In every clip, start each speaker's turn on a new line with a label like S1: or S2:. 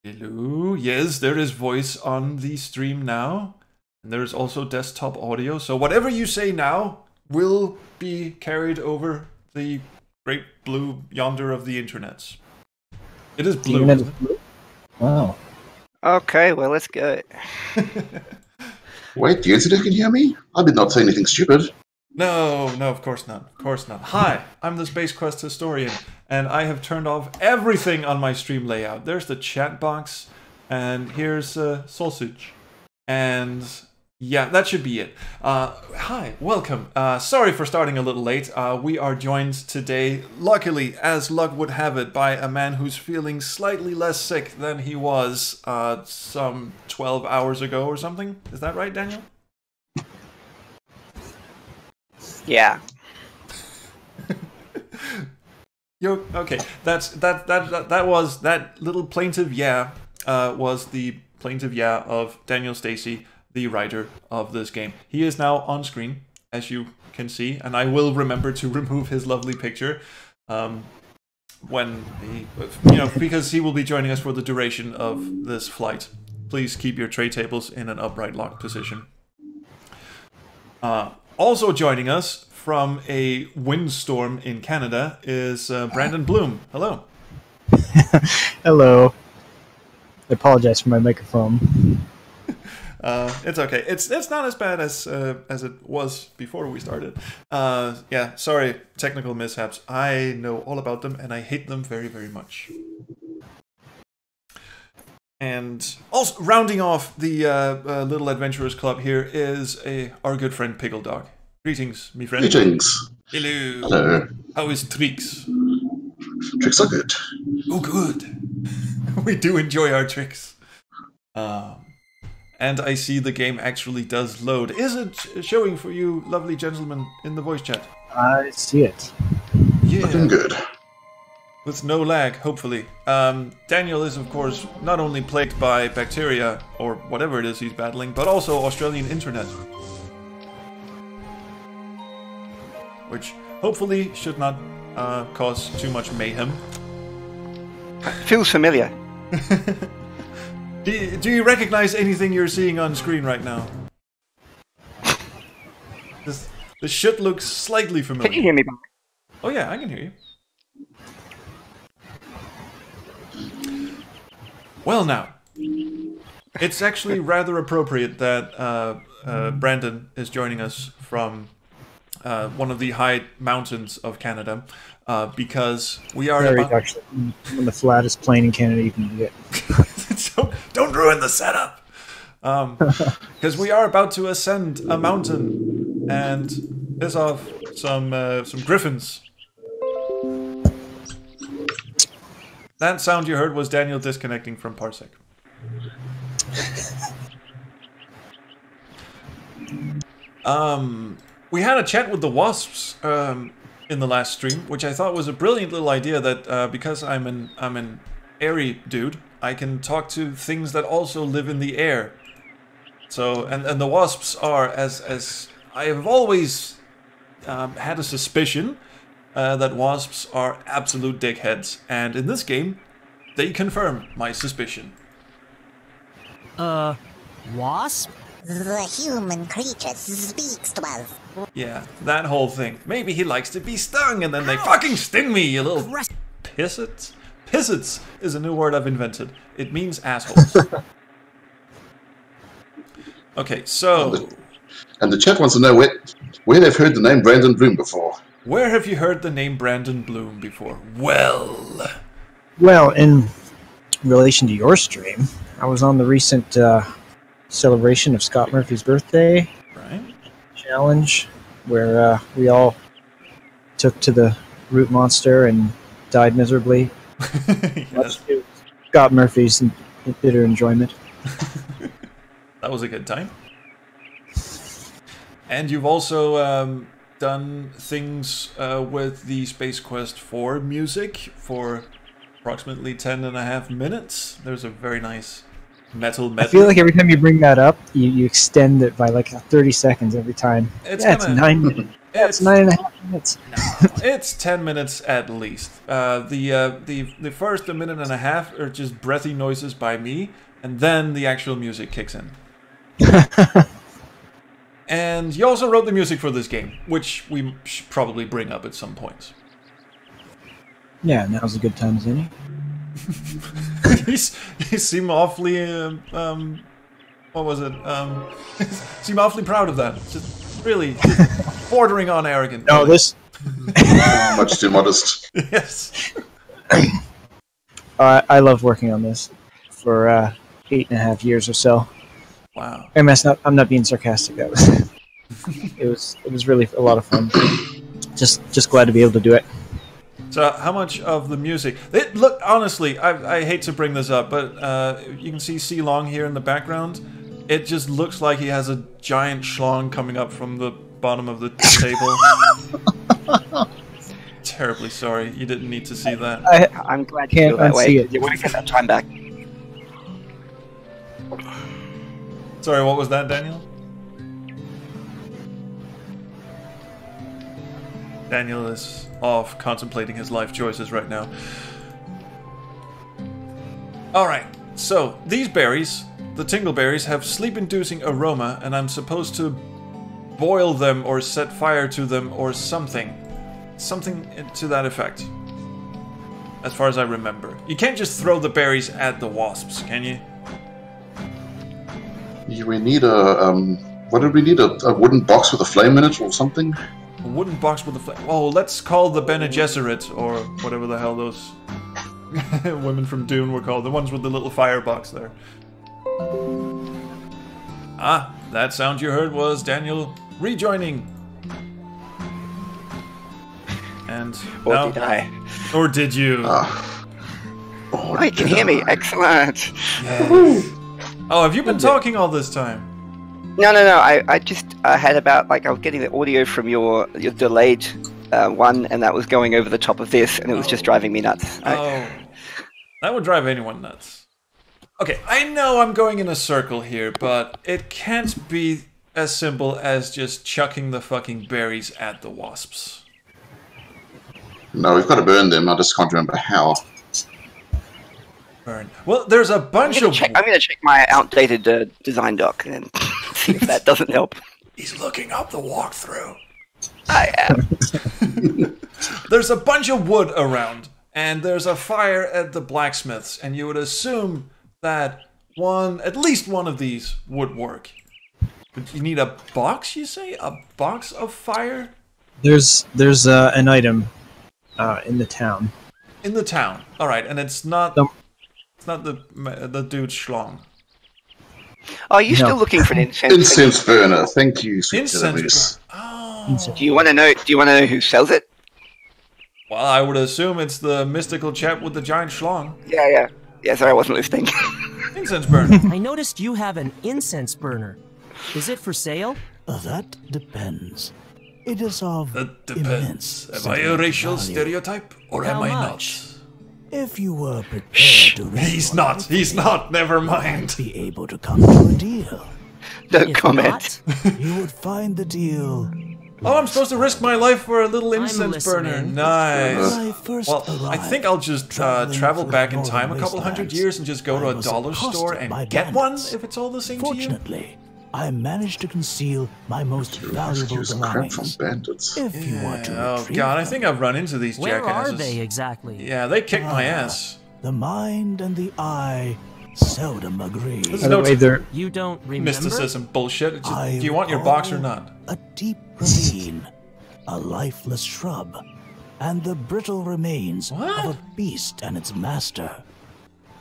S1: Hello. Yes, there is voice on the stream now. And there is also desktop audio. So whatever you say now will be carried over the great blue yonder of the internets. It is blue. Isn't it?
S2: Blue? Wow.
S3: Okay, well, let's go.
S4: Wait, you can hear me? I did not say anything stupid.
S1: No, of course not. Of course not. Hi, I'm the Space Quest historian, and I have turned off everything on my stream layout. There's the chat box, and here's sausage. And yeah, that should be it. Hi, welcome. Sorry for starting a little late. We are joined today, luckily, as luck would have it, by a man who's feeling slightly less sick than he was some 12 hours ago or something. Is that right, Daniel?
S3: Yeah.
S1: Okay. That was that little plaintive yeah was the plaintive yeah of Daniel Stacey, the writer of this game. He is now on screen, as you can see, and I will remember to remove his lovely picture when he, because he will be joining us for the duration of this flight. Please keep your tray tables in an upright locked position. Also joining us from a windstorm in Canada is Brandon Blume. Hello.
S2: Hello. I apologize for my microphone.
S1: It's okay. It's not as bad as it was before we started. Yeah, sorry, technical mishaps. I know all about them, and I hate them very, very much. And also rounding off the Little Adventurers Club here is our good friend Pickle Dog. Greetings, me friend.
S4: Greetings.
S1: Hello.
S4: Hello.
S1: How is tricks?
S4: Tricks are good.
S1: Oh, good. We do enjoy our tricks. And I see the game actually does load. Is it showing for you, lovely gentlemen, in the voice chat?
S2: I see it.
S1: Yeah.
S4: Looking good.
S1: With no lag, hopefully. Daniel is, of course, not only plagued by bacteria, or whatever it is he's battling, but also Australian internet. Which, hopefully, should not cause too much mayhem.
S3: Feels familiar.
S1: Do you recognize anything you're seeing on screen right now? This shit looks slightly familiar.
S3: Can you hear me back?
S1: Oh yeah, I can hear you. Well now, it's actually rather appropriate that Brandon is joining us from one of the high mountains of Canada, because we are
S2: actually on the flattest plane in Canada you can get.
S1: So, don't ruin the setup, because we are about to ascend a mountain and piss off some griffins. That sound you heard was Daniel disconnecting from Parsec. We had a chat with the wasps in the last stream, which I thought was a brilliant little idea. That because I'm an airy dude, I can talk to things that also live in the air. So and the wasps are, as I have always had a suspicion. That wasps are absolute dickheads, and in this game, they confirm my suspicion.
S5: Wasp?
S6: The human creature speaks to us.
S1: Yeah, that whole thing. Maybe he likes to be stung, and then they fucking sting me, you little pissets. Pissets is a new word I've invented. It means assholes. Okay, so...
S4: And the chat wants to know where they've heard the name Brandon Blume before.
S1: Where have you heard the name Brandon Blume before? Well,
S2: in relation to your stream, I was on the recent celebration of Scott Murphy's birthday challenge, where we all took to the root monster and died miserably.
S1: Yes.
S2: Scott Murphy's bitter enjoyment.
S1: That was a good time. And you've also done things with the Space Quest 4 music for approximately 10.5 minutes. There's a very nice metal.
S2: I feel like every time you bring that up, you extend it by like 30 seconds every time. It's 9 minutes. It's 9.5 minutes.
S1: It's 10 minutes at least. The first a minute and a half are just breathy noises by me, and then the actual music kicks in. And you also wrote the music for this game, which we should probably bring up at some point.
S2: Yeah, now's a good time as any.
S1: You seem awfully, what was it? Seem awfully proud of that. Just really bordering on arrogant.
S2: No, this...
S4: Much too modest.
S1: Yes.
S2: I love working on this for 8.5 years or so.
S1: Wow.
S2: I'm not being sarcastic. That was it was really a lot of fun. Just glad to be able to do it.
S1: So how much of the music... look, honestly, I hate to bring this up, but you can see C Long here in the background. It just looks like he has a giant schlong coming up from the bottom of the table. Terribly sorry, you didn't need to see that.
S3: I'm glad you feel that way. You want to get that time back.
S1: Sorry, what was that, Daniel? Daniel is off contemplating his life choices right now. Alright, so these berries, the tingleberries, have sleep-inducing aroma, and I'm supposed to boil them or set fire to them or something. Something to that effect. As far as I remember. You can't just throw the berries at the wasps, can you?
S4: We need a, what did we need? A wooden box with a flame in it or something?
S1: A wooden box with a flame. Oh, let's call the Bene Gesserit, or whatever the hell those women from Dune were called. The ones with the little firebox there. Ah, that sound you heard was Daniel rejoining. And
S3: Or
S1: now,
S3: did I?
S1: or did you?
S3: Oh, you can hear me. Excellent.
S1: Yes. Oh, have you been talking all this time?
S3: No. I just had about, like, I was getting the audio from your delayed one, and that was going over the top of this, and it was just driving me nuts.
S1: Oh, that would drive anyone nuts. Okay, I know I'm going in a circle here, but it can't be as simple as just chucking the fucking berries at the wasps.
S4: No, we've got to burn them. I just can't remember how.
S1: Burn. Well, there's a bunch of...
S3: I'm going to check my outdated design doc and see if that doesn't help.
S1: He's looking up the walkthrough.
S3: I am.
S1: There's a bunch of wood around, and there's a fire at the blacksmith's, and you would assume that at least one of these would work. But you need a box, you say? A box of fire?
S2: There's an item in the town.
S1: In the town. All right, and it's not... It's not the dude's schlong.
S3: Are you still looking for an incense?
S4: Incense burner. Thank you, sweet
S1: Incense burner. Oh.
S3: Do you want to know? Do you want to know who sells it?
S1: Well, I would assume it's the mystical chap with the giant schlong.
S3: Yeah. Yeah, sorry, I wasn't listening.
S1: Incense burner.
S5: I noticed you have an incense burner. Is it for sale?
S7: That depends. It is of
S1: That
S7: immense
S1: depends. Am I a racial
S7: value.
S1: stereotype, or
S5: How
S1: am I
S5: much?
S1: not?
S7: If you were prepared to risk
S1: He's
S7: your
S1: not.
S7: life,
S1: He's not. Never
S7: you might
S1: mind.
S7: be able to come to a deal.
S3: Don't
S5: If
S3: comment.
S5: not,
S7: You would find the deal.
S1: Oh, I'm supposed to risk my life for a little
S5: I'm
S1: incense burner.
S5: listening.
S7: When
S1: Nice.
S7: I first
S1: Well, I
S7: arrived,
S1: think I'll just travel
S7: through
S1: back in
S7: the
S1: time a
S7: northern
S1: couple hundred
S7: wastelands,
S1: years and just go to
S7: I
S1: a
S7: was
S1: dollar
S7: accosted
S1: store
S7: by
S1: and get one
S7: bandits.
S1: if it's all the same to you.
S7: Fortunately, I managed to conceal my most valuable
S4: Use crap from
S7: belongings.
S4: bandits.
S7: If you want to
S1: Oh
S7: retrieve
S1: god, I
S7: them,
S1: think I've run into these
S5: where
S1: jackasses.
S5: are they exactly?
S1: Yeah, they kicked my ass.
S7: the mind and the eye seldom agree.
S1: This
S2: By
S1: is
S2: the
S1: no
S2: way, they're
S5: You don't remember?
S1: mysticism bullshit. It's just,
S7: I
S1: do you want your box or
S7: recall
S1: not?
S7: A deep ravine, a lifeless shrub, and the brittle remains
S1: What?
S7: of a beast and its master.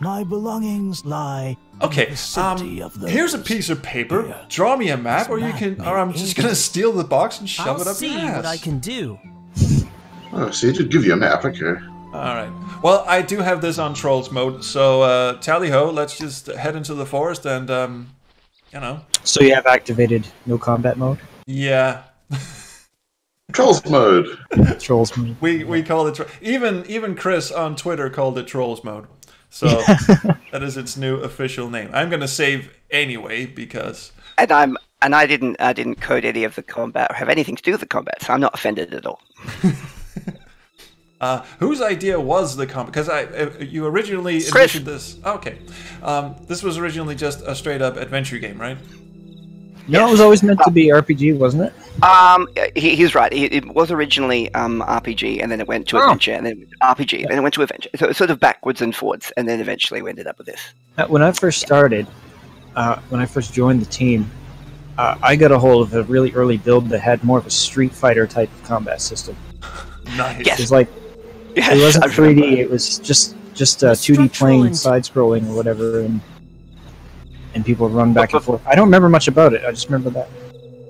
S7: My belongings lie in
S1: Okay,
S7: the vicinity of those.
S1: here's a piece of paper.
S7: Here.
S1: Draw me a map, or
S7: This
S1: you can,
S7: map
S1: or I'm
S7: may
S1: just
S7: aid
S1: gonna steal the box and shove
S5: I'll
S1: it up
S5: see
S1: your ass.
S5: what I can do.
S4: Oh, so he did give you a map, okay.
S1: All right. Well, I do have this on Trolls mode, so tally ho. Let's just head into the forest and, you know,
S2: so you have activated no combat mode.
S1: yeah.
S4: Trolls mode.
S2: Trolls mode.
S1: We called it even Chris on Twitter called it Trolls mode. So that is its new official name. I'm going to save anyway because...
S3: And I didn't code any of the combat or have anything to do with the combat, so I'm not offended at all.
S1: Whose idea was the combat? Because you originally envisioned this. Okay, this was originally just a straight up adventure game, right?
S2: No, it was always meant to be RPG, wasn't it?
S3: He's right. It was originally RPG, and then it went to adventure, and then RPG, and then it went to adventure. So it's sort of backwards and forwards, and then eventually we ended up with this.
S2: When I first started, when I first joined the team, I got a hold of a really early build that had more of a Street Fighter type of combat system.
S1: Nice.
S3: Yes.
S2: It was like it wasn't 3D; it was just 2D playing, side-scrolling, or whatever, and people would run back and forth. I don't remember much about it. I just remember that.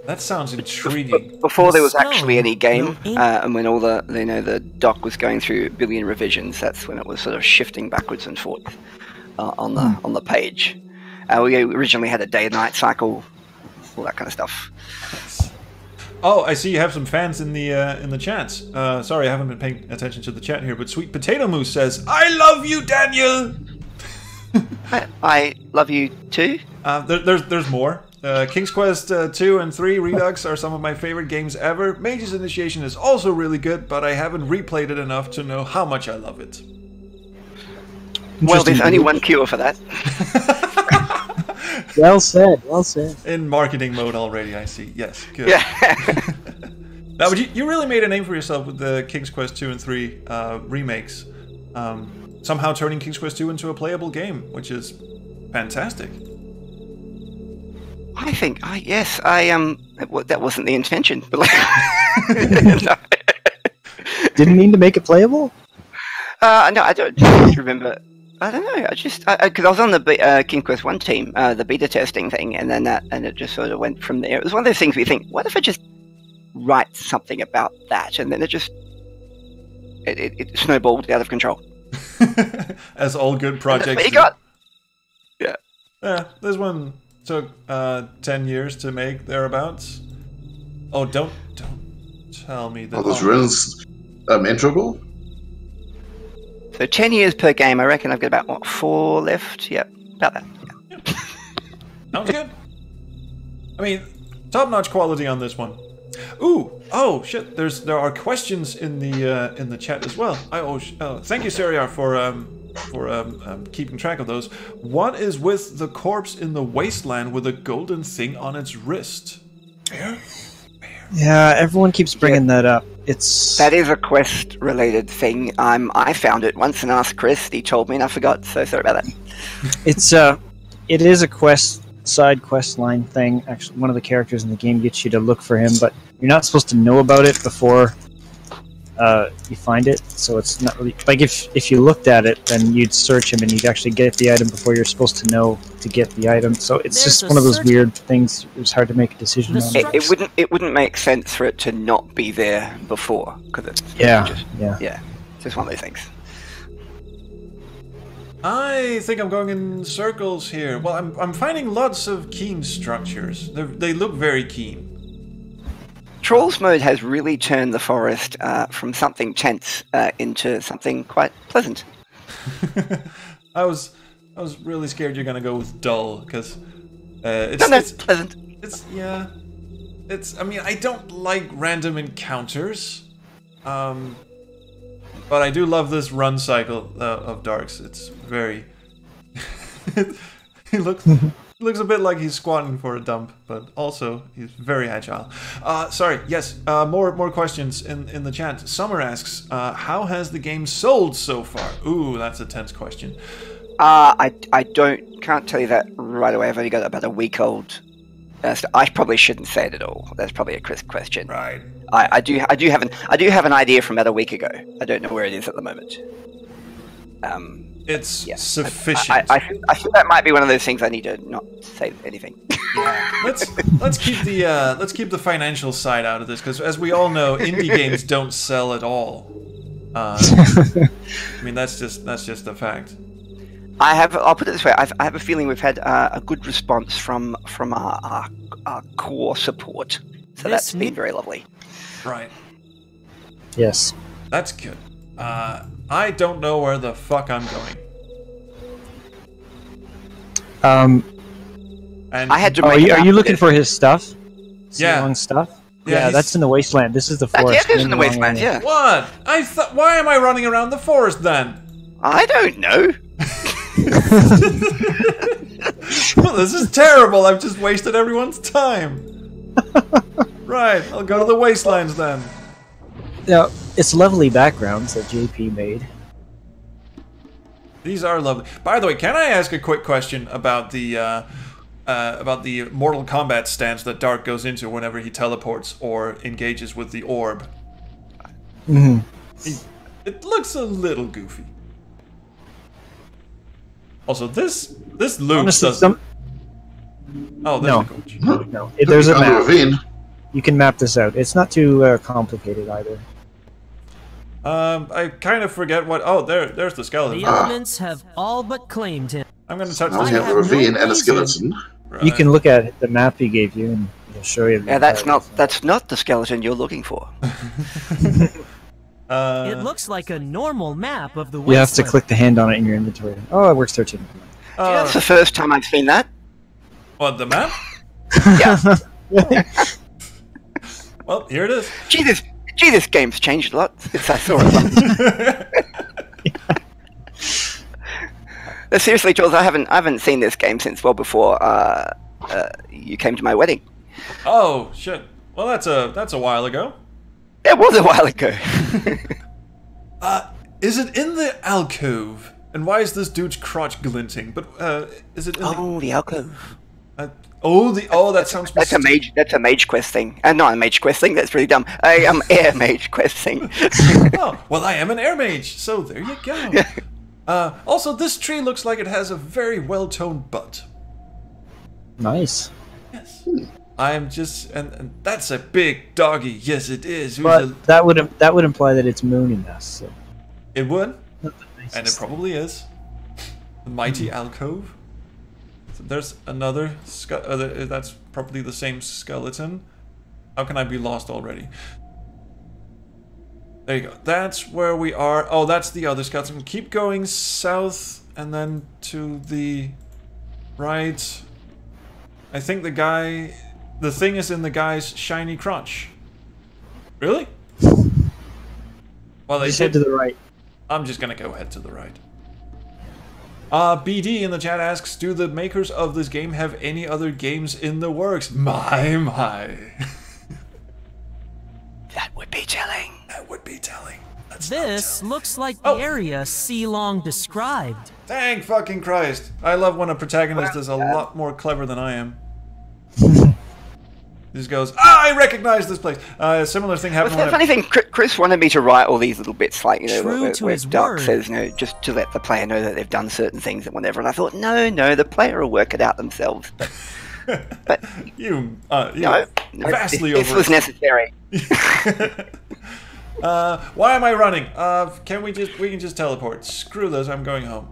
S1: That sounds intriguing.
S3: Before there was actually any game, and when all the doc was going through a billion revisions, that's when it was sort of shifting backwards and forth on the page. We originally had a day and night cycle, all that kind of stuff.
S1: Oh, I see you have some fans in the chat. Sorry, I haven't been paying attention to the chat here, but Sweet Potato Moose says, "I love you, Daniel."
S3: I love you too.
S1: There's more. King's Quest 2 and 3 Redux are some of my favorite games ever. Mage's Initiation is also really good, but I haven't replayed it enough to know how much I love it.
S3: Well, there's only one cure for that.
S2: Well said. Well said.
S1: In marketing mode already, I see. Yes, good.
S3: Yeah.
S1: Now, but you really made a name for yourself with the King's Quest 2 and 3 remakes. Somehow turning King's Quest 2 into a playable game, which is fantastic.
S3: I think, that wasn't the intention. But no.
S2: Didn't mean to make it playable?
S3: No, I don't remember. I don't know. Because I was on the King Quest 1 team, the beta testing thing, and then it just sort of went from there. It was one of those things where you think, what if I just write something about that? And then it snowballed out of control.
S1: As all good projects do. Yeah, this one took 10 years to make, thereabouts. Oh, don't tell me that.
S4: Are those runs enterable?
S3: So 10 years per game. I reckon I've got about 4 left. Yep, about that.
S1: Yeah. Sounds good. I mean, top-notch quality on this one. Ooh, oh shit! There are questions in the chat as well. Thank you, Seriar, for keeping track of those. What is with the corpse in the wasteland with a golden thing on its wrist? Bear?
S2: Yeah, everyone keeps bringing that up.
S3: That is a quest-related thing. I found it once and asked Chris. He told me and I forgot, so sorry about that.
S2: It is a side quest line thing. Actually, one of the characters in the game gets you to look for him, but you're not supposed to know about it before you find it. So it's not really like if you looked at it, then you'd search him and you'd actually get the item before you're supposed to know to get the item. So it's just one of those weird things. It was hard to make a decision on.
S3: It wouldn't make sense for it to not be there before, because it's just one of those things.
S1: I think I'm going in circles here. Well, I'm finding lots of keen structures. They look very keen.
S3: Trolls mode has really turned the forest from something tense into something quite pleasant.
S1: I was really scared you're gonna go with dull because
S3: it's pleasant.
S1: I mean, I don't like random encounters, but I do love this run cycle of Darks. It's very. He looks a bit like he's squatting for a dump, but also he's very agile. Sorry, yes, more questions in the chat. Summer asks, how has the game sold so far? Ooh, that's a tense question.
S3: I can't tell you that right away. I've only got about a week old. I probably shouldn't say it at all. That's probably a Chris question.
S1: Right.
S3: I do have an idea from about a week ago. I don't know where it is at the moment.
S1: It's sufficient.
S3: I feel that might be one of those things I need to not say anything.
S1: Yeah. Let's keep the financial side out of this, because as we all know, indie games don't sell at all. I mean, that's just a fact.
S3: I'll put it this way. I have a feeling we've had a good response from our core support, so that's been very lovely.
S1: Right.
S2: Yes.
S1: That's good. I don't know where the fuck I'm going.
S2: Um,
S1: And
S3: I had to.
S2: are
S3: make
S2: you,
S3: an
S2: are you
S3: app
S2: looking
S3: for
S2: for his stuff?
S1: Yeah.
S2: Long stuff?
S1: Yeah,
S2: Yeah,
S1: he's-
S2: that's in the wasteland. This is the
S3: that.
S2: forest.
S3: Yeah, it is in the
S2: Long
S3: wasteland.
S2: area.
S3: Yeah.
S1: What? Why am I running around the forest then?
S3: I don't know.
S1: Well, this is terrible. I've just wasted everyone's time. Right, I'll go to the wastelands then.
S2: Yeah, it's lovely backgrounds that JP made.
S1: These are lovely. By the way, can I ask a quick question about the Mortal Kombat stance that Dark goes into whenever he teleports or engages with the orb?
S2: Mm-hmm.
S1: It looks a little goofy. Also, this loop
S2: Honestly,
S1: doesn't. Oh, there's
S2: No.
S1: a coach.
S2: No, there's a
S4: Under
S2: map.
S4: ravine.
S2: You can map this out. It's not too complicated either.
S1: I kind of forget what. Oh, there's the skeleton.
S5: The elements have all but claimed him.
S1: I'm gonna touch
S4: Now
S1: this.
S4: we have a
S5: have no
S4: ravine and a
S5: reason.
S4: skeleton.
S1: Right.
S2: You can look at the map he gave you, and it'll show you.
S3: Yeah, that's not the skeleton you're looking for.
S5: It looks like a normal map of the
S2: You have to
S5: wasteland.
S2: click the hand on it in your inventory. Oh, it works there too.
S3: That's the first time I've seen that.
S1: What, the map?
S3: Yeah.
S1: Well, here it is.
S3: Gee, this game's changed a lot since I saw it. No, seriously, Jules, I haven't seen this game since well before you came to my wedding.
S1: Oh shit. Well, that's a while ago.
S3: It was a while ago.
S1: Is it in the alcove? And why is this dude's crotch glinting? But is it in
S3: Oh, the alcove.
S1: that sounds
S3: That's a mage. That's a mage quest thing. Not a mage quest thing. That's really dumb. A air mage quest thing.
S1: Oh, well, I am an air mage, so there you go. Also, this tree looks like it has a very well-toned butt.
S2: Nice.
S1: Yes. I am just, and that's a big doggy. Yes, it is.
S2: But that would imply that it's mooning us. So.
S1: It would,
S2: Not the nicest
S1: and it probably is. The mighty alcove. So there's another. That's probably the same skeleton. How can I be lost already? There you go. That's where we are. Oh, that's the other skeleton. Keep going south and then to the right. I think the thing is in the guy's shiny crotch. Really? Well, they
S2: Just head
S1: did.
S2: to the right.
S1: I'm just gonna go head to the right. BD in the chat asks, do the makers of this game have any other games in the works? My.
S3: That would be telling.
S1: That would be telling. That's not
S5: This
S1: telling.
S5: looks like
S1: Oh.
S5: the area C-Long described.
S1: Thank fucking Christ. I love when a protagonist is a lot more clever than I am. He just goes, I recognize this place. A similar thing happened
S3: The
S1: when
S3: funny thing, Chris wanted me to write all these little bits, like,
S5: True
S3: where,
S5: to
S3: where
S5: his
S3: Dark
S5: word.
S3: says, just to let the player know that they've done certain things and whatever. And I thought, no, the player will work it out themselves. But
S1: you
S3: no,
S1: vastly
S3: this was necessary.
S1: why am I running? We can just teleport. Screw this, I'm going home.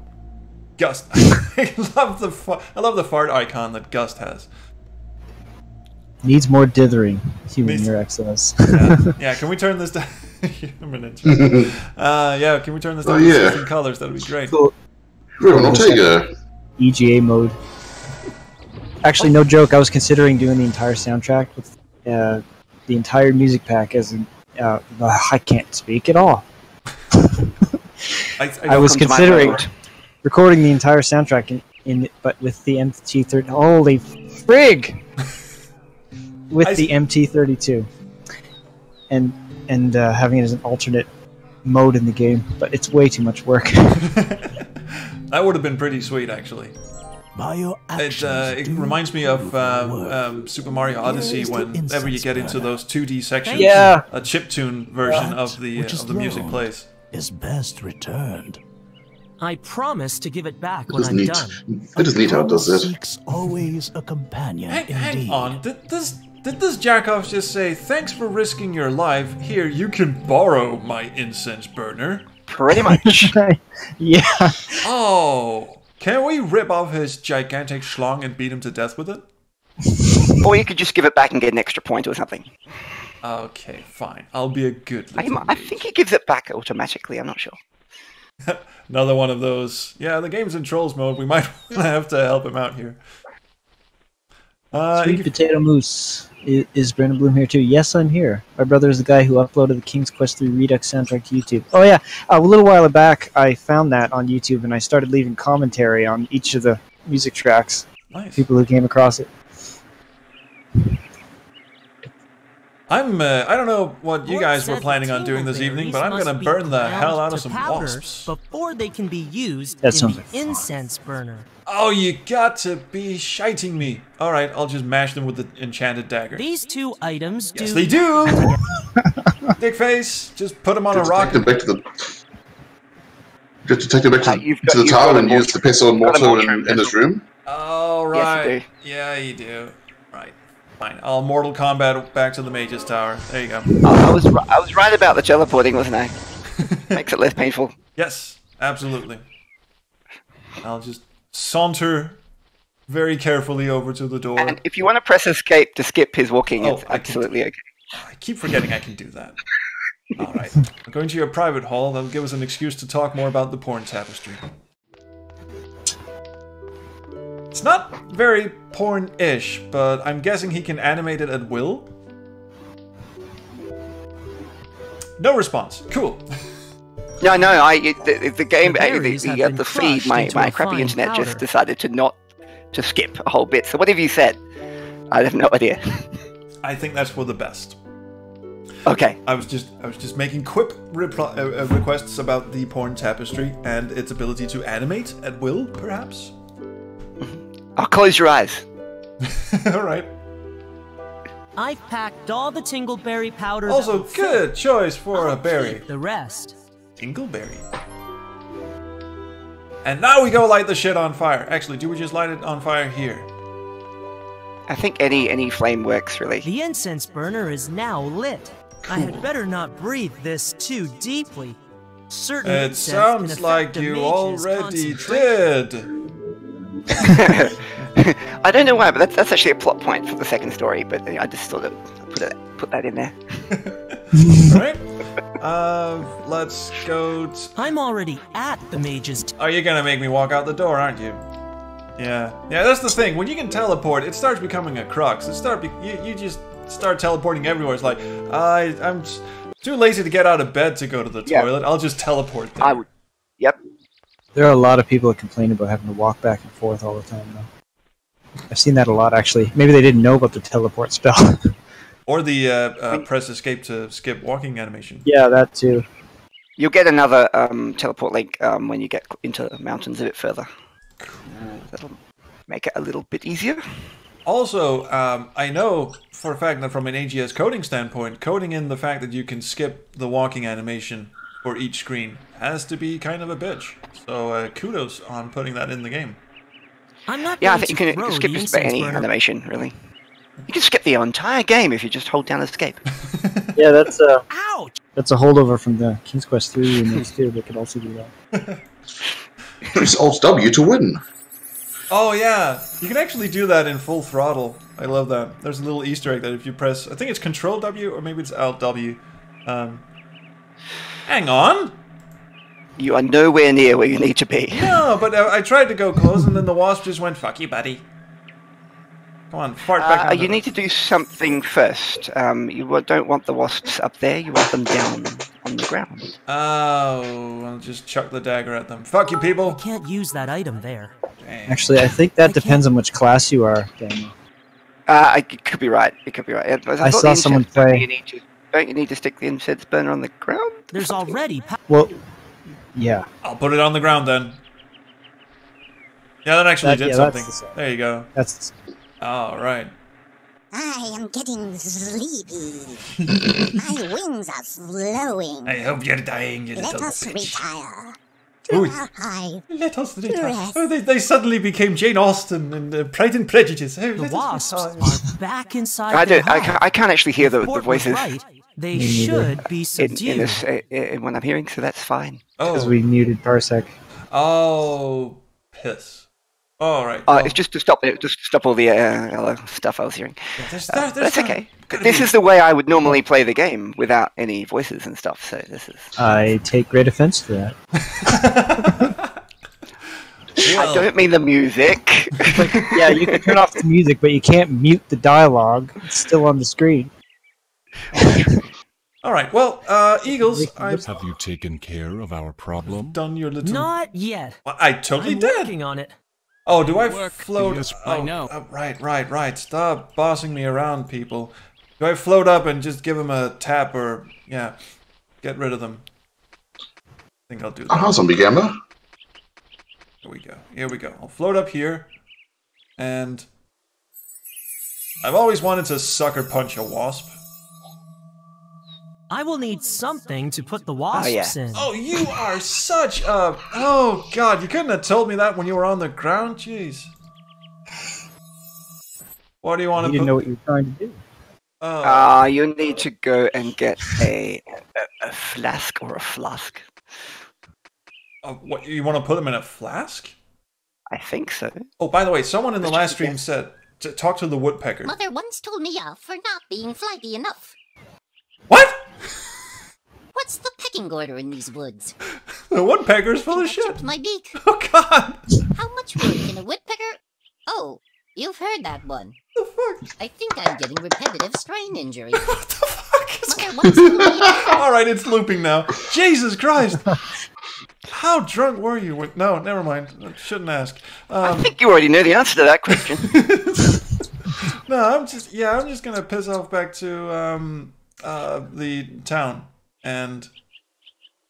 S1: Gust. I love the fart icon that Gust has.
S2: Needs more dithering, human
S1: Needs-
S2: your excellence.
S1: Yeah, can we turn this down? A minute. Yeah, can we turn this down to
S4: yeah.
S1: different colors? That'd be great.
S2: Cool.
S4: Everyone will take a.
S2: EGA mode. Actually, no joke. I was considering doing the entire soundtrack with the entire music pack as an. I can't speak at all. I was
S3: Welcome to my
S2: considering
S3: world.
S2: recording the entire soundtrack but with the MT30. Holy frig! With the MT32, and having it as an alternate mode in the game, but it's way too much work.
S1: That would have been pretty sweet, actually.
S7: By your actions,
S1: It
S7: do
S1: reminds me of
S7: prove your worth.
S1: Super Mario Odyssey
S7: Here's the
S1: whenever you get
S7: incense
S1: into
S7: burner.
S1: those 2D sections.
S2: Yeah.
S1: A chiptune version
S7: That
S1: of the
S7: which is
S1: music
S7: loaned
S1: plays.
S7: is best returned.
S5: I promise to give it back
S4: It
S5: when
S4: is
S5: I'm
S4: neat.
S5: done.
S4: It is neat how it does that.
S7: Seeks always a companion.
S1: Hang
S7: indeed.
S1: on, did this jackoff just say, thanks for risking your life, here, you can borrow my incense burner?
S3: Pretty much.
S2: Yeah.
S1: Oh, can we rip off his gigantic schlong and beat him to death with it?
S3: Or you could just give it back and get an extra point or something.
S1: Okay, fine. I'll be a good little
S3: I think he gives it back automatically, I'm not sure.
S1: Another one of those. Yeah, the game's in Trolls mode. We might have to help him out here.
S2: Sweet Potato Moose. Is Brandon Blume here too? Yes, I'm here. My brother is the guy who uploaded the King's Quest III Redux soundtrack to YouTube. Oh yeah, a little while back I found that on YouTube and I started leaving commentary on each of the music tracks.
S1: Nice.
S2: People who came across it.
S1: I don't know what you guys were planning on doing this evening, but I'm gonna burn the hell out of some wasps.
S5: Before they can be used
S2: That
S5: in
S2: sounds
S5: the
S2: like fun.
S5: incense burner.
S1: Oh, you got to be shiting me. Alright, I'll just mash them with the enchanted dagger.
S5: These two items
S1: Yes, they do! Dick face, just put them on a rock.
S4: Take them back to the... You have to take them back to the tower and use the pestle and mortar in his room?
S1: Oh, right.
S3: Yes,
S1: yeah, you do. Right. Fine. I'll Mortal Kombat back to the Mage's Tower. There you go.
S3: I was right about the teleporting, wasn't I? Makes it less painful.
S1: Yes, absolutely. I'll just saunter very carefully over to the door.
S3: And if you want to press escape to skip his walking, it's
S1: I
S3: absolutely okay.
S1: I keep forgetting I can do that. Alright. I'm going to your private hall. That'll give us an excuse to talk more about the porn tapestry. It's not very porn-ish, but I'm guessing he can animate it at will? No response. Cool.
S3: No, the game,
S5: berries have been
S3: the feed,
S5: crushed
S3: my
S5: into a
S3: crappy
S5: fine
S3: internet
S5: powder.
S3: just decided to skip a whole bit. So what have you said? I have no idea.
S1: I think that's for the best.
S3: Okay.
S1: I was just making quip requests about the porn tapestry and its ability to animate at will, perhaps?
S3: I'll close your eyes.
S1: Alright.
S5: I've packed all the tingleberry powder.
S1: Also,
S5: that will fit.
S1: good choice for
S5: I'll
S1: a berry.
S5: keep the rest.
S1: Dingleberry. And now we go light the shit on fire. Actually, do we just light it on fire here?
S3: I think any flame works, really.
S5: The incense burner is now lit. I
S1: Cool.
S5: had better not breathe this too deeply. Certain
S1: It
S5: incense can
S1: sounds
S5: affect
S1: like
S5: a
S1: you
S5: mage's
S1: already
S5: concentration.
S1: did.
S3: I don't know why, but that's actually a plot point for the second story. But I just thought of put that in there.
S1: Alright. Let's go.
S5: I'm already at the mage's.
S1: Oh, you're gonna make me walk out the door, aren't you? Yeah. Yeah, that's the thing. When you can teleport, it starts becoming a crux. You just start teleporting everywhere. It's like, I'm too lazy to get out of bed to go to the toilet. I'll just teleport there.
S3: I would. Yep.
S2: There are a lot of people that complain about having to walk back and forth all the time, though. I've seen that a lot, actually. Maybe they didn't know about the teleport spell.
S1: Or the press escape to skip walking animation.
S2: Yeah, that too.
S3: You'll get another teleport link when you get into the mountains a bit further. That'll make it a little bit easier.
S1: Also, I know for a fact that from an AGS coding standpoint, coding in the fact that you can skip the walking animation for each screen has to be kind of a bitch. So kudos on putting that in the game.
S5: I'm not
S3: Yeah, I
S5: going
S3: think
S5: to
S3: you can
S5: throw
S3: skip
S5: the
S3: just about
S5: incense
S3: any
S5: burner.
S3: animation, really. You can skip the entire game if you just hold down escape.
S2: Yeah, that's
S5: Ouch!
S2: a holdover from the King's Quest III remakes too. They could also do that.
S4: Press Alt W to win.
S1: Oh yeah, you can actually do that in full throttle. I love that. There's a little Easter egg that if you press, I think it's Control W or maybe it's Alt W. Hang on.
S3: You are nowhere near where you need to be.
S1: No, but I tried to go close and then the wasp just went, fuck you, buddy. Come on, fart back on.
S3: You need to do something first. You don't want the wasps up there. You want them down on the ground.
S1: Oh, I'll just chuck the dagger at them. Fuck you, people.
S5: Can't use that item there.
S1: Dang.
S2: Actually, I think that depends on which class you are, Daniel.
S3: It could be right. It could be right.
S2: I saw someone play.
S3: Don't you need to stick the incense burner on the ground?
S5: There's already
S2: Well, yeah.
S1: I'll put it on the ground then. Yeah, that actually did
S2: That's
S1: something.
S2: the same.
S1: There you go.
S2: That's
S1: All right.
S6: I am getting sleepy. My wings are flowing.
S1: I hope you're dying, you
S6: Let
S1: little
S6: us
S1: bitch.
S6: retire.
S1: Ooh.
S6: I
S1: Let us retire.
S6: Rest.
S1: Oh, they suddenly became Jane Austen and Pride and Prejudice. Oh,
S5: the
S1: let us
S5: wasps
S1: retire.
S5: are back inside their home.
S3: I can't actually hear the
S5: Fort was
S3: voices
S5: right. They
S2: Me neither.
S5: should be
S3: in
S5: subdued.
S3: this when I'm hearing, so that's fine.
S2: because
S1: Oh.
S2: we muted Parsec.
S1: Oh, piss. All right.
S3: It's just to stop all the other stuff I was hearing.
S1: Yeah,
S3: that's okay. This is the way I would normally play the game without any voices and stuff. So this is.
S2: I take great offense to that.
S3: I don't mean the music.
S2: Yeah, you can turn off the music, but you can't mute the dialogue. It's still on the screen.
S1: All right. Well, Eagles,
S8: have you taken care of our problem?
S1: Done your little.
S5: Not yet.
S1: Well, I totally
S5: I'm
S1: did.
S5: working on it.
S1: Oh, do I float?
S8: Yes,
S1: I
S8: know.
S1: Right. Stop bossing me around, people. Do I float up and just give them a tap or get rid of them? I think I'll do that.
S4: Aha, zombie gamer.
S1: Here we go. I'll float up here, and I've always wanted to sucker punch a wasp.
S5: I will need something to put the wasps in.
S1: Oh, you are such a... Oh, God, you couldn't have told me that when you were on the ground? Jeez. What do you want to put...
S2: You didn't know what you were trying to do.
S3: You need to go and get a flask or a flask.
S1: What, you want to put them in a flask?
S3: I think so.
S1: Oh, by the way, someone in the last stream said to talk to the woodpecker.
S6: Mother once told me off for not being flighty enough.
S1: What?
S6: What's the pecking order in these woods?
S1: The woodpecker's full of shit.
S6: Chipped my beak.
S1: Oh, God.
S6: How much wood can a woodpecker? Oh, you've heard that one.
S1: What the fuck?
S6: I think I'm getting repetitive strain injury.
S1: What the fuck is
S6: Mother once told me off.
S1: All right, it's looping now. Jesus Christ. How drunk were you? No, never mind. I shouldn't ask.
S3: I think you already know the answer to that question.
S1: No, I'm just gonna piss off back to the town and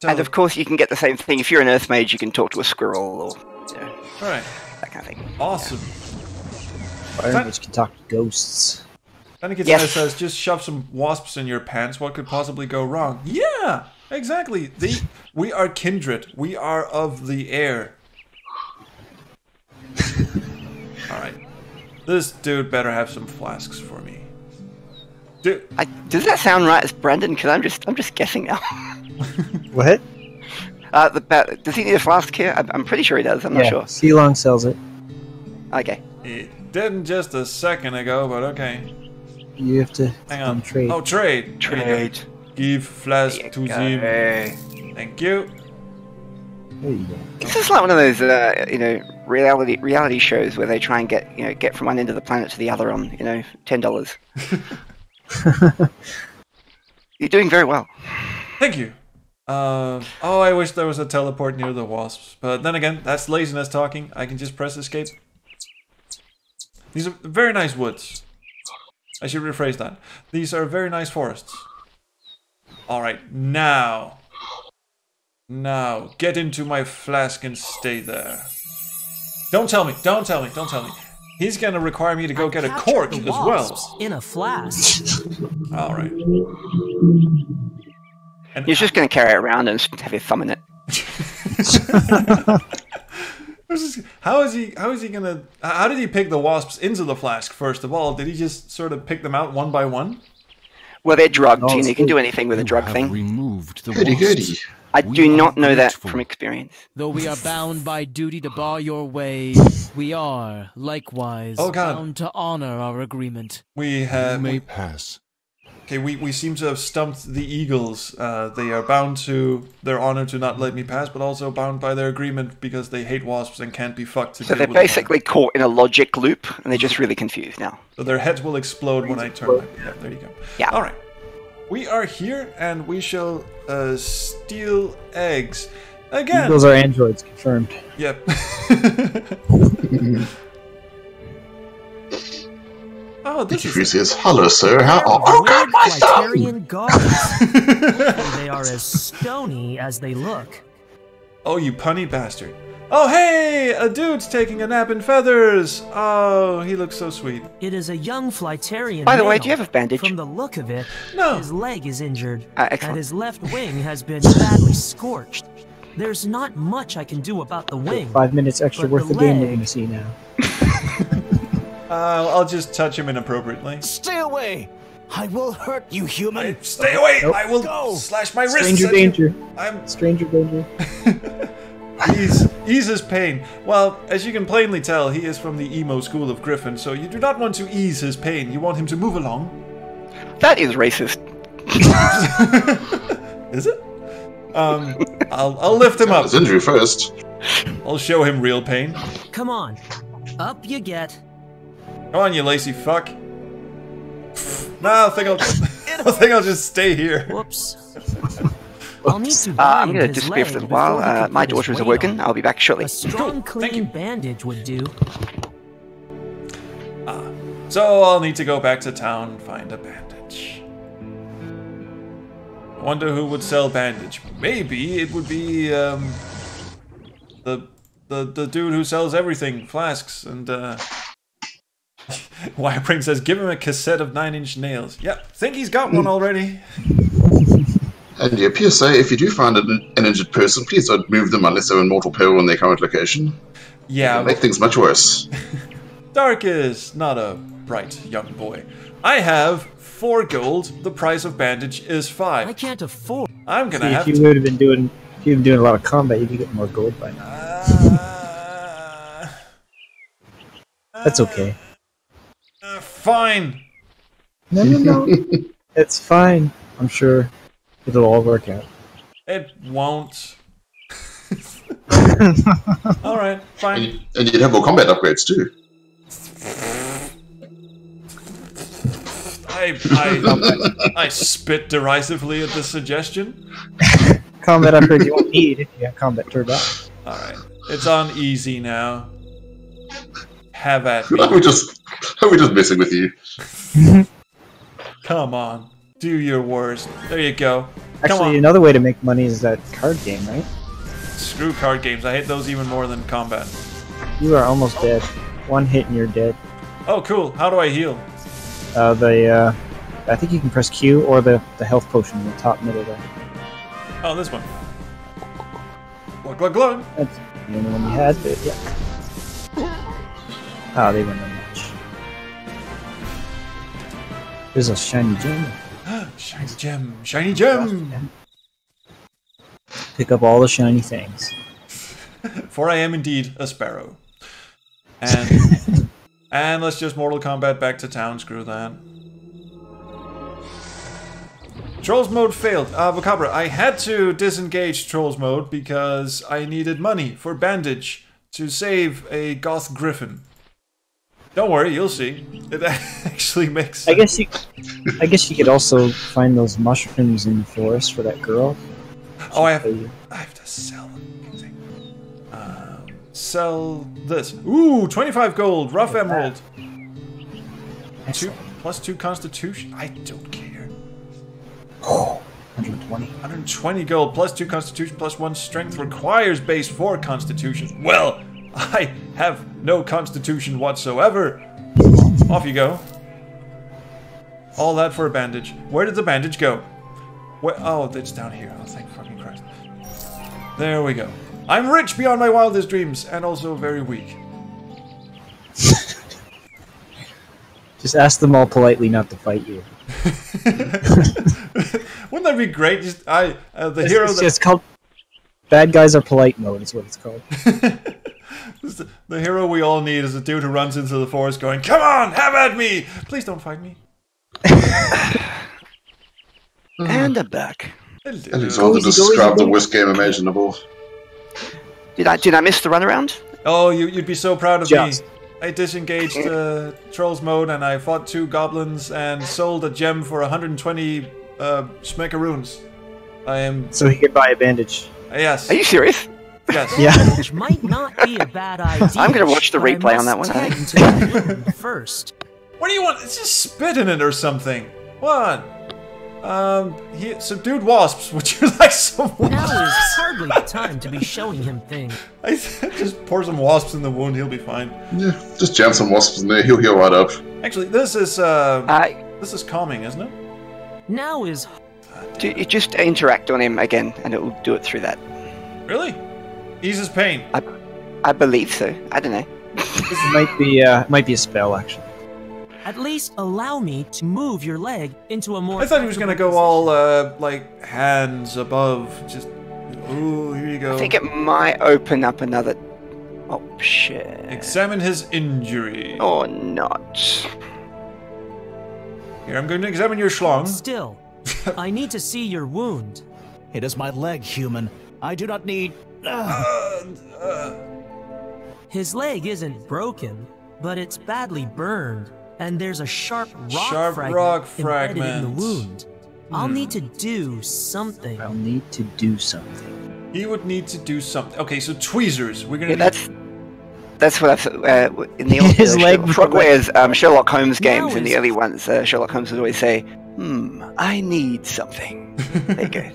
S3: of course you can get the same thing if you're an Earth Mage. You can talk to a squirrel or
S1: right,
S3: that kind of thing.
S1: Awesome.
S2: Fire Mage can talk to ghosts.
S1: Fennikitsana says, just shove some wasps in your pants. What could possibly go wrong? Yeah, exactly. We are kindred. We are of the air. All right. This dude better have some flasks for me. Dude.
S3: Does that sound right as Brandon? Because I'm just guessing now.
S2: What?
S3: Does he need a flask here? I'm pretty sure he does. I'm not sure.
S2: Sealong sells it.
S3: Okay.
S1: It didn't just a second ago, but okay.
S2: You have to
S1: hang on.
S2: Trade.
S1: Oh, trade.
S3: Trade.
S1: Give flask to him. Thank you.
S2: There you go.
S3: This is like one of those, reality shows where they try and get from one end of the planet to the other on, $10. You're doing very well.
S1: Thank you. I wish there was a teleport near the wasps, but then again, that's laziness talking. I can just press escape. These are very nice woods. I should rephrase that. These are very nice forests. All right, now, get into my flask and stay there. Don't tell me. He's gonna require me to go get a cork as well.
S5: In a flask.
S1: All right. And
S3: you're just gonna carry it around and have your thumb in it.
S1: How is he gonna? How did he pick the wasps into the flask? First of all, did he just sort of pick them out one by one?
S3: Well, they're drugged. You can do anything with a drug thing.
S8: Removed the
S4: goody.
S3: I do not know that from experience.
S9: Though we are bound by duty to bar your way, we are likewise bound to honor our agreement.
S1: We
S8: may pass.
S1: Okay, we seem to have stumped the Eagles. They are bound to their honor to not let me pass, but also bound by their agreement because they hate wasps and can't be fucked.
S3: So they're basically caught in a logic loop, and they're just really confused now.
S1: So their heads will explode when I turn. Yeah, there you go.
S3: Yeah.
S1: All right. We are here, and we shall steal eggs again.
S2: Eagles are androids, confirmed.
S1: Yep. Oh, this is
S4: says, hello, sir. How are you?
S5: God, my son! They are as stony as they look.
S1: Oh, you punny bastard. Oh, hey! A dude's taking a nap in feathers! Oh, he looks so sweet.
S5: It is a young Flightarian.
S3: By the way, do you have a bandage?
S5: From the look of it,
S1: no.
S5: His leg is injured,
S3: and
S5: his left wing has been badly scorched. There's not much I can do about the wing.
S2: 5 minutes extra worth of game we're going to see now.
S1: I'll just touch him inappropriately.
S7: Stay away! I will hurt you, human!
S1: Stay away! Nope. I will slash my wrists.
S2: Stranger danger.
S1: I'm
S2: stranger danger.
S1: Ease his pain. Well, as you can plainly tell, he is from the emo school of Griffin, so you do not want to ease his pain. You want him to move along.
S3: That is racist.
S1: Is it? I'll lift him up.
S4: His injury first.
S1: I'll show him real pain.
S5: Come on. Up you get.
S1: Come on, you lazy fuck. No, I think I'll just stay here.
S5: Whoops. I'll need to
S3: I'm going to disappear for a little while. My daughter is awoken. I'll be back shortly.
S5: A strong, clean bandage would do.
S1: So I'll need to go back to town and find a bandage. I wonder who would sell bandage. Maybe it would be the dude who sells everything, flasks and Wirepring says give him a cassette of 9 Inch Nails. Yep, think he's got one already.
S4: And yeah, PSA, if you do find an injured person, please don't move them unless they're in mortal peril in their current location.
S1: Yeah.
S4: It'll make things much worse.
S1: Dark is not a bright young boy. I have 4 gold. The price of bandage is 5.
S5: I can't afford.
S1: I'm gonna have
S2: to. If you've been doing a lot of combat, you can get more gold by now. That's okay.
S1: Fine.
S2: No. It's fine. I'm sure it'll all work out.
S1: It won't. Alright, fine.
S4: And you'd have more combat upgrades too.
S1: I spit derisively at this suggestion.
S2: Combat upgrades you won't need if you have combat turned on.
S1: Alright, it's on easy now. Have at me.
S4: Are we just messing with you?
S1: Come on, do your worst. There you go.
S2: Actually, another way to make money is that card game, right?
S1: Screw card games. I hate those even more than combat.
S2: You are almost dead. One hit and you're dead.
S1: Oh, cool. How do I heal?
S2: I think you can press Q or the health potion in the top middle there.
S1: Oh, this one. Glug, glug, glug.
S2: That's the only one you had, but yeah. Oh, they went unmatched. There's a shiny gem.
S1: Shiny gem. Shiny gem.
S2: Pick up all the shiny things.
S1: For I am indeed a sparrow. And and let's just Mortal Kombat back to town. Screw that. Trolls mode failed. Vocabra, I had to disengage Trolls mode because I needed money for bandage to save a goth griffin. Don't worry, you'll see. It actually makes sense.
S2: I guess you could also find those mushrooms in the forest for that girl.
S1: Oh, I have to sell them. Sell this. Ooh, 25 gold, rough emerald. +2 constitution. I don't care.
S2: 120.
S1: 120 gold, +2 constitution, +1 strength, requires base 4 constitution. Well, I have no constitution whatsoever. Off you go. All that for a bandage. Where did the bandage go? Where? Oh, it's down here. Oh, thank fucking Christ. There we go. I'm rich beyond my wildest dreams, and also very weak.
S2: Just ask them all politely not to fight you.
S1: Wouldn't that be great? Just
S2: it's called Bad Guys Are Polite mode is what it's called.
S1: The hero we all need is a dude who runs into the forest going, "Come on, have at me! Please don't fight me."
S3: And I'm back.
S4: And he's all to describe the worst game imaginable.
S3: Did I miss the runaround?
S1: Oh, you'd be so proud of me. I disengaged Trolls mode and I fought 2 goblins and sold a gem for 120 smeckaroons. I am...
S2: So he could buy a bandage.
S1: Yes.
S3: Are you serious?
S1: Yes.
S2: Yeah.
S5: Which might not be a bad idea.
S3: I'm going to watch the replay on that one.
S5: First.
S1: What do you want? It's just spit in it or something. What? He subdued wasps. Would you like some wasps?
S5: Now is hardly the time to be showing him things.
S1: I just pour some wasps in the wound. He'll be fine.
S4: Yeah, just jam some wasps in there. He'll heal right up.
S1: Actually, this is calming, isn't it?
S5: Now is.
S3: You just interact on him again, and it will do it through that.
S1: Really? Eases pain.
S3: I believe so. I don't know.
S2: It might be a spell actually.
S5: At least allow me to move your leg into a more...
S1: I thought he was going to go all, like, hands above, just Ooh, here you go.
S3: I think it might open up another option.
S1: Examine his injury.
S3: Or not.
S1: Here, I'm going to examine your schlong.
S5: Still, I need to see your wound.
S7: It is my leg, human. I do not need...
S5: His leg isn't broken, but it's badly burned, and there's a sharp rock fragment embedded in the wound. I'll need to do something.
S2: I'll need to do something.
S1: He would need to do something. Okay, so tweezers. We're gonna.
S3: Yeah, that's what I've in the old
S2: His leg
S3: Frogware's Sherlock Holmes games. In the early ones, Sherlock Holmes would always say, I need something." There you go.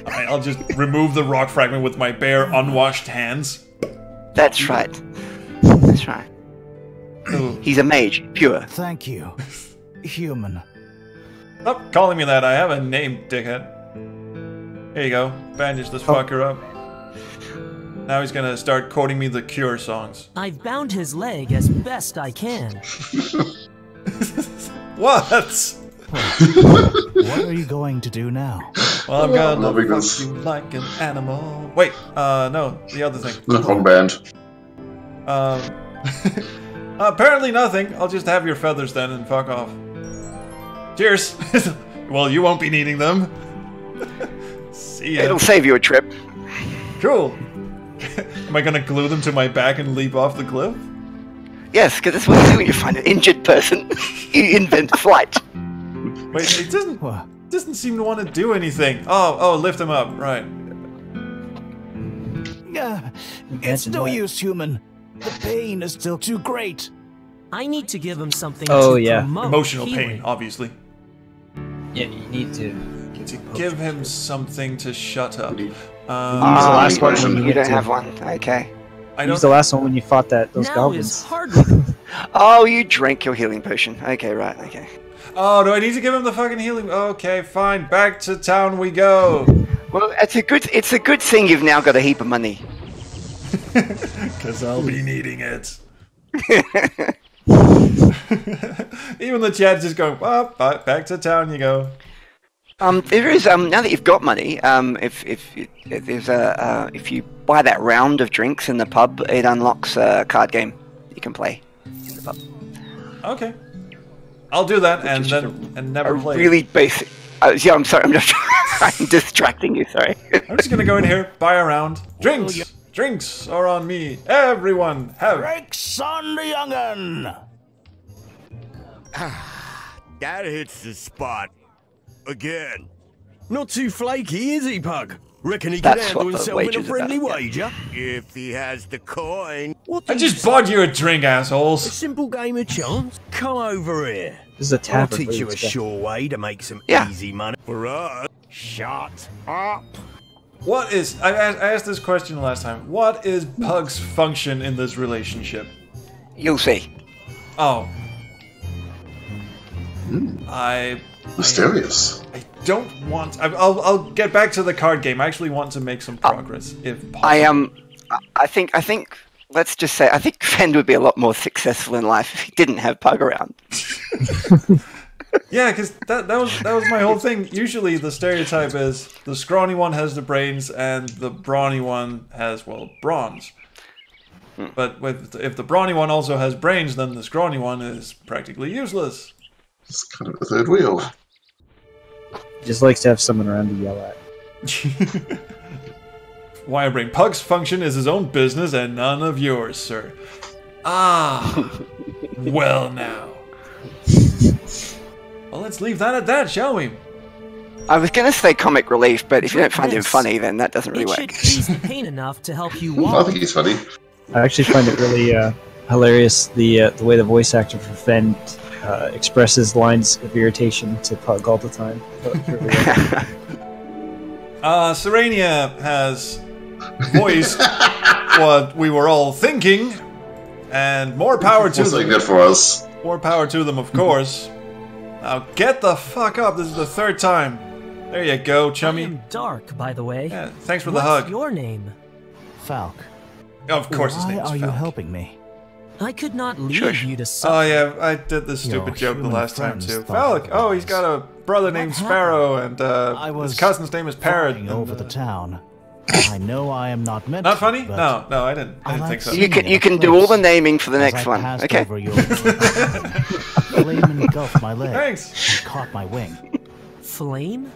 S1: Alright, I'll just remove the rock fragment with my bare, unwashed hands.
S3: That's right. That's right.
S1: Ooh.
S3: He's a mage, pure.
S7: Thank you, human.
S1: Stop calling me that. I have a name, dickhead. Here you go. Bandage this fucker up. Now he's gonna start quoting me the Cure songs.
S5: I've bound his leg as best I can.
S1: What?
S7: What are you going to do now?
S1: Well, I'm gonna fuck you like an animal. Wait, no, the other thing.
S4: Wrong band.
S1: Apparently nothing. I'll just have your feathers then and fuck off. Cheers. Well, you won't be needing them. See ya.
S3: It'll save you a trip.
S1: Cool. Am I gonna glue them to my back and leap off the cliff?
S3: Yes, because that's what you do when you find an injured person. You invent flight.
S1: Wait, it doesn't seem to want to do anything. Oh, lift him up. Right.
S7: It's no use, human. The pain is still too great.
S5: I need to give him something
S2: to
S5: promote
S1: emotional
S5: healing.
S1: pain, obviously.
S2: Yeah, you need to
S1: give him something to shut up.
S2: Use the last one when
S3: you don't have one. Okay.
S2: Use the last one when you fought those goblins.
S3: Oh, you drank your healing potion. Okay, right. Okay.
S1: Oh, do I need to give him the fucking healing? Okay, fine. Back to town we go.
S3: Well, it's a good thing you've now got a heap of money.
S1: Because I'll be needing it. Even the chat's just going, well, back to town you go.
S3: There is now that you've got money, if you buy that round of drinks in the pub, it unlocks a card game you can play in the pub.
S1: Okay, I'll do that and never play.
S3: Really basic. Yeah, I'm sorry. I'm distracting you. Sorry.
S1: I'm just gonna go in here, buy a round. Drinks. Drinks are on me. Everyone have
S7: drinks on the young'un.
S10: That hits the spot. Again.
S11: Not too flaky, is he, Pug? Reckon he can handle himself in a friendly wager?
S10: If he has the coin.
S1: I just bought you a drink, assholes.
S11: A simple game of chance. Come over here.
S2: This is a tavern.
S11: I'll teach you a sure way to make some easy money
S10: for us.
S11: Shut up.
S1: What is... I asked this question last time. What is Pug's function in this relationship?
S3: You'll see.
S1: Oh.
S4: Mysterious.
S1: I don't want... I'll get back to the card game. I actually want to make some progress, if possible.
S3: I think... Let's just say, I think Fend would be a lot more successful in life if he didn't have Pug around.
S1: Yeah, because that was my whole thing. Usually the stereotype is the scrawny one has the brains and the brawny one has, well, bronze. But if the brawny one also has brains, then the scrawny one is practically useless.
S4: It's kind of a third wheel.
S2: Just likes to have someone around to yell at.
S1: Wirebrain. Pug's function is his own business and none of yours, sir. Ah, well now. Well, let's leave that at that, shall we?
S3: I was going to say comic relief, but if you don't find him funny, then that doesn't really work.
S5: It should ease the pain enough to help you walk.
S4: I think he's funny.
S2: I actually find it really hilarious the way the voice actor for Fend expresses lines of irritation to Pug all the time.
S1: Serenia has voiced what we were all thinking, and more power to them.
S4: Good for us.
S1: More power to them, of course. Now get the fuck up. This is the third time. There you go, chummy.
S5: I am Dark, by the way.
S1: Yeah, thanks for the
S5: What's
S1: hug.
S5: your name?
S7: Falk.
S1: Of course his name is
S7: Why are
S1: Falk.
S7: you helping me?
S5: I could not leave you to suffer.
S1: Oh yeah, I did this stupid joke the last time too. Falk. Oh, he's got a brother named Sparrow, and his cousin's name is Parrot.
S7: Over the town. I know I am not meant
S1: Not
S7: to,
S1: funny?
S7: but
S1: No, I didn't think so.
S3: You can do all the naming for the next one. Okay.
S7: Flame engulfed my leg.
S1: Thanks.
S7: And caught my wing.
S5: Flame?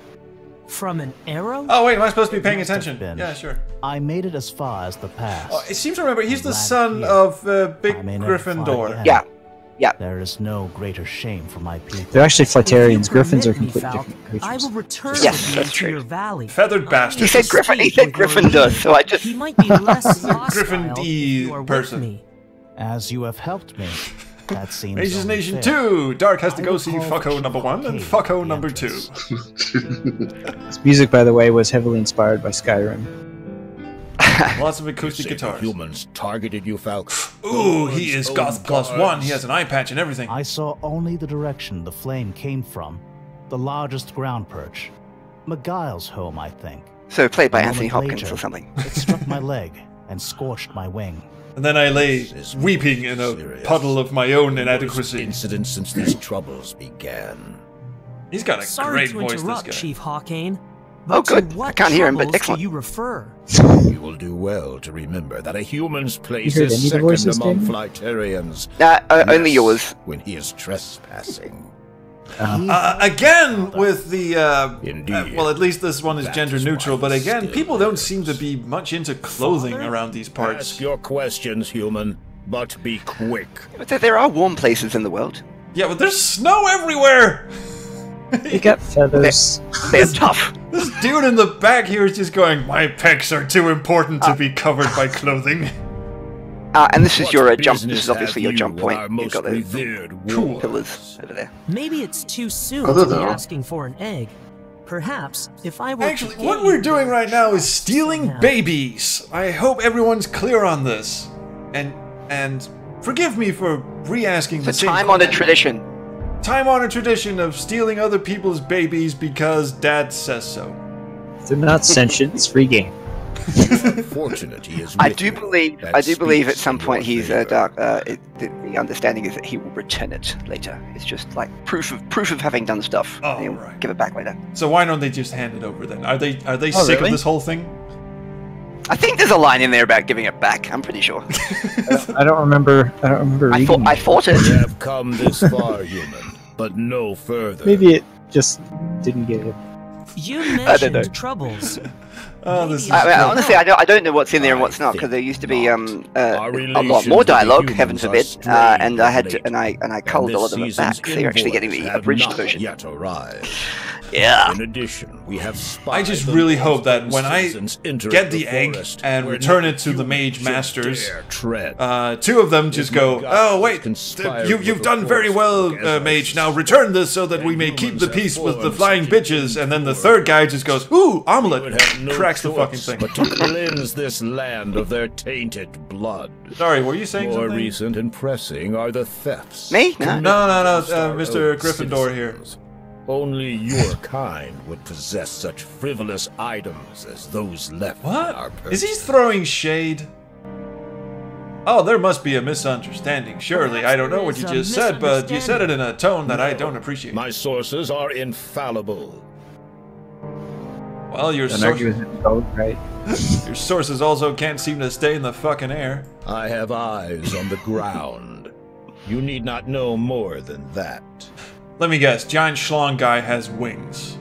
S5: From an arrow?
S1: Oh wait, am I supposed to be paying attention? Yeah, sure.
S7: I made it as far as the pass.
S1: Oh, it seems to remember he's the son of Big Gryffindor.
S3: Yeah. Yeah.
S7: There is no greater shame for my people.
S2: They're actually Flightarians. Griffins are completely different creatures.
S5: I will return
S3: Yes, that's
S5: to
S3: true.
S5: your valley.
S1: Feathered bastard.
S3: He said Griffin. He said Gryffindor. So I just.
S5: He might be less hostile
S1: Griffin D
S5: if you are with
S1: person.
S5: me.
S7: As you have helped me, that seems
S1: Mage's
S7: only
S1: Nation
S7: fair.
S1: 2! Dark has to
S7: I
S1: go
S7: will
S1: see
S7: call
S1: Fucko number 1 and
S7: Cave
S1: Fucko
S7: the
S1: number 2.
S7: entrance.
S2: This music, by the way, was heavily inspired by Skyrim.
S1: Lots of acoustic guitars.
S8: Humans targeted you, Falk.
S1: Ooh, he is Goth +1. He has an eye patch and everything.
S7: I saw only the direction the flame came from. The largest ground perch. McGuile's home, I think.
S3: So played by
S7: A
S3: Anthony
S7: moment
S3: Hopkins
S7: later,
S3: or something.
S7: It struck my leg and scorched my wing.
S1: And then I lay weeping in a puddle of my own inadequacy.
S8: Incident since these troubles began.
S1: He's got a
S5: Sorry
S1: great
S5: to
S1: voice, this
S5: interrupt,
S1: guy.
S5: Chief Hawkane.
S3: Oh,
S5: But to
S3: good.
S5: what
S3: I can't hear him, but
S5: troubles
S3: excellent.
S5: do you refer?
S8: You will do well to remember that a human's place
S2: You heard
S8: is
S2: any of the
S8: second
S2: voices,
S8: among
S2: Daniel?
S8: Flightarians.
S3: Only yours.
S8: When he is trespassing.
S1: Again with the
S8: Indeed.
S1: well, at least this one is
S8: That
S1: gender
S8: is
S1: neutral,
S8: why
S1: but
S8: he
S1: again,
S8: still
S1: people don't
S8: lives.
S1: seem to be much into clothing
S5: Father?
S1: around these parts.
S8: Ask your questions, human, but be quick.
S3: But there are warm places in the world.
S1: Yeah, but there's snow everywhere!
S2: You got feathers.
S3: They're tough.
S1: This dude in the back here is just going, my pecs are too important to be covered by clothing.
S3: And this is
S8: What
S3: your jump. This
S8: business
S3: is obviously your
S8: have
S3: jump
S8: you
S3: point.
S8: with our
S3: You've
S8: most
S3: got those
S8: revered
S3: pillars
S8: wars?
S3: over there.
S5: Maybe it's too soon
S4: I don't
S5: to be
S4: know.
S5: asking for an egg. Perhaps if I were
S1: Actually,
S5: to
S1: what
S5: get
S1: we're
S5: you
S1: doing right now is stealing
S5: somehow.
S1: babies. I hope everyone's clear on this. And forgive me for re-asking the
S3: It's a
S1: same
S3: time-honored tradition.
S1: time-honored tradition of stealing other people's babies because Dad says so.
S2: They're not sentient. It's free game.
S8: Fortunate he is
S3: I
S8: with
S3: do
S8: you.
S3: believe.
S8: That
S3: I do believe at
S8: speaks
S3: some
S8: in
S3: point
S8: your
S3: he's
S8: favor.
S3: dark. The understanding is that he will return it later. It's just like proof of having done stuff.
S1: Oh,
S3: He'll
S1: right.
S3: give it back later.
S1: So why don't they just hand it over then? Are they
S2: Oh,
S1: sick
S2: really?
S1: of this whole thing?
S3: I think there's a line in there about giving it back. I'm pretty sure.
S2: I don't remember. I don't remember
S3: I
S2: reading.
S3: thought
S8: We
S3: it.
S8: have come this far, human, but no further.
S2: Maybe it just didn't get it.
S5: You
S3: don't know.
S5: mentioned troubles.
S1: Oh, this is
S3: Honestly, I don't know what's in there and what's not because there used to be a lot more dialogue, heaven forbid, and I had to, and I culled a lot of it back. So you're actually getting the abridged version.
S8: Yet arrived.
S3: Yeah.
S8: In addition, we have
S1: I just
S8: spied
S1: really
S8: the
S1: hope that when I
S8: citizens entering
S1: get the egg
S8: forest
S1: and
S8: where
S1: return
S8: no
S1: it to the
S8: human
S1: Mage
S8: should
S1: Masters,
S8: dare tread.
S1: two of them just go,
S8: my
S1: oh
S8: God
S1: wait,
S8: conspired
S1: you've
S8: with the
S1: done very well,
S8: force as
S1: Mage,
S8: I
S1: now return this so that we may keep the peace with the flying bitches, and then the third guy just goes, ooh,
S8: would
S1: omelet,
S8: have no
S1: cracks the fucking
S8: choice
S1: thing.
S8: but to cleanse this land of their tainted blood.
S1: Sorry, were you saying
S8: More
S1: something?
S8: recent and pressing are the thefts.
S3: Me? No.
S1: No,
S8: Against our
S1: Mr.
S8: own
S1: Gryffindor here.
S8: citizens. Only your kind would possess such frivolous items as those left in our
S1: What? Is he
S8: purses.
S1: throwing shade? Oh, there must be a misunderstanding. Surely, I don't know what you
S5: Perhaps a
S1: just said, but you said it in a tone that I don't appreciate.
S8: My sources are infallible.
S1: Well, your
S2: Don't argue with it, code, right?
S1: your sources also can't seem to stay in the fucking air.
S8: I have eyes on the ground. You need not know more than that.
S1: Let me guess, giant schlong guy has wings.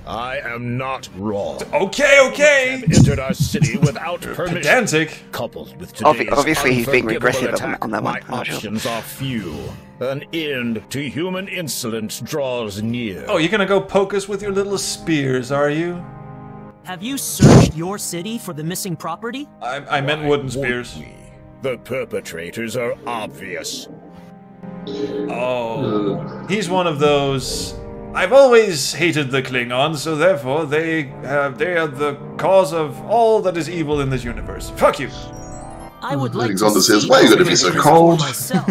S8: I am not wrong.
S1: Okay.
S8: Have entered our city without permission.
S1: Pedantic.
S8: Coupled with today's
S3: Obviously he's being
S8: unforgivable
S3: regressive
S8: attack,
S3: on that one.
S8: my
S3: I'm not sure.
S8: options are few. An end to human insolence draws near.
S1: Oh, you're gonna go poke us with your little spears, are you?
S5: Have you searched your city for the missing property?
S1: I meant wooden
S8: Won't
S1: spears.
S8: we? The perpetrators are obvious.
S1: Oh, he's one of those. I've always hated the Klingons, so therefore they are the cause of all that is evil in this universe. Fuck you.
S5: I would like
S4: Alexander
S5: to
S4: says,
S5: see
S4: "Why are you gonna
S5: this
S4: be so
S5: for
S4: cold?"
S5: myself.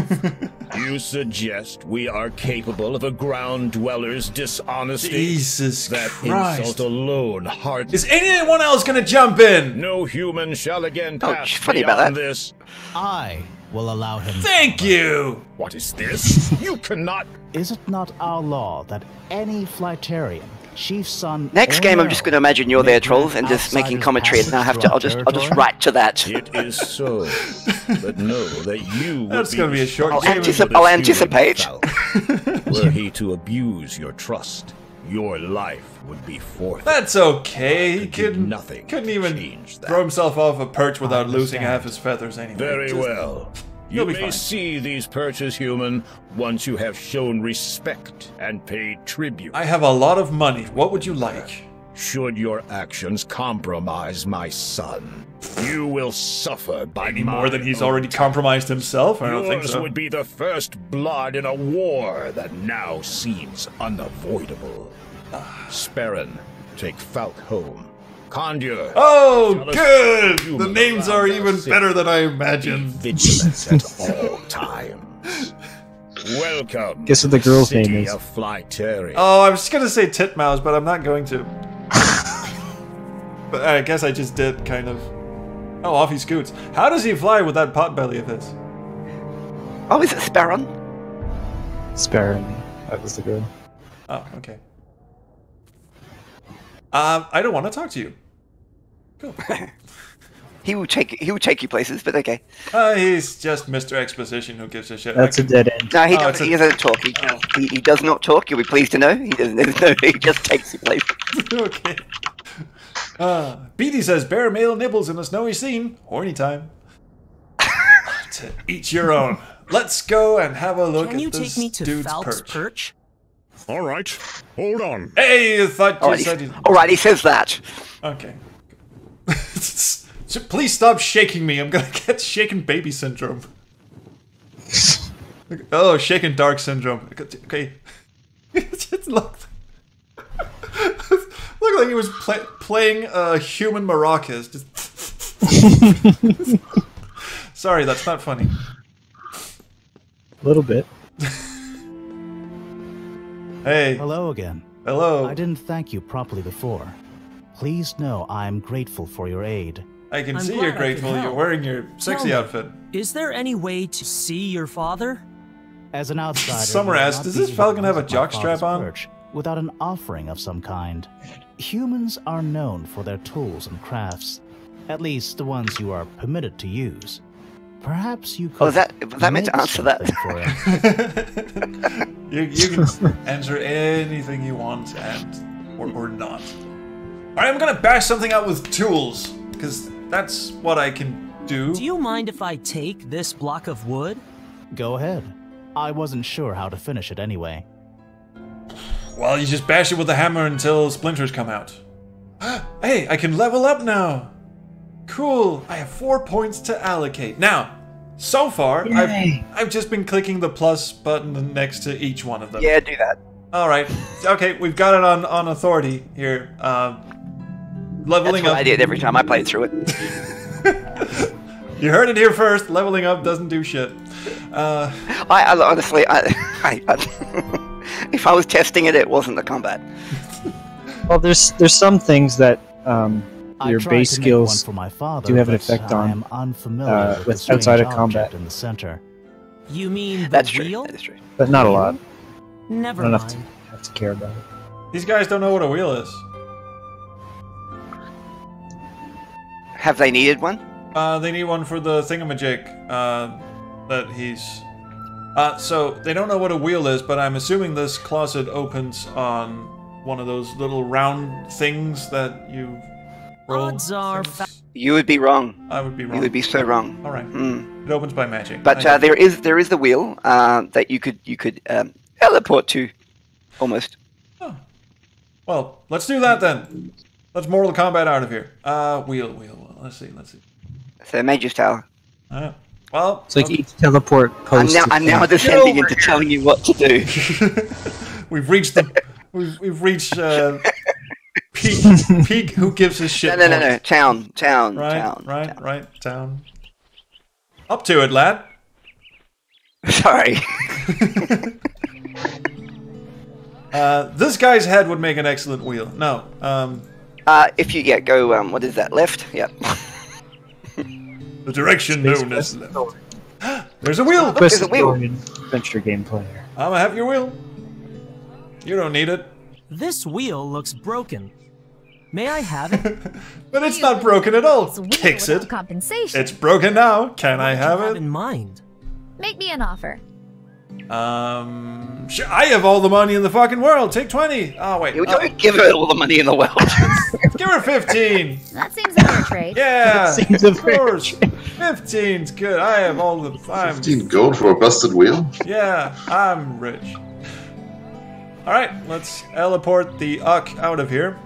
S8: You suggest we are capable of a ground dweller's dishonesty?
S1: Jesus
S8: That
S1: Christ.
S8: insult alone hardly.
S1: Is anyone else gonna jump in?
S8: No human shall again
S3: Oh,
S8: pass
S3: funny about
S8: beyond
S3: that.
S8: this.
S7: I will allow him.
S1: Thank you.
S8: What is this? You cannot.
S7: Is it not our law that any Flightarian Chief's son.
S3: Next game, I'm just going to imagine you're there, trolls, and just making commentary, and I'll just write to that.
S8: It is so, but know that you.
S1: That's going to be a short game.
S3: I'll anticipate.
S8: Were he to abuse your trust, your life would be forfeit.
S1: That's okay. He couldn't even throw himself off a perch without losing half his feathers anyway.
S8: Very well. You may see these perches, human, once you have shown respect and paid tribute.
S1: I have a lot of money. What would you like?
S8: Should your actions compromise my son, you will suffer by
S1: more than he's already compromised himself? I don't think so.
S8: Yours would be the first blood in a war that now seems unavoidable. Sperrin, take Falk home. Conjure.
S1: Oh, good! The names are even better than I imagined.
S8: Vigilance at all times. Welcome.
S2: Guess what the girl's name is?
S1: Oh, I was just gonna say Titmouse, but I'm not going to. But I guess I just did, kind of. Oh, off he scoots. How does he fly with that potbelly of his?
S3: Oh, is it Sparron?
S2: Sparron. That was the girl.
S1: Oh, okay. I don't want to talk to you. Cool.
S3: He will take you places, but okay.
S1: He's just Mr. Exposition who gives a shit.
S2: That's a dead end.
S3: No, he doesn't talk. He does not talk. You'll be pleased to know. He doesn't. He just takes you places.
S1: Okay. Beatty says bear male nibbles in a snowy scene. Horny time. To each your own. Let's go and have a look at this dude's perch.
S8: All right, hold on.
S1: Hey, I thought you said it.
S3: All right, he says that.
S1: Okay. So please stop shaking me. I'm gonna get shaken baby syndrome. Oh, shaken dark syndrome. Okay. It looked like he was playing a human maracas. Sorry, that's not funny.
S2: A little bit.
S1: Hey.
S7: Hello again.
S1: Hello.
S7: I didn't thank you properly before. Please know I am grateful for your aid.
S1: I can see you're grateful. You're wearing your sexy outfit.
S9: Is there any way to see your father?
S7: As an outsider,
S1: Summer asks, does this falcon have a jockstrap on?
S7: Without an offering of some kind. Humans are known for their tools and crafts. At least the ones you are permitted to use. Perhaps you could.
S3: Oh, that meant to answer that.
S1: you can answer anything you want or not. Alright, I'm gonna bash something out with tools, because that's what I can do.
S9: Do you mind if I take this block of wood?
S7: Go ahead. I wasn't sure how to finish it anyway.
S1: Well, you just bash it with a hammer until splinters come out. Hey, I can level up now! Cool, I have 4 points to allocate. Now, so far, I've just been clicking the plus button next to each one of them.
S3: Yeah, do that.
S1: Alright, okay, we've got it on authority here. Leveling
S3: That's what
S1: up.
S3: I did every time I played through it.
S1: You heard it here first. Leveling up doesn't do shit.
S3: I honestly, if I was testing it, it wasn't the combat.
S2: Well, there's some things that your base skills do have an effect on with outside of combat.
S7: In the center.
S9: You mean
S3: that's true? That is true.
S2: But not a lot.
S9: Never
S2: mind.
S9: mind.
S2: Have to care about it.
S1: These guys don't know what a wheel is.
S3: Have they needed one?
S1: They need one for the thingamajig that he's... so, they don't know what a wheel is, but I'm assuming this closet opens on one of those little round things that you roll.
S9: Odds are...
S3: You would be wrong.
S1: I would be wrong.
S3: You would be so wrong.
S1: Alright. It opens by magic.
S3: But there is the wheel that you could teleport to, almost.
S1: Oh. Well, let's do that then. Let's Mortal Kombat out of here. Wheel. Let's see.
S3: So Mage's Tower.
S1: Well,
S2: it's like each teleport post.
S3: I'm now descending into telling you what to do.
S1: We've reached peak. Who gives a shit?
S3: No. Town.
S1: Right. Town. Up to it, lad.
S3: Sorry.
S1: This guy's head would make an excellent wheel. No.
S3: If you go what is that? Left? Yeah.
S1: The direction known as left. There's a wheel.
S3: There's a wheel.
S2: Adventure game player.
S1: I'm gonna have your wheel. You don't need it.
S5: This wheel looks broken. May I have it?
S1: But it's not broken at all. Kicks it.
S12: Compensation.
S1: It's broken now. Can I have it?
S5: In mind.
S12: Make me an offer.
S1: Sure. I have all the money in the fucking world. Take 20. Oh wait.
S3: You don't give her all the money in the world.
S1: Give her 15.
S12: That seems a fair trade.
S1: Yeah.
S2: Seems a
S1: of course. 15's good. I have all the.
S4: 15 gold for a busted wheel.
S1: Yeah, I'm rich. All right, let's teleport the Uck out of here.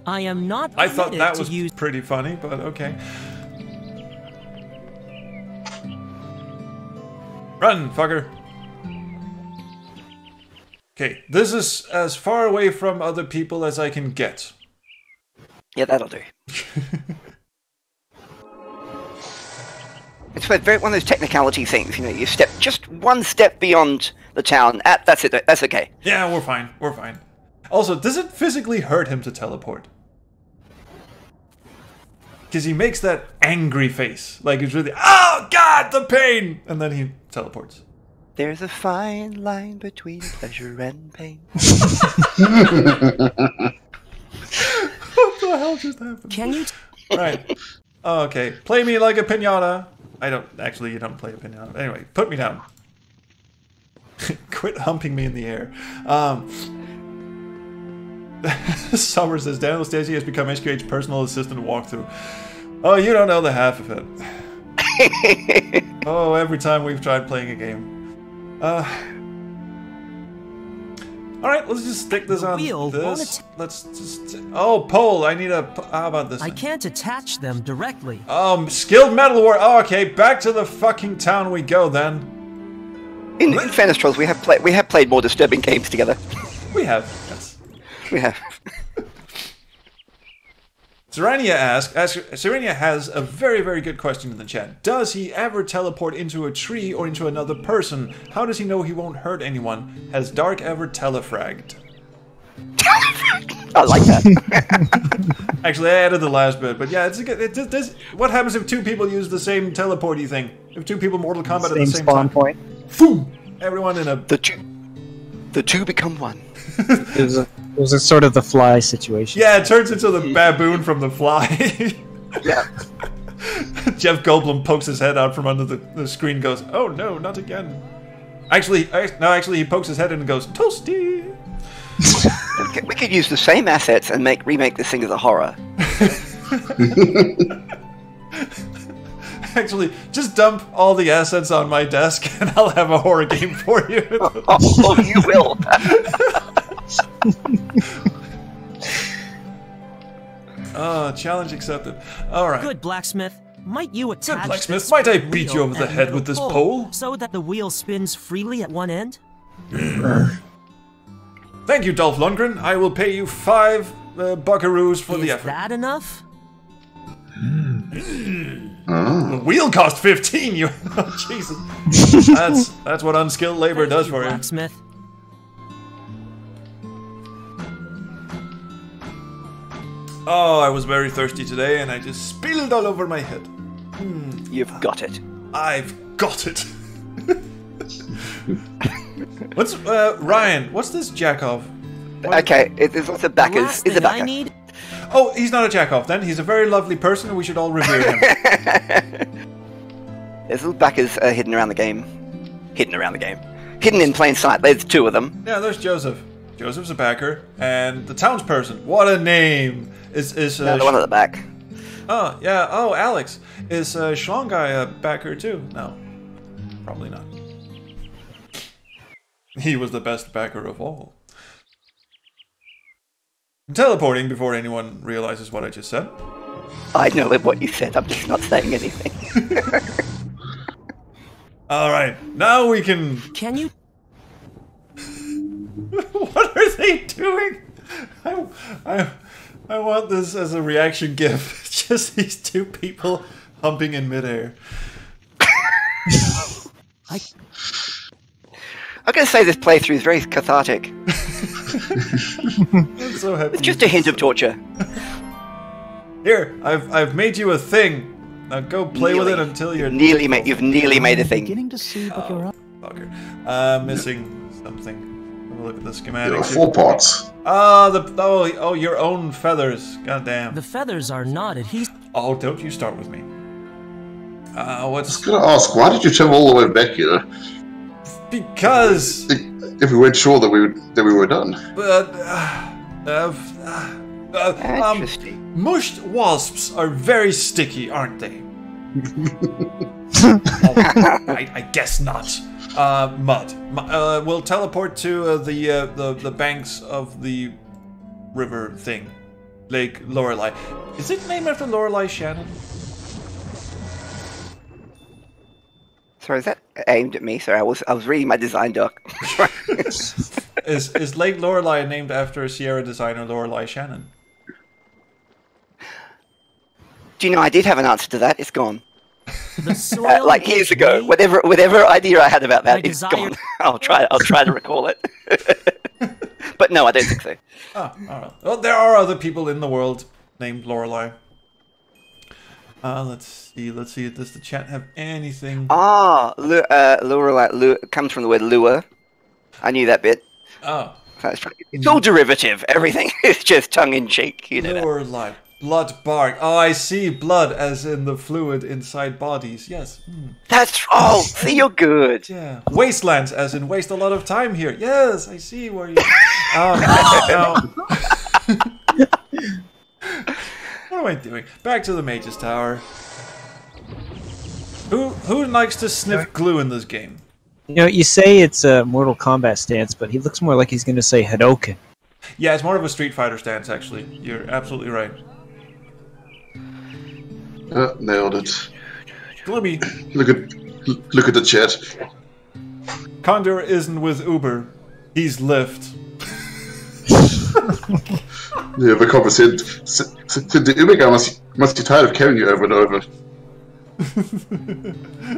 S5: I am not.
S1: I thought that was pretty funny, but okay. Run, fucker. Okay, this is as far away from other people as I can get.
S3: Yeah, that'll do. It's one of those technicality things, you know, you step just one step beyond the town. That's it, that's okay.
S1: Yeah, we're fine, we're fine. Also, does it physically hurt him to teleport? Because he makes that angry face. Like it's really, oh god, the pain! And then he teleports.
S3: There's a fine line between pleasure and pain.
S1: What the hell just happened?
S5: Can you?
S1: Right. Okay. Play me like a pinata. I don't. Actually, you don't play a pinata. Anyway, put me down. Quit humping me in the air. Summer says, Daniel Stacey has become HQH's personal assistant walkthrough. Oh, you don't know the half of it. Oh, every time we've tried playing a game. Alright, let's just stick this on this. Let's just... Oh, pole, I need a... How about this
S5: I can't attach them directly.
S1: Skilled metal war. Oh, okay, back to the fucking town we go then.
S3: In fairness, Trolls, we have played more disturbing games together.
S1: We have, yes.
S3: We have.
S1: Serenia has a very, very good question in the chat. Does he ever teleport into a tree or into another person? How does he know he won't hurt anyone? Has Dark ever telefragged?
S3: I like that.
S1: Actually, I added the last bit, but yeah, what happens if two people use the same teleporty thing? If two people Mortal Kombat at the same
S2: spawn
S1: time?
S2: point.
S1: Boom! Everyone in a...
S3: The two become one.
S2: It was a sort of the Fly situation.
S1: Yeah, it turns into the baboon from the Fly.
S3: Yeah.
S1: Jeff Goldblum pokes his head out from under the screen and goes, oh no, not again. Actually, he pokes his head in and goes, toasty!
S3: We could use the same assets and remake this thing as a horror.
S1: Actually, just dump all the assets on my desk and I'll have a horror game for you.
S3: Oh, you will.
S1: Challenge accepted. Alright.
S5: Good blacksmith. Might you attach
S1: Good blacksmith,
S5: this
S1: might I beat you over the
S5: and
S1: head with this pole?
S5: So that the wheel spins freely at one end?
S1: Thank you, Dolph Lundgren. I will pay you 5 buckaroos for the effort.
S5: Is that enough?
S1: The wheel cost 15. You, oh, Jesus. That's what unskilled labor does for you.
S5: Blacksmith.
S1: Oh, I was very thirsty today, and I just spilled all over my head.
S3: You've got it.
S1: I've got it. What's Ryan? What's this jack-off?
S3: Okay, it's a backers. It's a backer.
S1: Oh, he's not a jack-off then. He's a very lovely person, and we should all revere him.
S3: There's little backers hidden around the game. Hidden in plain sight. There's 2 of them.
S1: Yeah, there's Joseph. Joseph's a backer, and the townsperson. What a name! Is
S3: the one at the back?
S1: Oh yeah. Oh, Alex. Is Schlongai a backer too? No, probably not. He was the best backer of all. I'm teleporting before anyone realizes what I just said.
S3: I know what you said. I'm just not saying anything.
S1: All right, now we can.
S5: Can you?
S1: What are they doing? I want this as a reaction gif. Just these 2 people humping in midair.
S3: I'm gonna say this playthrough is very cathartic.
S1: I'm so happy.
S3: It's just a hint of torture.
S1: Here, I've made you a thing. Now go play with it until you're
S3: you've nearly made a thing.
S7: Beginning to see what you're up.
S1: Fucker. Missing something. look at the schematic.
S4: There are 4 parts.
S1: Oh, your own feathers. God damn.
S5: The feathers are not adhesive.
S1: Oh, don't you start with me.
S4: I was gonna ask, why did you travel all the way back here?
S1: Because
S4: if we weren't sure that we were done.
S1: But
S3: Interesting.
S1: mushed wasps are very sticky, aren't they? I guess not. Mud. We'll teleport to the banks of the river thing, Lake Lorelei. Is it named after Lorelei Shannon?
S3: Sorry, is that aimed at me? Sorry, I was reading my design doc.
S1: Is Lake Lorelei named after Sierra designer Lorelei Shannon?
S3: Do you know, I did have an answer to that. It's gone.
S5: The soil
S3: like years ago. Whatever idea I had about that is gone. I'll try to recall it. But no, I don't think so.
S1: Oh, all right. Well, there are other people in the world named Lorelei. Let's see. Does the chat have anything?
S3: Lorelei comes from the word lure. I knew that bit.
S1: Oh.
S3: It's all derivative. Everything is just tongue-in-cheek. You know
S1: Lorelei. Blood bark. Oh, I see. Blood as in the fluid inside bodies. Yes.
S3: That's... see, you're good.
S1: Yeah. Wastelands as in waste a lot of time here. Yes, I see where you... What am I doing? Back to the Mage's Tower. Who likes to sniff glue in this game?
S2: You know, you say it's a Mortal Kombat stance, but he looks more like he's going to say Hadouken.
S1: Yeah, it's more of a Street Fighter stance, actually. You're absolutely right.
S4: Nailed it.
S1: Gloomy.
S4: Look at the chat.
S1: Condor isn't with Uber. He's Lyft.
S4: Yeah, the copper said the Uber guy must be tired of carrying you over and over.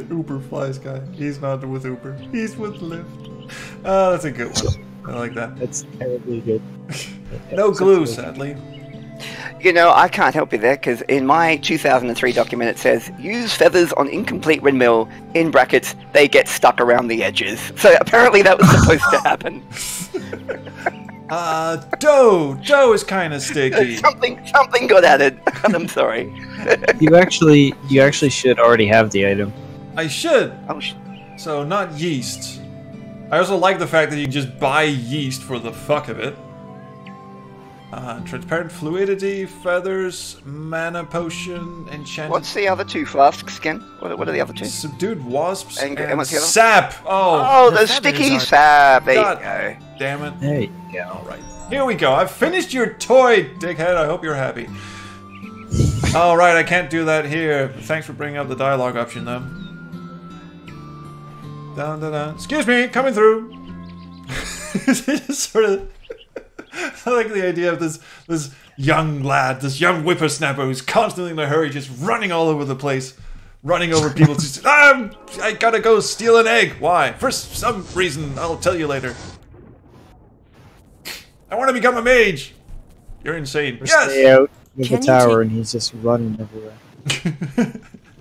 S1: Uber flies guy. He's not with Uber. He's with Lyft. Oh, that's a good one. I like that.
S2: That's terribly good.
S1: No glue, sadly.
S3: You know, I can't help you there, because in my 2003 document it says, use feathers on incomplete windmill, in brackets, they get stuck around the edges. So apparently that was supposed to happen.
S1: Dough is kind of sticky.
S3: Something got added. I'm sorry.
S2: You actually should already have the item.
S1: I should.
S3: Oh,
S1: so not yeast. I also like the fact that you can just buy yeast for the fuck of it. Transparent fluidity, feathers, mana potion, enchanted...
S3: What's the other 2 flasks again? What are the other 2?
S1: Subdued wasps and
S3: what's the other?
S1: sap!
S3: Oh, the sticky sap! There you go.
S1: Damn it.
S2: There you go.
S1: Alright, here we go. I've finished your toy, dickhead. I hope you're happy. Alright, I can't do that here. Thanks for bringing up the dialogue option, though. Dun, dun, dun. Excuse me, coming through. Just sort of... I like the idea of this young lad, this young whippersnapper who's constantly in a hurry, just running all over the place, running over people. Just, I gotta go steal an egg. Why? For some reason, I'll tell you later. I want to become a mage. You're insane.
S2: Yes. Stay out of the tower, and he's just running everywhere.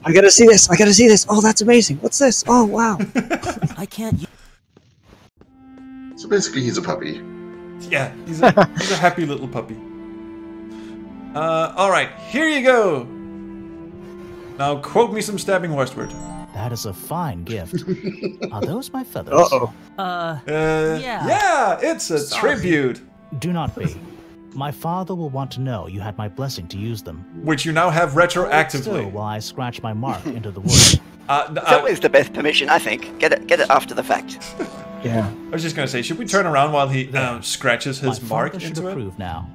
S2: I gotta see this. I gotta see this. Oh, that's amazing. What's this? Oh, wow.
S5: I can't.
S4: So basically, he's a puppy.
S1: Yeah, he's a happy little puppy. Alright, here you go! Now quote me some stabbing westward.
S7: That is a fine gift. Are those my feathers?
S2: Uh-oh.
S1: Yeah, it's a tribute!
S7: Do not be. My father will want to know you had my blessing to use them.
S1: Which you now have retroactively.
S7: Still, while I scratch my mark into the wood.
S3: It's always the best permission, I think. Get it after the fact.
S2: Yeah.
S1: I was just gonna say, should we turn around while he scratches his mark into it?
S7: Approve now.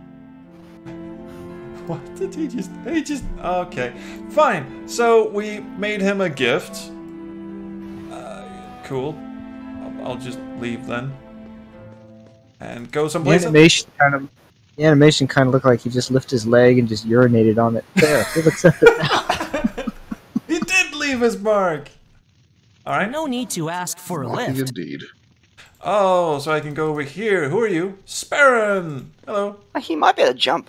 S1: What did he just... Okay. Fine. So, we made him a gift. Cool. I'll just leave then. And go someplace.
S2: The animation kind of looked like he just lifted his leg and just urinated on it. There.
S1: He did leave his mark! Alright.
S5: No need to ask for a lift.
S4: Indeed.
S1: Oh, so I can go over here. Who are you? Sparren! Hello.
S3: He might be able to jump.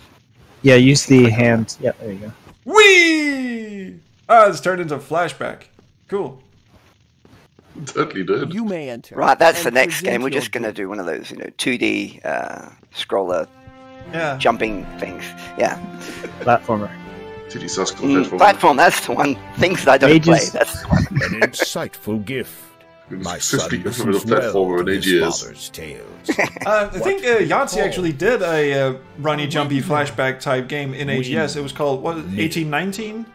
S2: Yeah, use the hand. Yeah, there you go.
S1: Whee! Ah, it's turned into a flashback. Cool.
S4: Totally did.
S13: You may enter.
S3: Right, that's the
S13: and
S3: next
S13: present
S3: game. We're
S13: your
S3: just gonna do one of those, 2D scroller jumping things. Yeah.
S2: Platformer.
S4: 2D platform.
S3: Platform, that's the one. Things that I don't play. That's the one.
S8: An insightful gift. My son
S4: 50
S8: listens
S4: platformer
S8: well
S4: in
S8: to his
S4: AGS.
S8: father's tales.
S1: I think Yahtzee actually did a runny, jumpy flashback type game in AGS. It was called, what, 1819?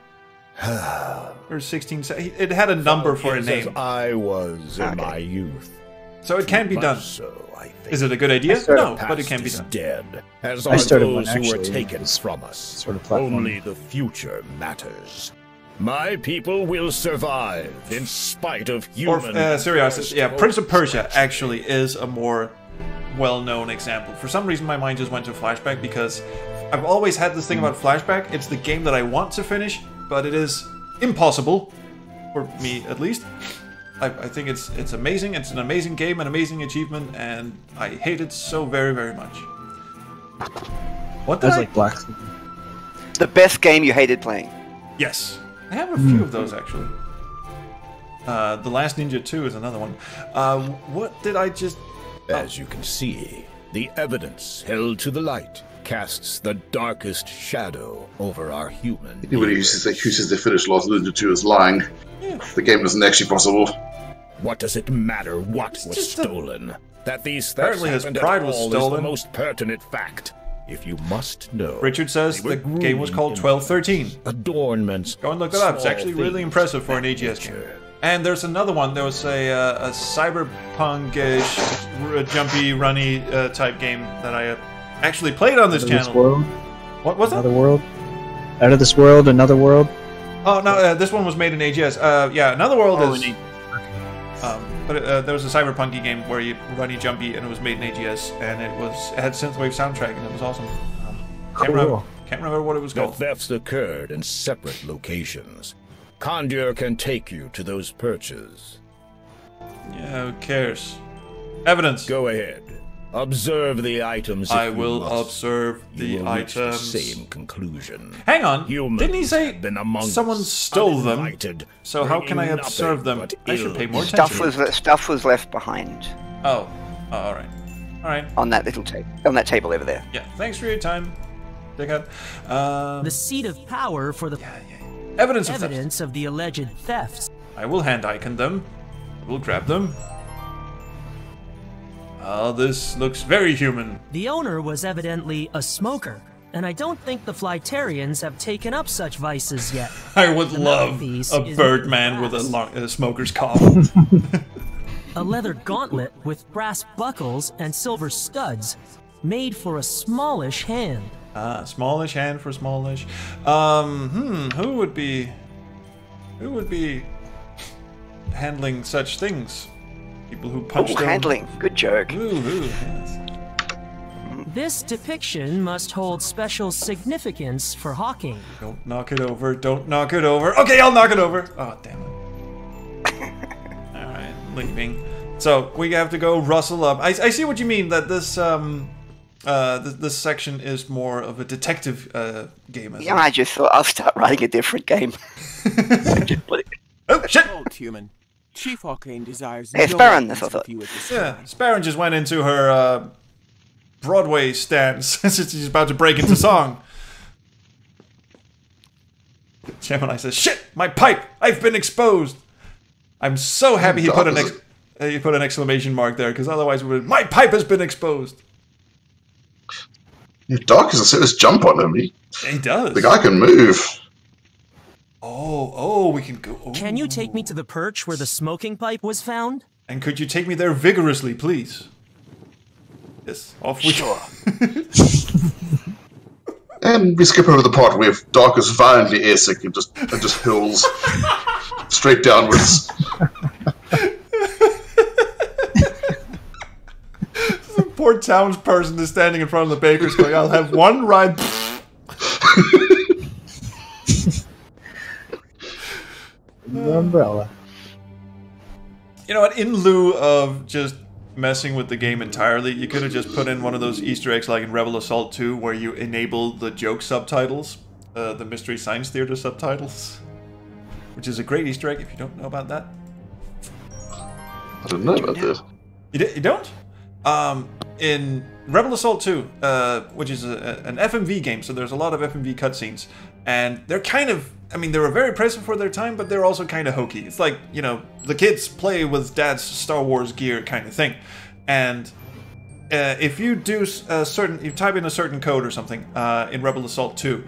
S1: Or 16... It had a number for a name.
S8: As I was in my youth.
S1: So it can be done.
S8: So, I think.
S1: Is it a good idea? No, but it can be done.
S8: Dead, as
S2: I
S8: are
S2: started
S8: those
S2: one,
S8: who were
S2: actually.
S8: taken from us.
S2: Sort of platform.
S8: Only the future matters. My people will survive in spite of human...
S1: Seriously, yeah, Prince of Persia actually is a more well-known example. For some reason, my mind just went to Flashback because I've always had this thing about Flashback. It's the game that I want to finish, but it is impossible, for me at least. I think it's amazing. It's an amazing game, an amazing achievement, and I hate it so very, very much. What did
S2: That's
S1: I...
S2: like Black.
S3: The best game you hated playing.
S1: Yes. I have a few of those, actually. The Last Ninja 2 is another one. What did I just...
S8: As you can see, the evidence held to the light casts the darkest shadow over our human.
S4: Anybody who accuses they finished Last Ninja 2 is lying. The game isn't actually possible.
S8: What does it matter what was stolen? That these thefts
S1: Apparently his
S8: happened
S1: pride
S8: at
S1: was
S8: all
S1: stolen.
S8: is the most pertinent fact. If you must know.
S1: Richard says the game was called 1213.
S8: Adornments.
S1: Go and look that up. It's actually really impressive for an AGS game. And there's another one. There was a cyberpunk-ish, jumpy, runny type game that I actually played on this channel.
S2: World?
S1: What was that?
S2: Another World? Out of This World, Another World?
S1: Oh, no, this one was made in AGS. Yeah, Another World is... But there was a cyberpunky game where you runny, jumpy, and it was made in AGS, and it had synthwave soundtrack, and it was awesome. Can't remember what it was called.
S8: The thefts occurred in separate locations. Condur can take you to those perches.
S1: Yeah, who cares? Evidence.
S8: Go ahead. Observe the items.
S1: I will observe the items.
S8: The same conclusion.
S1: Hang on.
S8: Humans
S1: Didn't he say someone stole them? So how can I observe them? I should pay more attention.
S3: Stuff was left behind.
S1: Oh, all right. All right.
S3: On that little table. On that table over there.
S1: Yeah. Thanks for your time, dickhead.
S5: The seat of power for the
S1: evidence
S5: of the alleged thefts.
S1: I will hand icon them. I will grab them. Oh, this looks very human.
S5: The owner was evidently a smoker, and I don't think the Flytarians have taken up such vices yet.
S1: I would love a birdman with a smoker's cough.
S5: A leather gauntlet with brass buckles and silver studs, made for a smallish hand.
S1: Ah, smallish hand for smallish. Who would be handling such things? People who punch their
S3: handling. Good joke.
S1: Yes.
S5: This depiction must hold special significance for hawking.
S1: Don't knock it over. Don't knock it over. Okay, I'll knock it over. Oh, damn it. Alright, leaving. So, we have to go rustle up. I see what you mean, that this this section is more of a detective game.
S3: Yeah, I just thought I'll start writing a different game.
S1: Oh, shit!
S13: Old human. Chief Hawkane desires...
S3: Hey, Sparren, that's what I thought.
S1: Yeah, Sparren just went into her Broadway stance since she's about to break into song. Gemini says, "Shit, my pipe! I've been exposed." I'm so happy he put an exclamation mark there, because otherwise it would. My pipe has been exposed.
S4: Doc has a serious jump on him.
S1: He does.
S4: The guy can move.
S1: Oh, we can go. Oh.
S5: Can you take me to the perch where the smoking pipe was found?
S1: And could you take me there vigorously, please? Yes, off we go.
S4: And we skip over the part where Doc is violently airsick and just hurls straight downwards.
S1: The poor townsperson is standing in front of the baker's going, "I'll have one ride."
S2: The umbrella.
S1: You know what? In lieu of just messing with the game entirely, you could have just put in one of those Easter eggs like in Rebel Assault 2 where you enable the joke subtitles, the Mystery Science Theater subtitles, which is a great Easter egg if you don't know about that.
S4: I don't know about this.
S1: You don't? In Rebel Assault 2, which is an FMV game, so there's a lot of FMV cutscenes, and they're kind of, I mean, they were very impressive for their time, but they're also kind of hokey. It's like, you know, the kids play with dad's Star Wars gear kind of thing. And if you do you type in a certain code or something in Rebel Assault 2,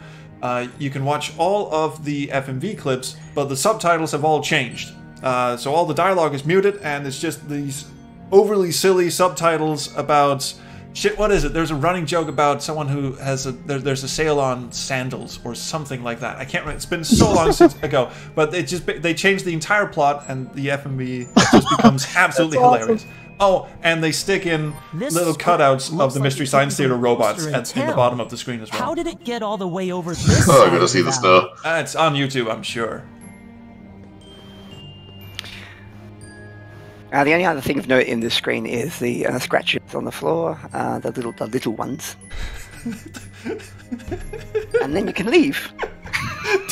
S1: you can watch all of the FMV clips, but the subtitles have all changed. So all the dialogue is muted, and it's just these overly silly subtitles about shit. What is it? There's a running joke about someone who has there's a sale on sandals or something like that. I can't remember. It's been so long since ago, but they changed the entire plot, and the FMV just becomes absolutely hilarious. Oh, and they stick in little cutouts of the Mystery Science Theater robots in the bottom of the screen as well.
S5: How did it get all the way over this?
S4: Oh, I'm gonna see this now.
S1: It's on YouTube, I'm sure.
S3: The only other thing of note in this screen is the scratches on the floor, the little ones. And then you can leave.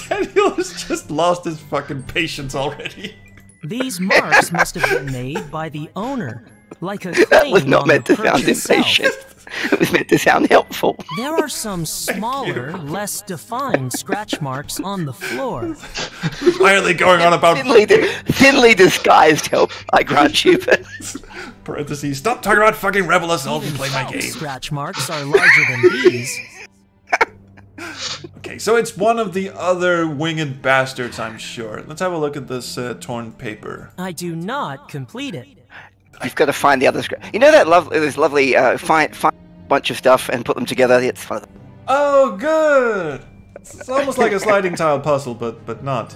S1: Daniel has just lost his fucking patience already.
S5: These marks must have been made by the owner, like a
S3: That was not meant to sound
S5: itself.
S3: impatient. It was meant to sound helpful.
S5: There are some smaller, less defined scratch marks on the floor.
S1: Why are they going on about
S3: thinly disguised help? I grant you, but
S1: parentheses. Stop talking about fucking Rebel Assault and play my game.
S5: Scratch marks are larger than these.
S1: Okay, so it's one of the other winged bastards, I'm sure. Let's have a look at this torn paper.
S5: I do not complete it.
S3: You've got to find the other scratch. You know that this lovely find bunch of stuff and put them together. It's fun.
S1: Oh, good. It's almost like a sliding tile puzzle, but not.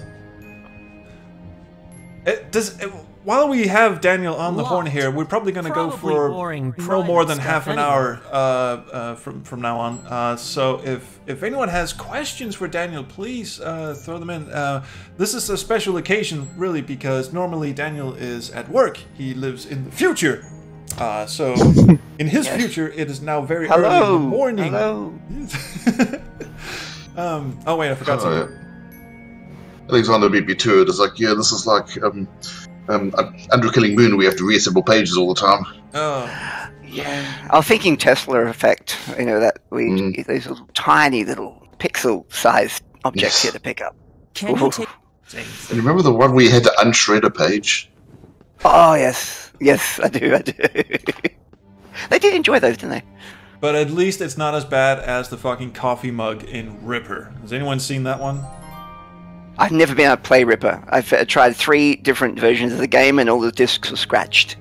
S1: While we have Daniel on the horn here, we're probably going to go for no more than half an hour from now on. So if anyone has questions for Daniel, please throw them in. This is a special occasion, really, because normally Daniel is at work. He lives in the future. So in his future, it is now very early in the morning.
S3: Hello.
S1: Oh wait, I forgot something.
S4: Alexander beat me to it. It's like, yeah, this is like Under Killing Moon. We have to reassemble pages all the time.
S1: Oh,
S3: yeah. I was thinking Tesla effect. You know that these little tiny little pixel-sized objects here to pick up.
S5: Can you take?
S4: And remember the one where you had to unshred a page?
S3: Oh yes, yes, I do. They did enjoy those, didn't they?
S1: But at least it's not as bad as the fucking coffee mug in Ripper. Has anyone seen that one?
S3: I've never been able to play Ripper. I've tried 3 different versions of the game, and all the discs were scratched.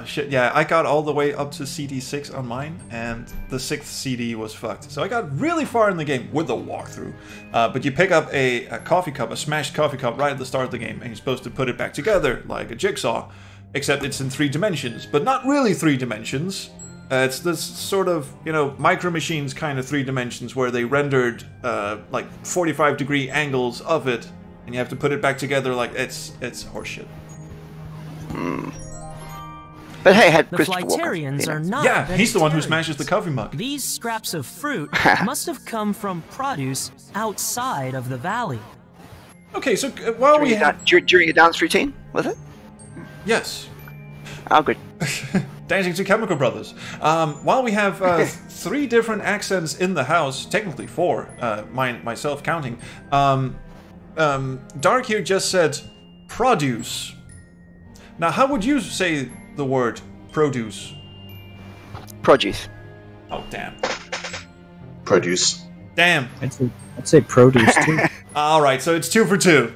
S1: Shit, yeah, I got all the way up to CD6 on mine, and the 6th CD was fucked. So I got really far in the game with the walkthrough. But you pick up a coffee cup, a smashed coffee cup right at the start of the game, and you're supposed to put it back together like a jigsaw, except it's in 3 dimensions, but not really 3 dimensions. It's this sort of, you know, Micro Machines kind of 3 dimensions where they rendered like 45-degree angles of it, and you have to put it back together like it's horseshit.
S3: But hey, had
S5: The
S3: Christopher
S5: Flightarians
S3: Walken.
S5: are not.
S1: Yeah, he's the one who
S5: vegetarians.
S1: smashes the coffee mug.
S5: These scraps of fruit must have come from produce outside of the valley.
S1: Okay, so while we have...
S3: During a dance routine, was it?
S1: Yes.
S3: Oh, good.
S1: Dancing to Chemical Brothers. While we have 3 different accents in the house, technically 4, myself counting, Dark here just said produce. Now, how would you say the word produce?
S3: Produce.
S1: Oh, damn.
S4: Produce.
S1: Damn.
S2: I'd say produce too.
S1: Alright, so it's 2 for 2.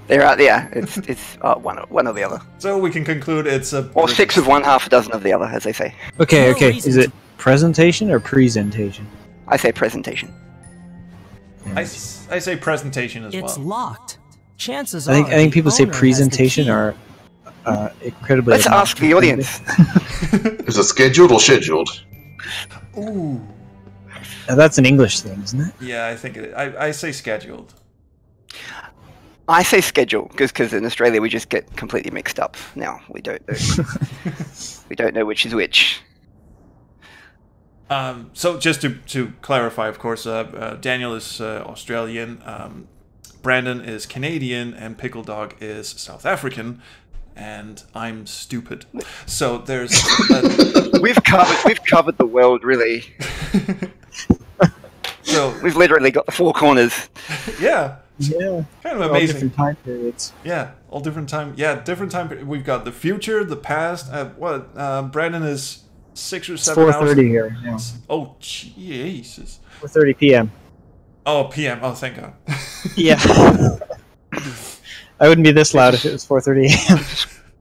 S3: They're out there. It's one or the other.
S1: So we can conclude it's a...
S3: Or 6 of one, half a dozen of the other, as they say.
S2: Okay, Is it presentation or presentation?
S3: I say presentation.
S1: I say presentation as well.
S5: It's locked. Chances
S2: I
S5: are.
S2: think people say
S5: the owner has the
S2: presentation
S5: key.
S2: are incredibly.
S3: Let's ask the audience.
S4: Is it scheduled or scheduled?
S1: Ooh.
S2: Now that's an English thing, isn't it?
S1: Yeah, I think it. I say scheduled.
S3: I say schedule because in Australia we just get completely mixed up. Now we don't know. We don't know which is which.
S1: So just to clarify, of course, Daniel is Australian, Brandon is Canadian, and Pickle Dog is South African. and I'm stupid. So there's
S3: we've covered the world really.
S1: So
S3: we've literally got the four corners.
S1: Yeah.
S2: Yeah.
S1: Kind of amazing.
S2: All different time periods.
S1: Yeah, all different time. Yeah, different time. We've got the future, the past. Brandon is 6 or 7 hours.
S2: 4:30 here. Yeah.
S1: Oh Jesus.
S2: 4:30 p.m.
S1: Oh, p.m. Oh, thank God.
S2: Yeah. I wouldn't be this loud if it was 4:30 a.m.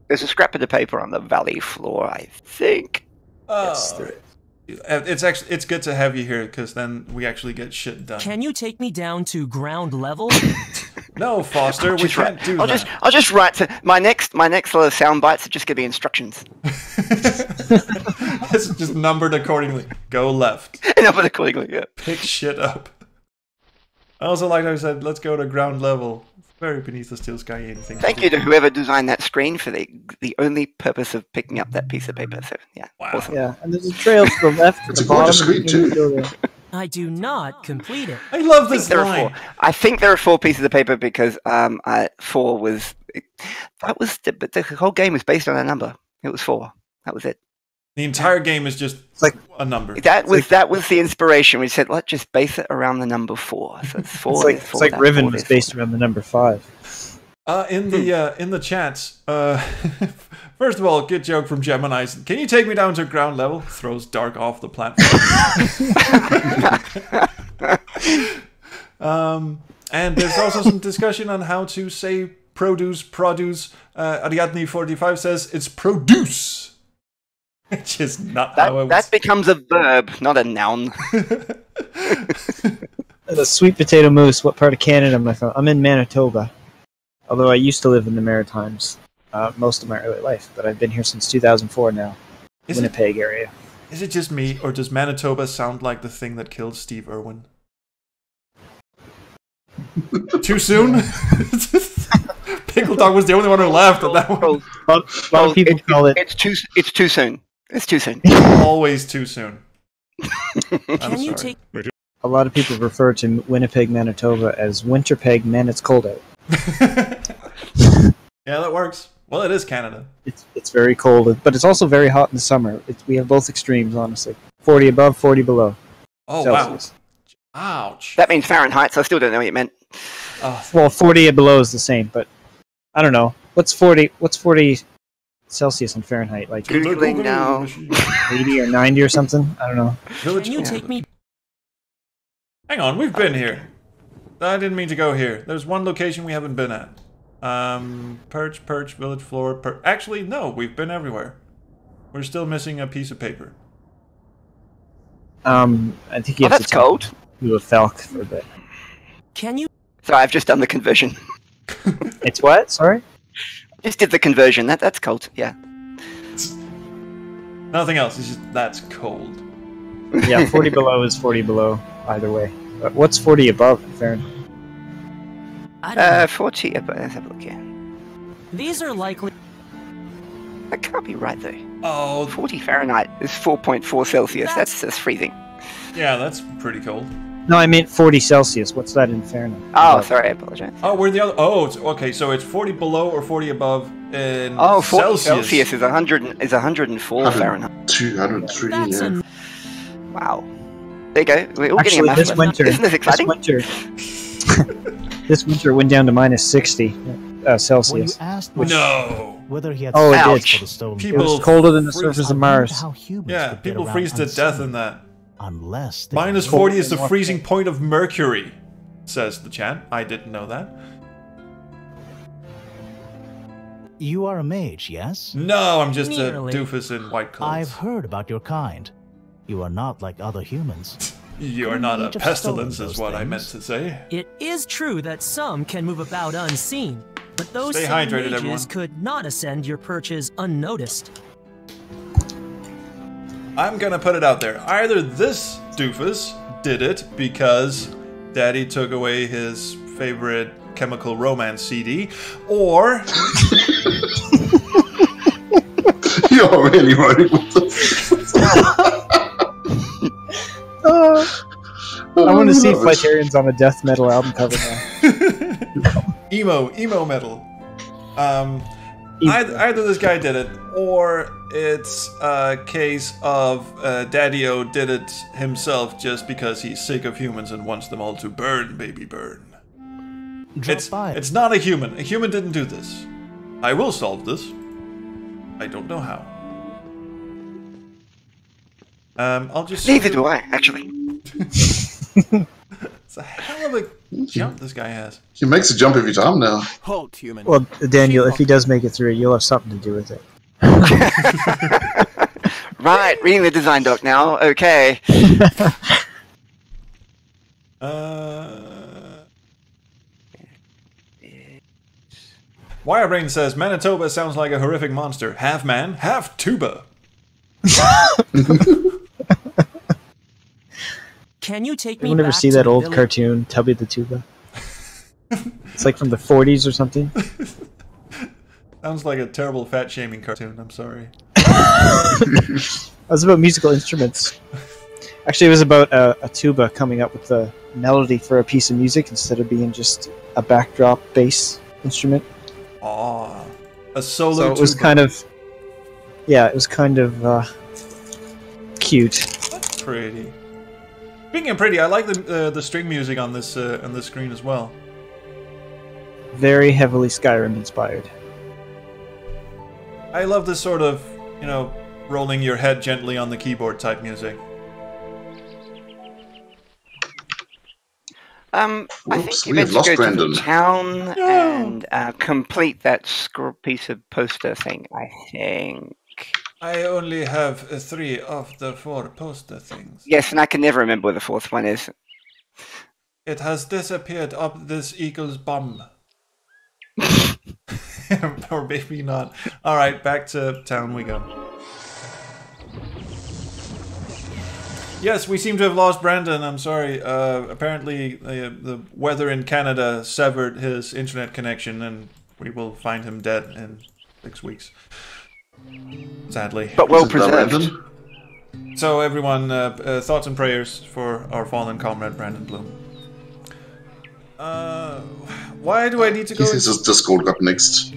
S3: There's a scrap of the paper on the valley floor, I think.
S1: It's good to have you here because then we actually get shit done.
S5: Can you take me down to ground level?
S1: No, Foster, we can't do that.
S3: I'll just write to my next little sound bites are just gonna be instructions.
S1: It's just numbered accordingly. Go left.
S3: Numbered accordingly, yeah.
S1: Pick shit up. I also like how I said, let's go to ground level. Very beneath the steel sky. Anything.
S3: Thank you to whoever designed that screen for the only purpose of picking up that piece of paper. So yeah,
S1: wow.
S3: Awesome.
S2: Yeah, and there's a trail to the left.
S4: It's a gorgeous screen too.
S5: I do not complete it.
S1: I love this line.
S3: I think there are 4 pieces of paper because 4 was but the whole game was based on a number. It was 4. That was it.
S1: The entire game is just like a number.
S3: That was the inspiration. We said let's just base it around the number 4. So it's 4.
S2: It's like Riven was based around the number 5.
S1: In the chats, first of all, good joke from Gemini. Can you take me down to ground level? Throws Dark off the platform. And there's also some discussion on how to say produce. Ariadne45 says it's produce. Which is not how it
S3: that becomes a verb, not a noun.
S2: The sweet potato mousse. What part of Canada am I from? I'm in Manitoba. Although I used to live in the Maritimes most of my early life, but I've been here since 2004 now. Winnipeg area.
S1: Is it just me, or does Manitoba sound like the thing that killed Steve Irwin? Too soon? Pickle Dog was the only one who laughed at that one.
S2: A lot of people call it.
S3: It's too soon. It's too soon.
S1: Always too soon.
S5: Can you take?
S2: A lot of people refer to Winnipeg, Manitoba as Winterpeg, man, it's cold out.
S1: Yeah, that works. Well, it is Canada.
S2: It's very cold, but it's also very hot in the summer. We have both extremes, honestly. 40 above, 40 below.
S1: Oh,
S2: Celsius.
S1: Wow. Ouch.
S3: That means Fahrenheit, so I still don't know what you meant.
S2: Well, 40 below is the same, but I don't know. What's 40 Celsius in Fahrenheit? Like
S3: Googling now.
S2: 80 or 90 or something? I don't know.
S5: Can you take me?
S1: Hang on, we've been here. I didn't mean to go here. There's one location we haven't been at. Perch, village floor. Actually, no, we've been everywhere. We're still missing a piece of paper.
S2: I think you have
S3: that's cold.
S2: Do a Falk for a bit.
S5: Can you?
S3: So I've just done the conversion.
S2: It's what? Sorry?
S3: I just did the conversion. That's cold. Yeah.
S1: Nothing else. It's just that's cold.
S2: Yeah, 40 below is 40 below either way. But what's 40 above in Fahrenheit?
S3: 40 above. Let's have a look here.
S5: These are likely.
S3: That can't be right though.
S1: Oh,
S3: 40 Fahrenheit is 4.4 Celsius. That's freezing.
S1: Yeah, that's pretty cold.
S2: No, I meant 40 Celsius. What's that in Fahrenheit?
S3: Oh, sorry, I apologize.
S1: Oh, we're the other. Oh, okay. So it's 40 below or 40 above in
S3: 40
S1: Celsius.
S3: Celsius is 104 Fahrenheit.
S4: 203. Yeah.
S3: Wow. There you go. We're all
S2: Actually,
S3: getting a
S2: this winter,
S3: Isn't this exciting?
S2: This winter went down to minus 60 Celsius.
S1: No.
S7: Whether he had
S2: it did.
S7: for the stolen
S2: It was colder than the surface of Mars.
S1: Yeah, people freeze to death in that.
S7: Unless
S1: minus 40 is the freezing point of Mercury, says the chat. I didn't know that.
S7: You are a mage, yes?
S1: No, I'm just a doofus in white clothes.
S7: I've heard about your kind. You are not like other humans.
S1: You are not a pestilence, is what I meant to say.
S5: It is true that some can move about unseen, but those
S1: Stay
S5: same
S1: hydrated,
S5: mages
S1: everyone.
S5: could not ascend your perches unnoticed.
S1: I'm gonna put it out there. Either this doofus did it because Daddy took away his favorite Chemical Romance CD, or...
S4: You're really running with this.
S2: I want to see Flightarians on a death metal album cover now.
S1: emo metal. Either this guy did it, or it's a case of Daddy-O did it himself just because he's sick of humans and wants them all to burn, baby, burn. It's not a human. A human didn't do this. I will solve this. I don't know how. I'll just...
S3: Neither do I, actually.
S1: It's a hell of a jump this guy has.
S4: He makes a jump every time now.
S13: Halt, human.
S2: Well, Daniel, if he does make it through, you'll have something to do with it.
S3: Right, reading the design doc now. Okay.
S1: Wirebrain says, Manitoba sounds like a horrific monster. Half man, half tuba.
S5: Can you take me
S2: Anyone ever
S5: back
S2: see
S5: to
S2: that
S5: the
S2: old
S5: village?
S2: cartoon, Tubby the Tuba? It's like from the 40s or something.
S1: Sounds like a terrible fat-shaming cartoon, I'm sorry.
S2: It was about musical instruments. Actually, it was about a tuba coming up with a melody for a piece of music instead of being just a backdrop bass instrument.
S1: Aww. A solo
S2: So it was
S1: tuba.
S2: kind of... Yeah, it was kind of cute.
S1: That's pretty. Speaking of pretty, I like the string music on this screen as well.
S2: Very heavily Skyrim inspired.
S1: I love this sort of, you know, rolling your head gently on the keyboard type music.
S3: I think you
S4: we have
S3: meant to
S4: lost
S3: go to
S4: Brandon.
S3: the town and complete that piece of poster thing, I think.
S1: I only have 3 of the 4 poster things.
S3: Yes, and I can never remember where the fourth one is.
S1: It has disappeared up this eagle's bum. Or maybe not. Alright, back to town we go. Yes, we seem to have lost Brandon, I'm sorry. Apparently the weather in Canada severed his internet connection and we will find him dead in 6 weeks. Sadly.
S3: But well preserved.
S1: So everyone, thoughts and prayers for our fallen comrade Brandon Blume. Why do I need to go?
S4: His Discord got next.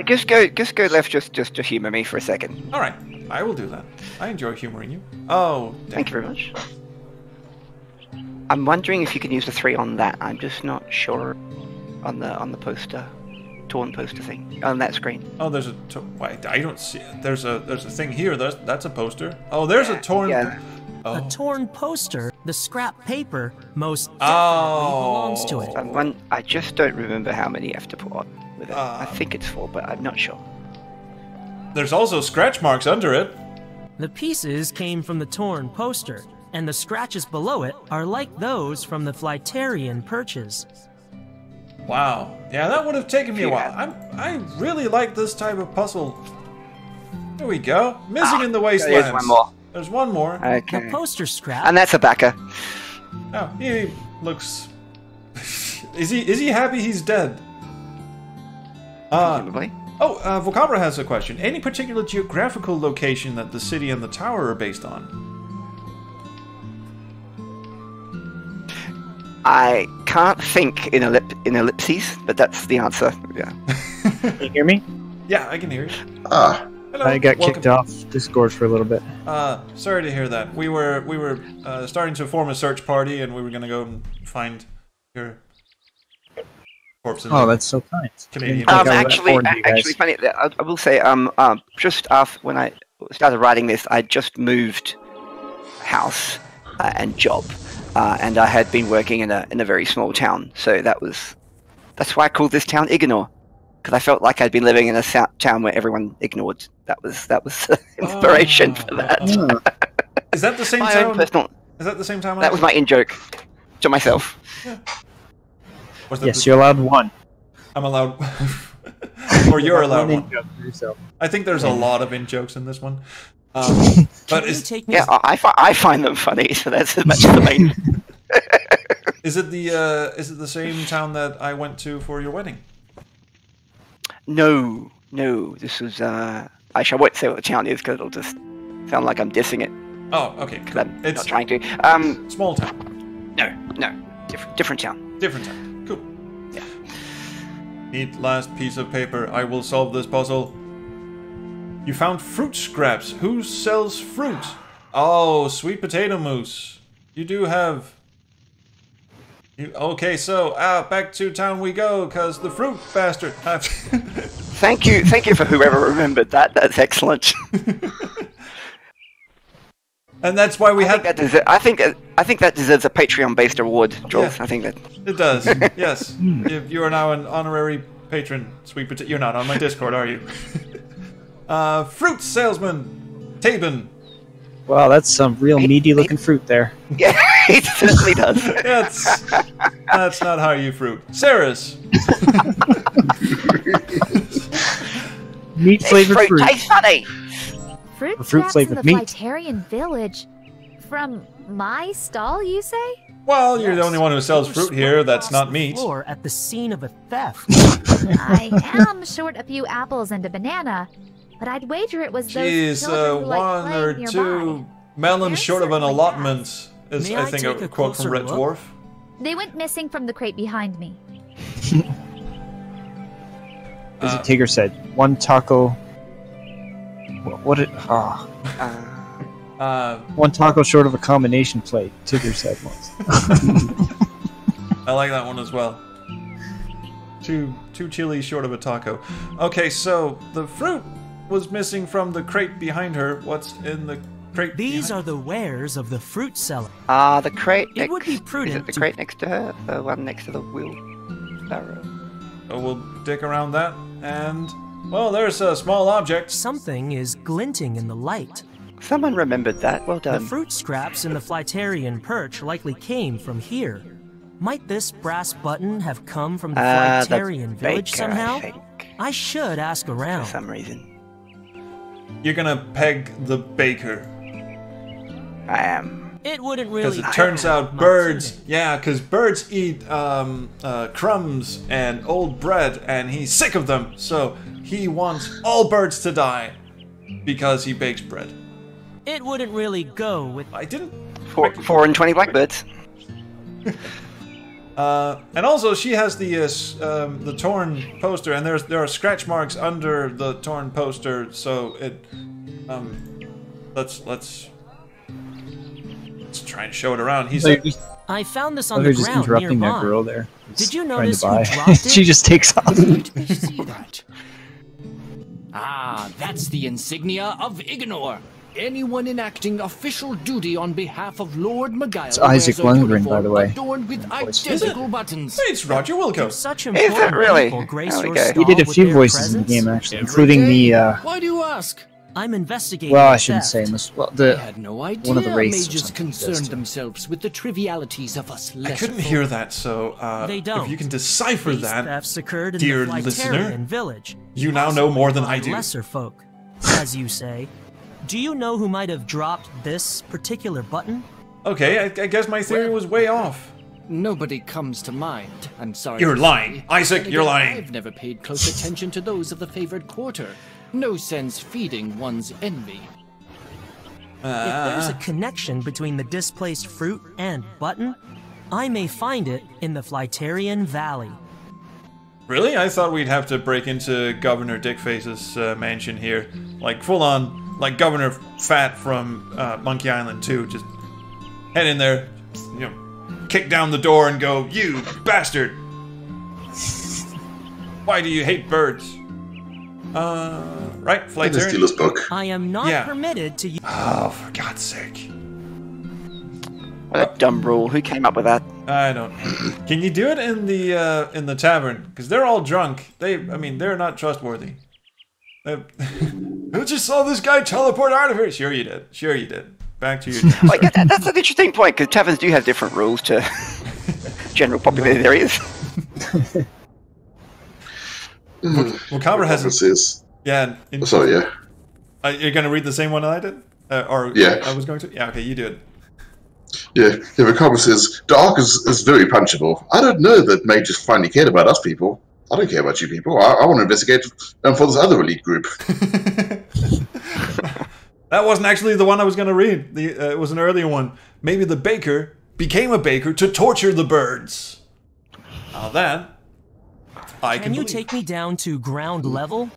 S3: Just go left, just to humour me for a second.
S1: All right, I will do that. I enjoy humouring you. Oh,
S3: thank you very much. I'm wondering if you can use the 3 on that. I'm just not sure on the poster, torn poster thing on that screen.
S1: Oh, there's a wait. I don't see it. There's a thing here. That's a poster. Oh, there's a torn.
S3: Yeah.
S5: A torn poster. The scrap paper most definitely belongs to it.
S3: I just don't remember how many you have to put on with it. I think it's 4, but I'm not sure.
S1: There's also scratch marks under it.
S5: The pieces came from the torn poster, and the scratches below it are like those from the Flyterian perches.
S1: Wow. Yeah, that would have taken me a while. I really like this type of puzzle. Here we go. Missing in the Wastelands.
S3: There's one more.
S1: There's one more.
S3: Okay.
S5: The poster scrap.
S3: And that's a backer.
S1: Oh, he looks... is he happy he's dead?
S3: Presumably.
S1: Oh, Vocabra has a question. Any particular geographical location that the city and the tower are based on?
S3: I can't think in ellipses, but that's the answer. Yeah.
S2: Can you hear me?
S1: Yeah, I can hear you. Hello,
S2: I got
S1: welcome.
S2: kicked off Discord for a little bit.
S1: Sorry to hear that. We were starting to form a search party, and we were going to go and find your corpse.
S2: Oh, that's so kind.
S1: Canadian.
S3: Actually, funny. I will say, just after when I started writing this, I just moved house and job, and I had been working in a very small town. So that's why I called this town Ignore, because I felt like I'd been living in a town where everyone ignored. That was the inspiration for that.
S1: Is that the same
S3: my
S1: town?
S3: own personal.
S1: Is that the same town?
S3: That was my in-joke to myself.
S1: Yeah.
S2: Yes, you're allowed 1.
S1: I'm allowed... or you're allowed 1.
S2: Yourself.
S1: I think there's a lot of in-jokes in this one. But
S3: I find them funny, so that's as much as the main.
S1: Is it the same town that I went to for your wedding?
S3: No. This was. I won't say what the town is because it'll just sound like I'm dissing it.
S1: Oh, okay.
S3: Because I'm not trying to.
S1: Small town.
S3: No. Different town.
S1: Different town. Cool.
S3: Yeah.
S1: Need last piece of paper. I will solve this puzzle. You found fruit scraps. Who sells fruit? Oh, sweet potato mousse. You do have... Okay, so back to town we go, cause the fruit bastard.
S3: Thank you for whoever remembered that. That's excellent.
S1: And that's why we had.
S3: I think that deserves a Patreon-based award, Jules. Yeah, I think that
S1: it does. Yes, you are now an honorary patron, sweet potato. You're not on my Discord, are you? Fruit salesman, Tabin.
S2: Wow, that's some real meaty-looking fruit there.
S3: Yeah, it certainly does.
S1: That's not how you fruit. Sarah's.
S2: Meat-flavored fruit.
S3: Tastes funny.
S12: Fruit scraps in the Flytarian village. From my stall, you say?
S1: Well, you're the only one who sells fruit here that's not meat.
S5: Floor at the scene of a theft.
S12: I am short a few apples and a banana. But I'd wager it was those children who
S1: one or two melons short of an allotment is, I think, a quote from Red Dwarf.
S12: They went missing from the crate behind me.
S2: As Tigger said, one taco. What it? One taco short of a combination plate. Tigger said once.
S1: I like that one as well. Two chilies short of a taco. Okay, so the fruit was missing from the crate behind her. What's in the crate?
S5: These are the wares of the fruit seller.
S3: The crate.
S5: It would be prudent.
S3: Is it the crate next to her? The one next to the wheelbarrow.
S1: So we'll dig around that, and well, there's a small object.
S5: Something is glinting in the light.
S3: Someone remembered that. Well done.
S5: The fruit scraps in the Flytarian perch likely came from here. Might this brass button have come from the Flytarian village somehow? I should ask around.
S3: For some reason.
S1: You're gonna peg the baker.
S3: I am.
S5: It wouldn't really.
S1: Because it turns out birds, because birds eat crumbs and old bread, and he's sick of them. So he wants all birds to die because he bakes bread.
S5: It wouldn't really go with.
S1: I didn't.
S3: 4 and 20 blackbirds.
S1: And also, she has the torn poster, and there are scratch marks under the torn poster. So it, let's try and show it around.
S5: I found this on the ground
S2: interrupting
S5: nearby.
S2: that girl there.
S5: Did you notice
S2: who
S5: dropped it?
S2: She just takes off.
S14: Did we see that? That's the insignia of Ignore. Anyone enacting official duty on behalf of Lord Magile.
S2: It's Isaac Lundgren, by the way.
S14: Adorned with identical buttons.
S1: Hey, it's Roger Wilco.
S5: Such
S3: Is it really?
S2: He did a few voices in the game, actually, including the.
S14: Why do you ask?
S5: I'm investigating.
S2: Well, I shouldn't say this. Well,
S14: I had no idea
S2: one of the races
S14: mages concerned themselves with the trivialities of us.
S1: I couldn't hear that, so
S5: they don't.
S1: If you can decipher that,
S5: thefts occurred in
S1: dear
S5: the
S1: listener,
S5: village.
S1: You now know more than I do.
S5: Lesser folk, as you say. Do you know who might have dropped this particular button?
S1: Okay, I guess my theory was way off.
S14: Nobody comes to mind. I'm sorry.
S1: You're lying. Isaac, you're lying.
S14: I've never paid close attention to those of the favored quarter. No sense feeding one's envy.
S5: If there's a connection between the displaced fruit and button, I may find it in the Flytarian Valley.
S1: Really? I thought we'd have to break into Governor Dickface's mansion here. Like, full on, like Governor Fat from Monkey Island 2. Just head in there, kick down the door and go, "You bastard! Why do you hate birds?" Right,
S4: Flytarian book.
S5: I am not permitted to use.
S1: Oh, for God's sake!
S3: What a dumb rule. Who came up with that?
S1: I don't know. Can you do it in the tavern? Because they're all drunk. They're not trustworthy. Who just saw this guy teleport out of here? Sure you did. Sure you did. Back to your.
S3: I get that. That's an interesting point because taverns do have different rules to general populated areas.
S1: Well, Cabra has. Yeah.
S4: Sorry, yeah.
S1: You're going to read the same one I did?
S4: Yeah.
S1: I was going to? Yeah, okay, you do it.
S4: Yeah, Cabra says, Dark is very punchable. I don't know that Mage just finally cared about us people. I don't care about you people. I want to investigate for this other elite group.
S1: That wasn't actually the one I was going to read. It was an earlier one. Maybe the baker became a baker to torture the birds. Now that I can
S5: you take me down to ground level?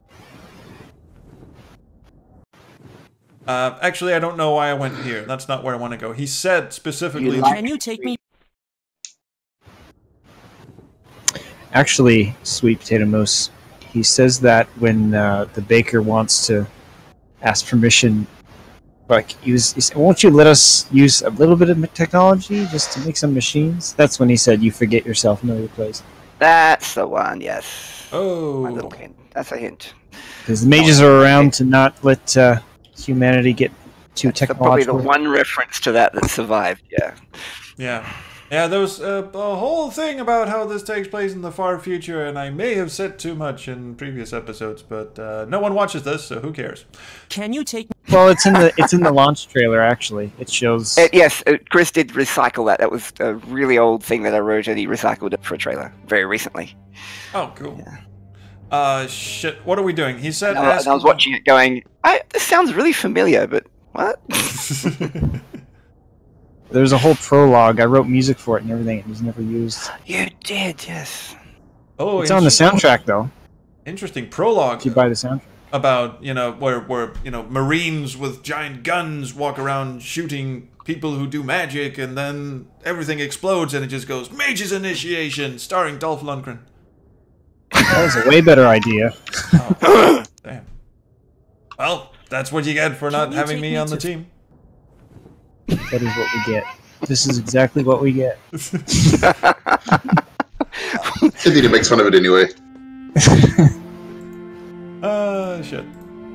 S1: Actually, I don't know why I went here. That's not where I want to go. He said specifically...
S5: Can you take me...
S2: Actually, Sweet Potato Moose, he says that when the baker wants to ask permission, like, he said, won't you let us use a little bit of technology just to make some machines? That's when he said, you forget yourself, know your place.
S3: That's the one, yes.
S1: Oh.
S3: My little hint. That's a hint.
S2: Because the mages are around to not let humanity get too technological.
S3: Probably the one reference to that survived, yeah.
S1: Yeah. Yeah, there was a whole thing about how this takes place in the far future, and I may have said too much in previous episodes, but no one watches this, so who cares?
S5: Can you take...
S2: Well, it's in the launch trailer, actually. It shows...
S3: Yes, Chris did recycle that. That was a really old thing that I wrote, and he recycled it for a trailer very recently.
S1: Oh, cool. Yeah. Shit, what are we doing? He said...
S3: I was watching it going, this sounds really familiar, but what?
S2: There's a whole prologue. I wrote music for it and everything. It was never used.
S3: You did, yes.
S1: Oh,
S2: it's on the soundtrack, though.
S1: Interesting prologue.
S2: If you buy the soundtrack.
S1: About, where Marines with giant guns walk around shooting people who do magic, and then everything explodes, and it just goes, Mage's Initiation, starring Dolph Lundgren.
S2: That was a way better idea.
S1: Oh, damn. Well, that's what you get for not having me on the team.
S2: That is what we get. This is exactly what we get.
S4: Cynthia makes fun of it anyway.
S1: Shit.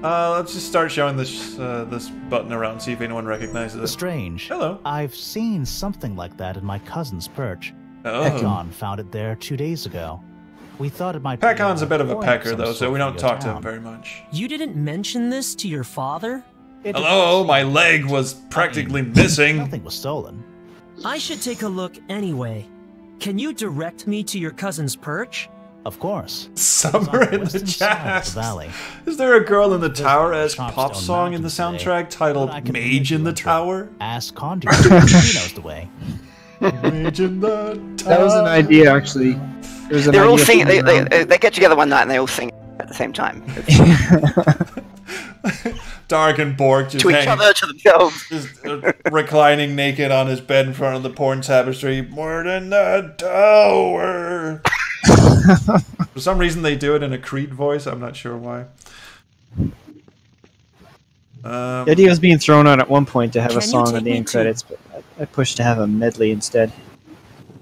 S1: Let's just start showing this this button around, see if anyone recognizes it.
S7: Strange.
S1: Hello.
S7: I've seen something like that in my cousin's perch.
S1: Oh.
S7: Pekon found it there 2 days ago. We thought it might be...
S1: Pekon's a bit of a pecker, though, so we don't talk to him very much.
S5: You didn't mention this to your father?
S1: Hello, my leg was practically missing.
S7: Nothing was stolen.
S5: I should take a look anyway. Can you direct me to your cousin's perch?
S7: Of course.
S1: Summer in the Chast. Is there a Girl in the Tower-esque pop song in the soundtrack titled Mage in the Tower?
S7: Ask Conduit. He knows the way.
S1: Mage in the Tower.
S2: That was an idea, actually.
S3: They're all singing. They get together one night and they all sing at the same time.
S1: Dark and Bork just
S3: to each other, to themselves.
S1: Just reclining naked on his bed in front of the porn tapestry. More than the tower. For some reason they do it in a Creed voice. I'm not sure why.
S2: The idea was being thrown out at one point to have a song at the end credits, but I pushed to have a medley instead.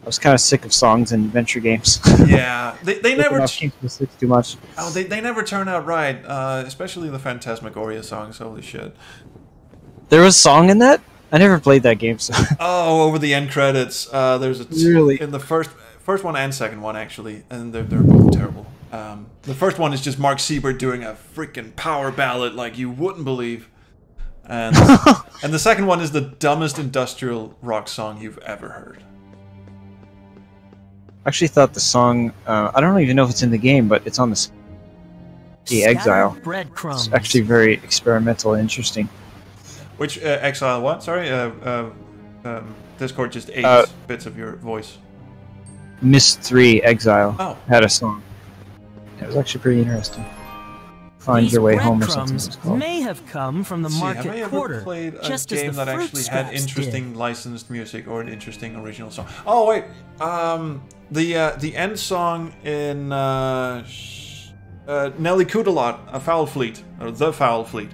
S2: I was kind of sick of songs in adventure games.
S1: Yeah, they never
S2: too much.
S1: Oh, they never turn out right, especially the Phantasmagoria songs. Holy shit!
S2: There was a song in that? I never played that game. So.
S1: Oh, over the end credits, there's a
S2: really
S1: in the first one and second one actually, and they're both terrible. The first one is just Mark Siebert doing a freaking power ballad like you wouldn't believe, and and the second one is the dumbest industrial rock song you've ever heard.
S2: I actually thought the song, I don't even know if it's in the game, but it's on the Exile. It's actually very experimental and interesting.
S1: Which Exile what? Sorry? Discord just ate bits of your voice.
S2: Myst 3 Exile had a song. It was actually pretty interesting. Find Your Way Home or something it was called.
S5: May have come from the market quarter.
S1: Have I ever played a
S5: just
S1: game that actually had interesting licensed music or an interesting original song? Oh wait, the end song in Nelly Kutalot, A Foul Fleet, or The Foul Fleet,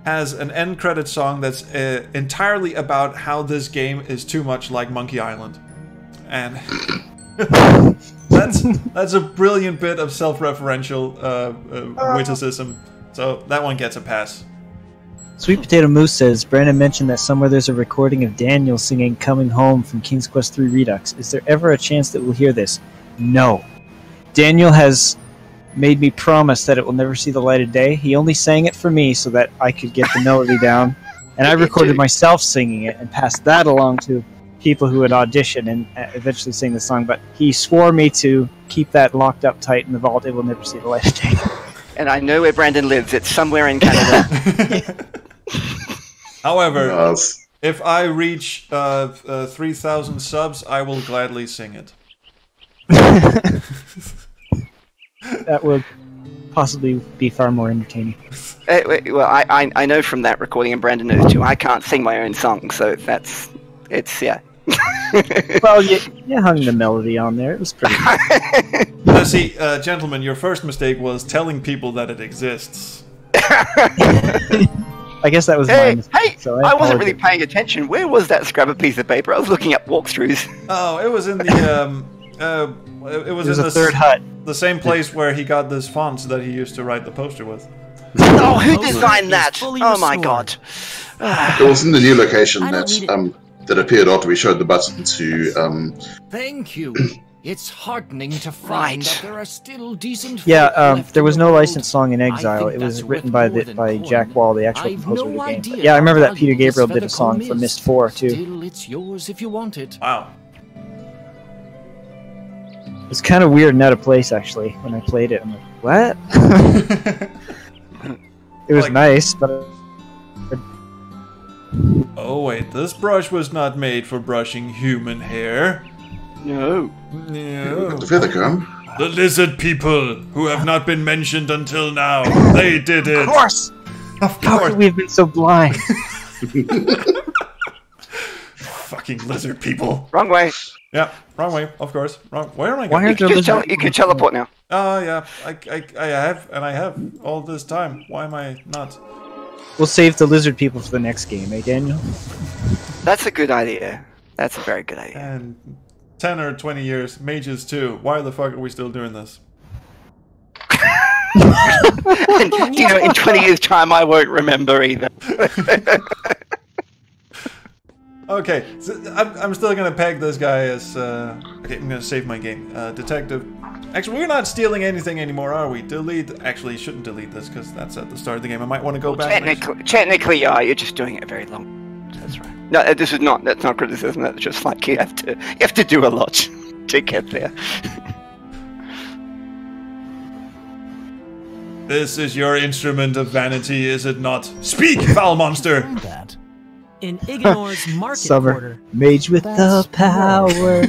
S1: has an end credit song that's entirely about how this game is too much like Monkey Island, and that's a brilliant bit of self-referential witticism. So that one gets a pass.
S2: Sweet Potato Moose says, Brandon mentioned that somewhere there's a recording of Daniel singing Coming Home from King's Quest III Redux. Is there ever a chance that we'll hear this? No. Daniel has made me promise that it will never see the light of day. He only sang it for me so that I could get the melody down. And I recorded myself singing it and passed that along to people who would audition and eventually sing the song. But he swore me to keep that locked up tight in the vault. It will never see the light of day.
S3: And I know where Brandon lives. It's somewhere in Canada.
S1: However, if I reach 3,000 subs, I will gladly sing it.
S2: That would possibly be far more entertaining.
S3: Well, I know from that recording, and Brandon knows too. I can't sing my own song, so yeah.
S2: Well, you hung the melody on there. It was pretty
S1: good. See, gentlemen, your first mistake was telling people that it exists.
S2: I guess that was my mistake.
S3: Hey, so I wasn't really paying attention. Where was that scrapper piece of paper? I was looking up walkthroughs.
S1: Oh, it was in the it was in the
S2: third hut.
S1: The same place where he got this font that he used to write the poster with.
S3: Oh, who designed that? Oh my god.
S4: It was in the new location that appeared after we showed the button to
S14: Thank you. It's heartening to find that there are still decent.
S2: Yeah, there was no licensed song in Exile. It was written by Jack Wall, the actual composer of the game. But yeah, I remember that Peter Gabriel did a song for Myst 4 too.
S14: Still, it's yours if you want it.
S1: Wow.
S2: It's kind of weird and out of place actually when I played it. I'm like, what? It was nice, but.
S1: Oh wait, this brush was not made for brushing human hair.
S3: No.
S4: The feathercomb.
S1: The lizard people, who have not been mentioned until now, they did it.
S2: Of course. How could we have been so blind?
S1: Fucking lizard people.
S3: Wrong way.
S1: Yeah, wrong way. Of course. Wrong. Where am I
S2: going?
S3: You can teleport now.
S1: Oh yeah, I have all this time. Why am I not?
S2: We'll save the lizard people for the next game, eh, Daniel?
S3: That's a good idea. That's a very good idea.
S1: And 10 or 20 years, mages too. Why the fuck are we still doing this?
S3: And, in 20 years' time, I won't remember either.
S1: Okay, so I'm still gonna peg this guy as. Okay, I'm gonna save my game. Detective. Actually, we're not stealing anything anymore, are we? Delete. Actually, shouldn't delete this because that's at the start of the game. I might want to go back.
S3: Technically, yeah, you're just doing it very long. That's right. No, this is not. That's not criticism. That's just like you have to do a lot to get there.
S1: This is your instrument of vanity, is it not? Speak, foul monster!
S5: In Ignor's market
S2: Summer.
S5: quarter.
S2: Mage with the power.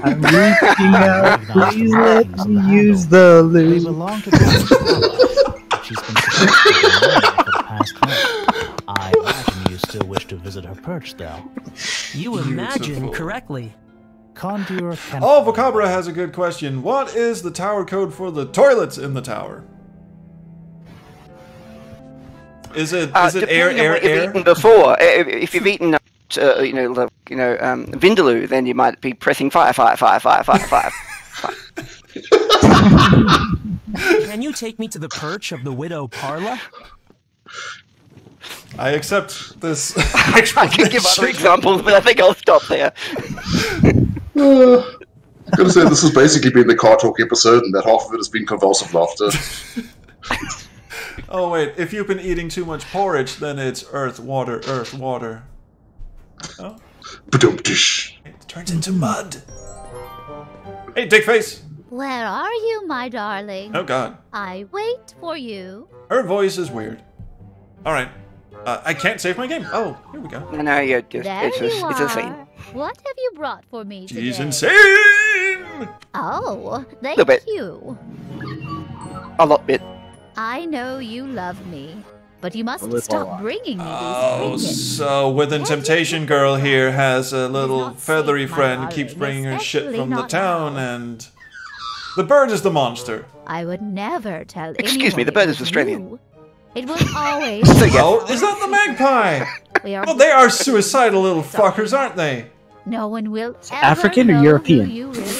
S2: I'm reaching out. Please let me use the loot.
S7: She's been for the past month. I imagine you still wish to visit her perch, though.
S5: You imagine correctly.
S7: Conjure can.
S1: Oh, Vocabra has a good question. What is the tower code for the toilets in the tower? Is it air?
S3: Eaten before, if you've eaten, Vindaloo, then you might be pressing fire.
S5: Can you take me to the perch of the widow Parla?
S1: I accept this.
S3: I can give other examples, but I think I'll stop there.
S4: I'm gonna say this has basically been the car talk episode, and that half of it has been convulsive laughter.
S1: Oh wait, if you've been eating too much porridge, then it's earth, water, earth, water. Oh. It turns into mud. Hey, Dickface!
S12: Where are you, my darling?
S1: Oh god.
S12: I wait for you.
S1: Her voice is weird. Alright. I can't save my game. Oh, here we go.
S3: No, you're just,
S12: it's
S3: insane.
S12: What have you brought for me today?
S1: She's insane!
S12: Oh, thank you.
S3: A lot bit.
S12: I know you love me, but you must stop bringing me these
S1: trinkets. So Within Temptation Girl here has a little feathery friend, keeps bringing her shit from the town, and the bird is the monster.
S12: I would never tell anyone.
S3: Excuse me, the bird is Australian.
S12: It was always.
S1: Oh, is that the magpie? Well, they are suicidal little fuckers, aren't they?
S12: No one will ever
S2: African or
S12: know
S2: European?
S12: who you really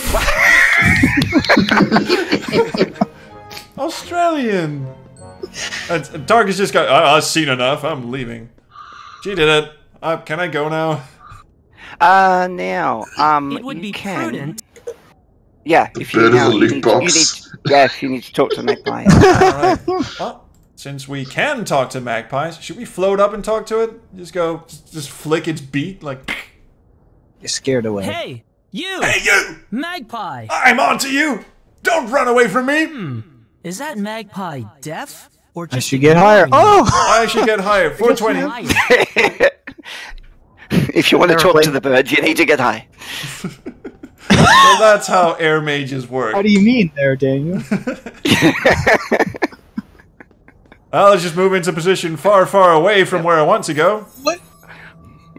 S1: Australian. Dark has just got. I've seen enough. I'm leaving. She did it. Can I go now?
S3: Now.
S5: It would be prudent.
S3: Yeah, if you now, you need to talk to Magpie.
S1: Alright. Well, since we can talk to magpies, should we float up and talk to it? Just flick its beak like.
S2: You're scared away.
S5: Hey, you!
S1: Hey, you!
S5: Magpie!
S1: I'm on to you! Don't run away from me!
S5: Is that magpie deaf? Or just
S2: I should get higher. Oh!
S1: I should get higher. 420.
S3: If you want to talk to the bird, you need to get high.
S1: Well, that's how air mages work.
S2: How do you mean there, Daniel?
S1: let's just move into position far, far away from where I want to go.
S2: What?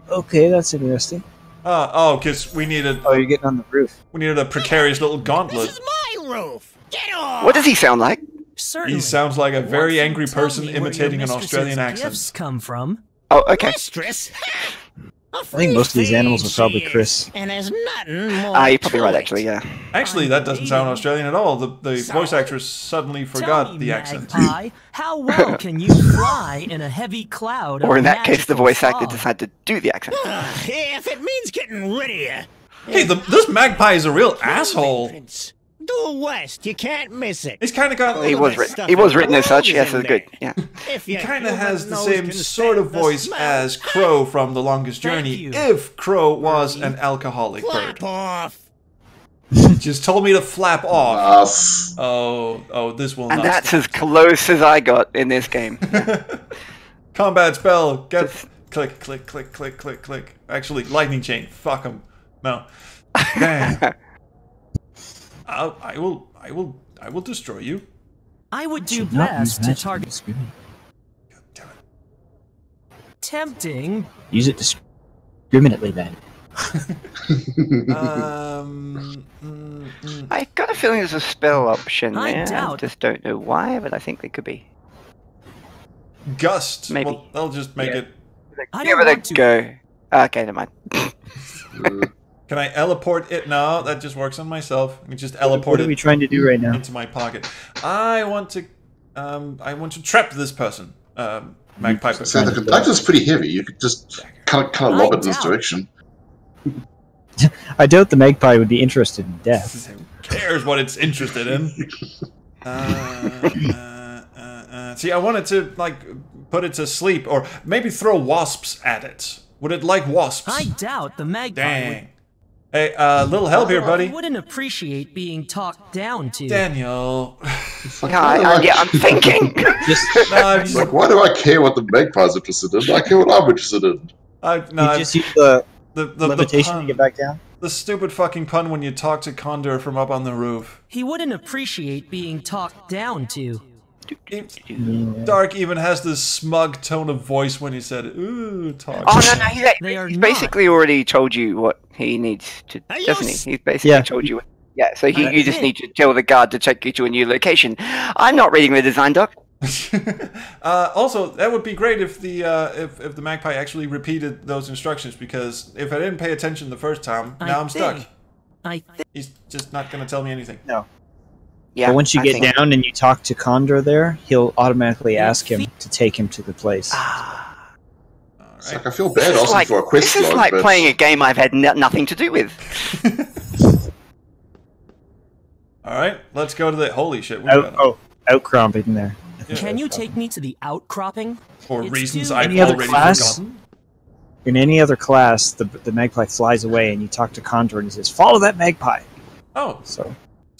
S2: Okay, that's interesting.
S1: Because we needed...
S2: Oh, you're getting on the roof.
S1: We needed a precarious little gauntlet.
S10: This is my roof. Get off.
S3: What does he sound like?
S5: Certainly.
S1: He sounds like a very angry person imitating an Australian accent.
S5: Gifts come from.
S3: Oh, okay.
S10: Mistress.
S2: I think most of these animals are probably Chris.
S10: And there's nothing more.
S3: You're probably right, actually, yeah.
S1: Actually, that doesn't sound Australian at all. The voice actress suddenly forgot the accent.
S5: Magpie, how well can you fly in a heavy cloud?
S3: Or in that case, the voice
S5: fog?
S3: actor decided to do the accent.
S10: If it means getting rid of you.
S1: Hey, this magpie is a real asshole.
S10: Due west, you can't miss it.
S1: He's kind of got...
S3: He was written as such, yes, that's good, yeah.
S1: He kind of has the same sort of voice as Crow from The Longest Journey, if Crow was an alcoholic bird.
S10: Off.
S1: He just told me to flap off.
S4: Yes.
S1: Oh, this will
S3: And
S1: not
S3: that's
S1: stop.
S3: as close as I got in this game.
S1: Combat spell. Get... Click, click, click, click, click, click. Actually, lightning chain. Fuck him. No. Damn. I will destroy you.
S5: I would do best to target. Tempting.
S2: Use it discriminately, then.
S3: I got a feeling there's a spell option
S5: I
S3: there.
S5: doubt.
S3: I just don't know why, but I think there could be.
S1: Gust.
S3: Maybe.
S1: Well, they'll just make it.
S3: Give it a go. Okay, never mind.
S1: Can I teleport it? No, that just works on myself. I can just teleport it.
S2: What are we trying to do right now?
S1: Into my pocket. I want to trap this person. Magpie.
S4: So the compactor's pretty heavy. You could just kind of lob it in this direction.
S2: I doubt the magpie would be interested in death.
S1: Who cares what it's interested in? See, I wanted to put it to sleep, or maybe throw wasps at it. Would it like wasps?
S5: I doubt the magpie
S1: Dang. Hey, little help here, buddy.
S5: wouldn't appreciate being talked down to.
S1: Daniel.
S3: I'm thinking.
S4: Like, why do I care what the magpie's interested in? I care what I'm interested in.
S2: You just use the levitation to get back down?
S1: The stupid fucking pun when you talk to Condor from up on the roof.
S5: He wouldn't appreciate being talked down to.
S1: Dark even has this smug tone of voice when he said, "Ooh, talk."
S3: Oh no, he's basically already told you what he needs to, doesn't he? He's basically told you. Yeah, so you just need to tell the guard to take you to a new location. I'm not reading the design doc.
S1: Also, that would be great if the magpie actually repeated those instructions, because if I didn't pay attention the first time, now I'm stuck. He's just not going to tell me anything.
S2: No.
S3: Yeah,
S2: but once you get down and you talk to Condor there, he'll automatically ask him to take him to the place.
S4: It's like, I feel bad asking for a quest
S3: This is like playing a game I've had nothing to do with.
S1: Alright, let's go to the... Holy shit.
S2: Outcropping there.
S5: Yeah. Can you take me to the outcropping?
S1: For
S5: It's
S1: reasons
S5: due-
S1: I've
S2: Any other
S1: already
S2: class?
S1: forgotten.
S2: In any other class, the magpie flies away and you talk to Condor and he says, "Follow that magpie."
S1: Oh. So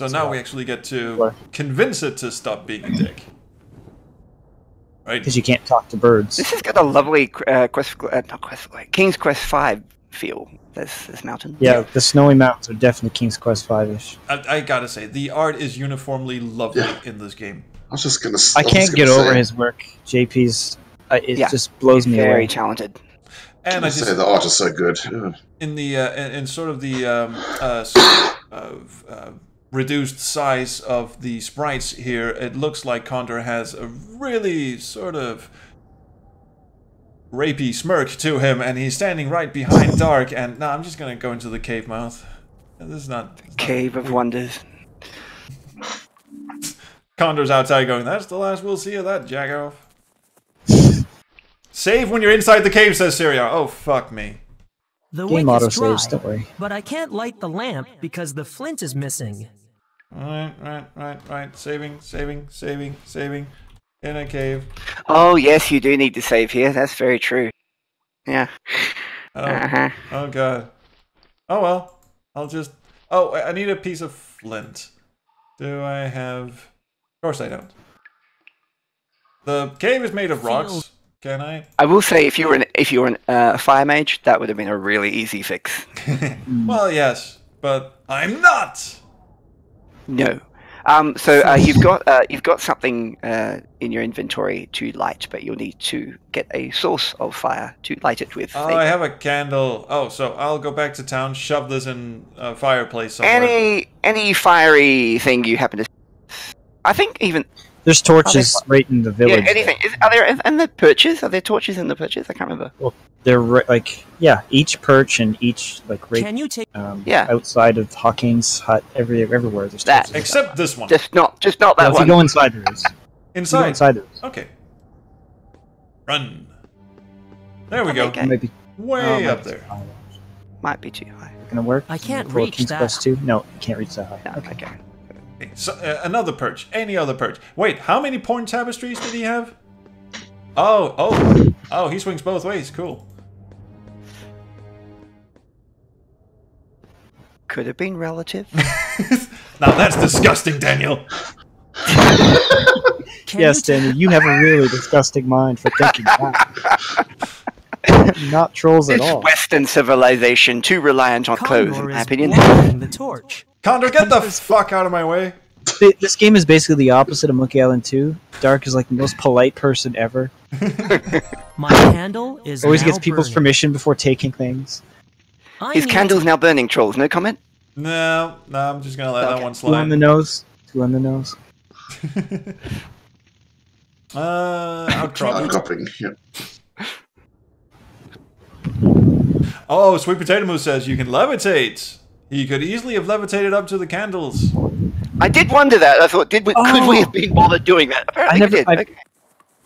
S1: now we actually get to convince it to stop being a dick. Right?
S2: Because you can't talk to birds.
S3: This has got a lovely King's Quest V feel. This mountain.
S2: Yeah, the snowy mountains are definitely King's Quest V-ish.
S1: I gotta say, the art is uniformly lovely in this game.
S4: I was just gonna.
S2: I can't get over his work. JP's. It just blows me away.
S3: Very talented.
S1: And I just
S4: say the art is so good.
S1: In the in sort of the reduced size of the sprites here, it looks like Condor has a really sort of rapey smirk to him, and he's standing right behind Dark. And no, I'm just gonna go into the cave mouth. This is not
S3: Cave of Wonders.
S1: Condor's outside going, "That's the last we'll see of that jackoff." Save when you're inside the cave, says Syria. Oh, fuck me.
S5: The
S2: Game
S5: wick
S2: auto
S5: is dry,
S2: saves, don't worry.
S5: but I can't light the lamp because the flint is missing.
S1: Right. Saving. In a cave.
S3: Oh, yes, you do need to save here. That's very true. Yeah.
S1: Oh, God. Oh, well. I'll just... Oh, I need a piece of flint. Do I have... Of course I don't. The cave is made of rocks. Can I?
S3: I will say, if you were a fire mage, that would have been a really easy fix.
S1: Well, yes, but I'm not.
S3: No. So you've got something in your inventory to light, but you'll need to get a source of fire to light it with.
S1: Oh, I have a candle. Oh, so I'll go back to town, shove this in a fireplace somewhere.
S3: Any fiery thing you happen to... I think even...
S2: There's torches right in the village.
S3: Yeah, anything. Are there in the perches? Are there torches in the perches? I can't remember.
S2: Well, they're like, yeah, each perch and each, like, right outside of Hawking's hut, everywhere. There's torches.
S1: Except this one.
S3: Just not that one.
S2: If you go inside, there is.
S1: Inside?
S2: Inside there is.
S1: Okay. Run. There we go.
S2: Maybe
S1: way up there.
S3: Might be too high.
S2: Gonna work?
S9: I can't
S2: For
S9: reach
S2: King's
S9: that.
S2: Quest 2? No, you can't reach that high.
S3: No,
S2: okay.
S1: So, another perch. Any other perch. Wait, how many porn tapestries did he have? Oh, he swings both ways. Cool.
S3: Could have been relative.
S1: Now that's disgusting, Daniel.
S2: Yes, Daniel, you have a really disgusting mind for thinking that. Not trolls at all.
S3: Western civilization, too reliant on clothes, in my opinion.
S9: The torch.
S1: Condor, get the fuck out of my way.
S2: This game is basically the opposite of Monkey Island 2. Dark is like the most polite person ever.
S9: My candle is
S2: always
S9: now
S2: gets people's
S9: burning.
S2: permission before taking things.
S3: His candle's now burning, trolls. No comment?
S1: No, I'm just gonna let that one slide.
S2: Two on the nose. Two on the nose.
S4: Outcropping, yeah.
S1: Oh, Sweet Potato Moose says you can levitate. He could easily have levitated up to the candles.
S3: I did wonder that. I thought, could we have been bothered doing that? Apparently we did.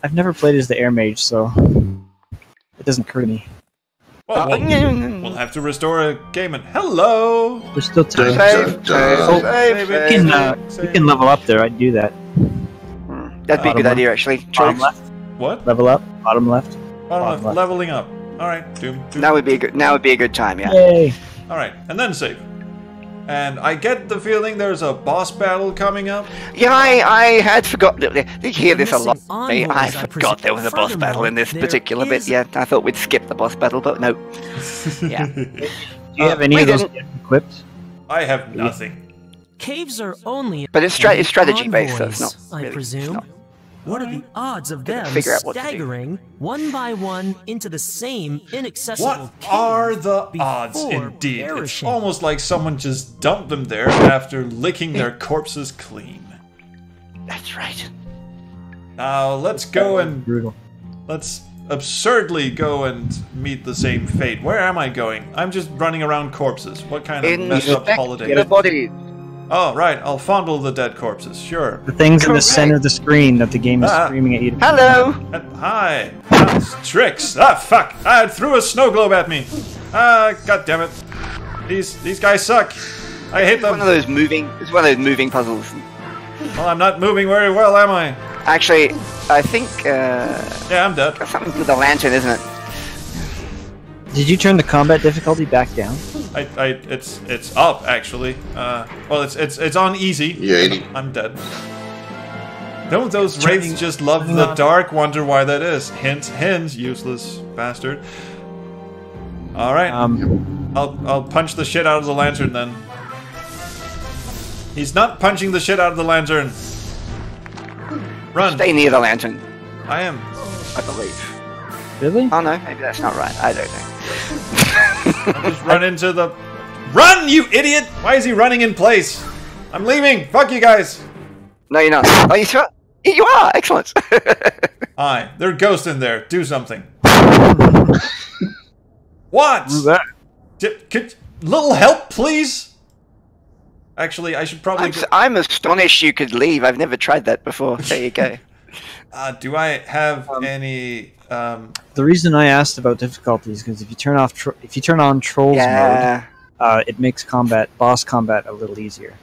S2: I've never played as the Air Mage, so it doesn't occur to me.
S1: Well, we'll have to restore a game. And hello.
S2: There's still time. You can level up there. I'd do that.
S3: That'd be a good idea, actually.
S2: Bottom left.
S1: What?
S2: Level up. Bottom left.
S1: Bottom left. Leveling up. All right. Doom.
S3: Now would be a good time. Yeah.
S2: Yay.
S1: All right, and then save. And I get the feeling there's a boss battle coming up.
S3: Yeah, I had forgotten. You hear this a lot. I forgot there was a boss battle in this particular bit. Yeah, I thought we'd skip the boss battle, but no. Yeah.
S2: Do you have any of those equipped?
S1: I have nothing.
S9: Caves are only.
S3: But it's strategy based, so it's not.
S9: I
S3: really,
S9: presume. What are the odds of them
S3: figure out what to do.
S9: staggering one by one into the same inaccessible
S1: What are the odds, indeed? It's almost like someone just dumped them there after licking their corpses clean.
S3: That's right.
S1: Now let's go and let's absurdly go and meet the same fate. Where am I going? I'm just running around corpses. What kind of messed up holiday?
S3: The body.
S1: Oh, right. I'll fondle the dead corpses. Sure.
S2: The things in the center of the screen that the game is screaming at you.
S3: Hello.
S1: Hi. Tricks. Ah, fuck. I threw a snow globe at me. God damn it. These guys suck. I hate them.
S3: It's one of those moving puzzles.
S1: Well, I'm not moving very well, am I?
S3: Actually, I think.
S1: Yeah, I'm dead.
S3: Got something with the lantern, isn't it?
S2: Did you turn the combat difficulty back down?
S1: It's up actually. Well, it's on easy.
S4: Yeah.
S1: I'm dead. Don't those wraiths just love the dark? Wonder why that is. Hint, useless bastard. All right. I'll punch the shit out of the lantern then. He's not punching the shit out of the lantern. Run.
S3: Stay near the lantern.
S1: I am.
S3: I believe.
S2: Really?
S3: Oh no, maybe that's not right. I don't know.
S1: I'll just run into the... Run, you idiot! Why is he running in place? I'm leaving! Fuck you guys!
S3: No, you're not. Are you sure? You are! Excellent!
S1: Aye, there's a ghost in there. Do something. What?
S2: Who's that?
S1: Could little help, please? Actually, I should probably...
S3: I'm astonished you could leave. I've never tried that before. There you go.
S1: Do I have any...
S2: The reason I asked about difficulties because if you turn on trolls mode, it makes boss combat a little easier.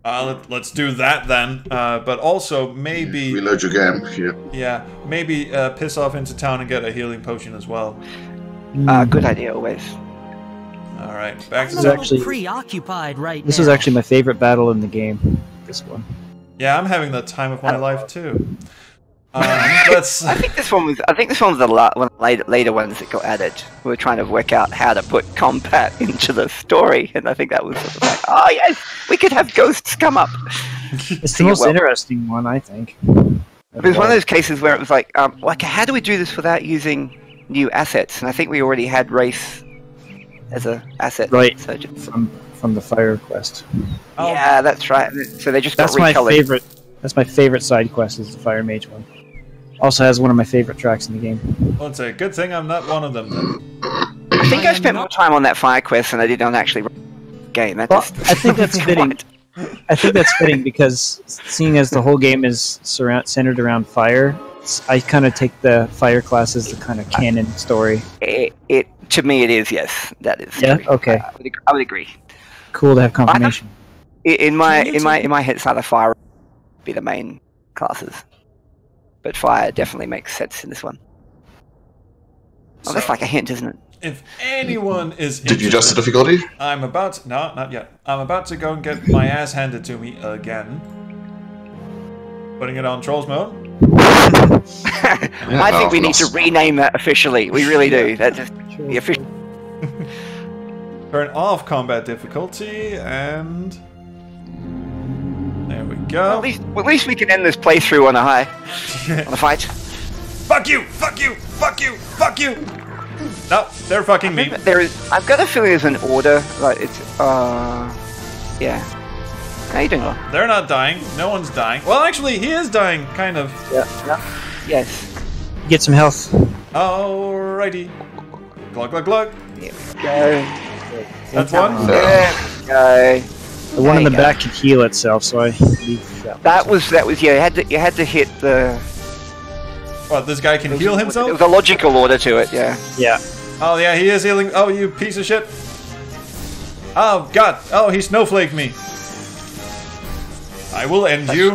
S1: Let's do that then. But also maybe
S4: reload your game.
S1: Yeah, maybe piss off into town and get a healing potion as well.
S3: Good idea always.
S1: All right, back to
S2: actually
S9: preoccupied right
S2: This
S9: now.
S2: was actually my favorite battle in the game. This one.
S1: Yeah, I'm having the time of my life too. I
S3: think this one was the one of the later ones that got added. We were trying to work out how to put combat into the story, and I think that was sort of like, oh yes, we could have ghosts come up.
S2: It's the most interesting one, I think.
S3: It was one of those cases where it was like, how do we do this without using new assets? And I think we already had race as a asset.
S2: Right,
S3: so
S2: from the Fire quest.
S3: Yeah, that's right. So they just got
S2: That's my
S3: recolored.
S2: favorite. That's my favorite side quest is the Fire Mage one. Also has one of my favorite tracks in the game.
S1: Well, it's a good thing I'm not one of them then.
S3: I think I spent more time on that Fire quest than I did on actually game.
S2: I think that's fitting. I think that's fitting because seeing as the whole game is centered around fire, I kind of take the Fire class as the kind of canon story.
S3: To me, it is, yes. That is.
S2: Yeah. Okay.
S3: I would agree.
S2: Cool to have confirmation.
S3: In my head, it's either Fire would be the main classes, but Fire definitely makes sense in this one. Oh, that's like a hint, isn't it?
S1: If anyone is
S4: Did you adjust the difficulty?
S1: I'm about to... No, not yet. I'm about to go and get my ass handed to me again. Putting it on Trolls mode.
S3: I think we need to rename that officially. We really do. That's just the official.
S1: Turn off combat difficulty, and... There we go.
S3: Well, at least we can end this playthrough on a high. On a fight.
S1: Fuck you! Fuck you! Fuck you! Fuck you! No, they're fucking me.
S3: I've got a feeling there's an order. Like it's yeah. How you doing?
S1: They're not dying. No one's dying. Well, actually, he is dying, kind of.
S3: Yeah. Yes.
S2: Get some health.
S1: Alrighty. Glug glug glug.
S3: Here we go.
S1: That's one.
S3: There we go.
S2: The one in the back can heal itself, so I leave that.
S3: That was yeah. You had to hit the.
S1: What, this guy can heal himself?
S3: There was a logical order to it, yeah.
S2: Yeah.
S1: Oh, yeah, he is healing. Oh, you piece of shit. Oh, God. Oh, he snowflaked me. I will end you.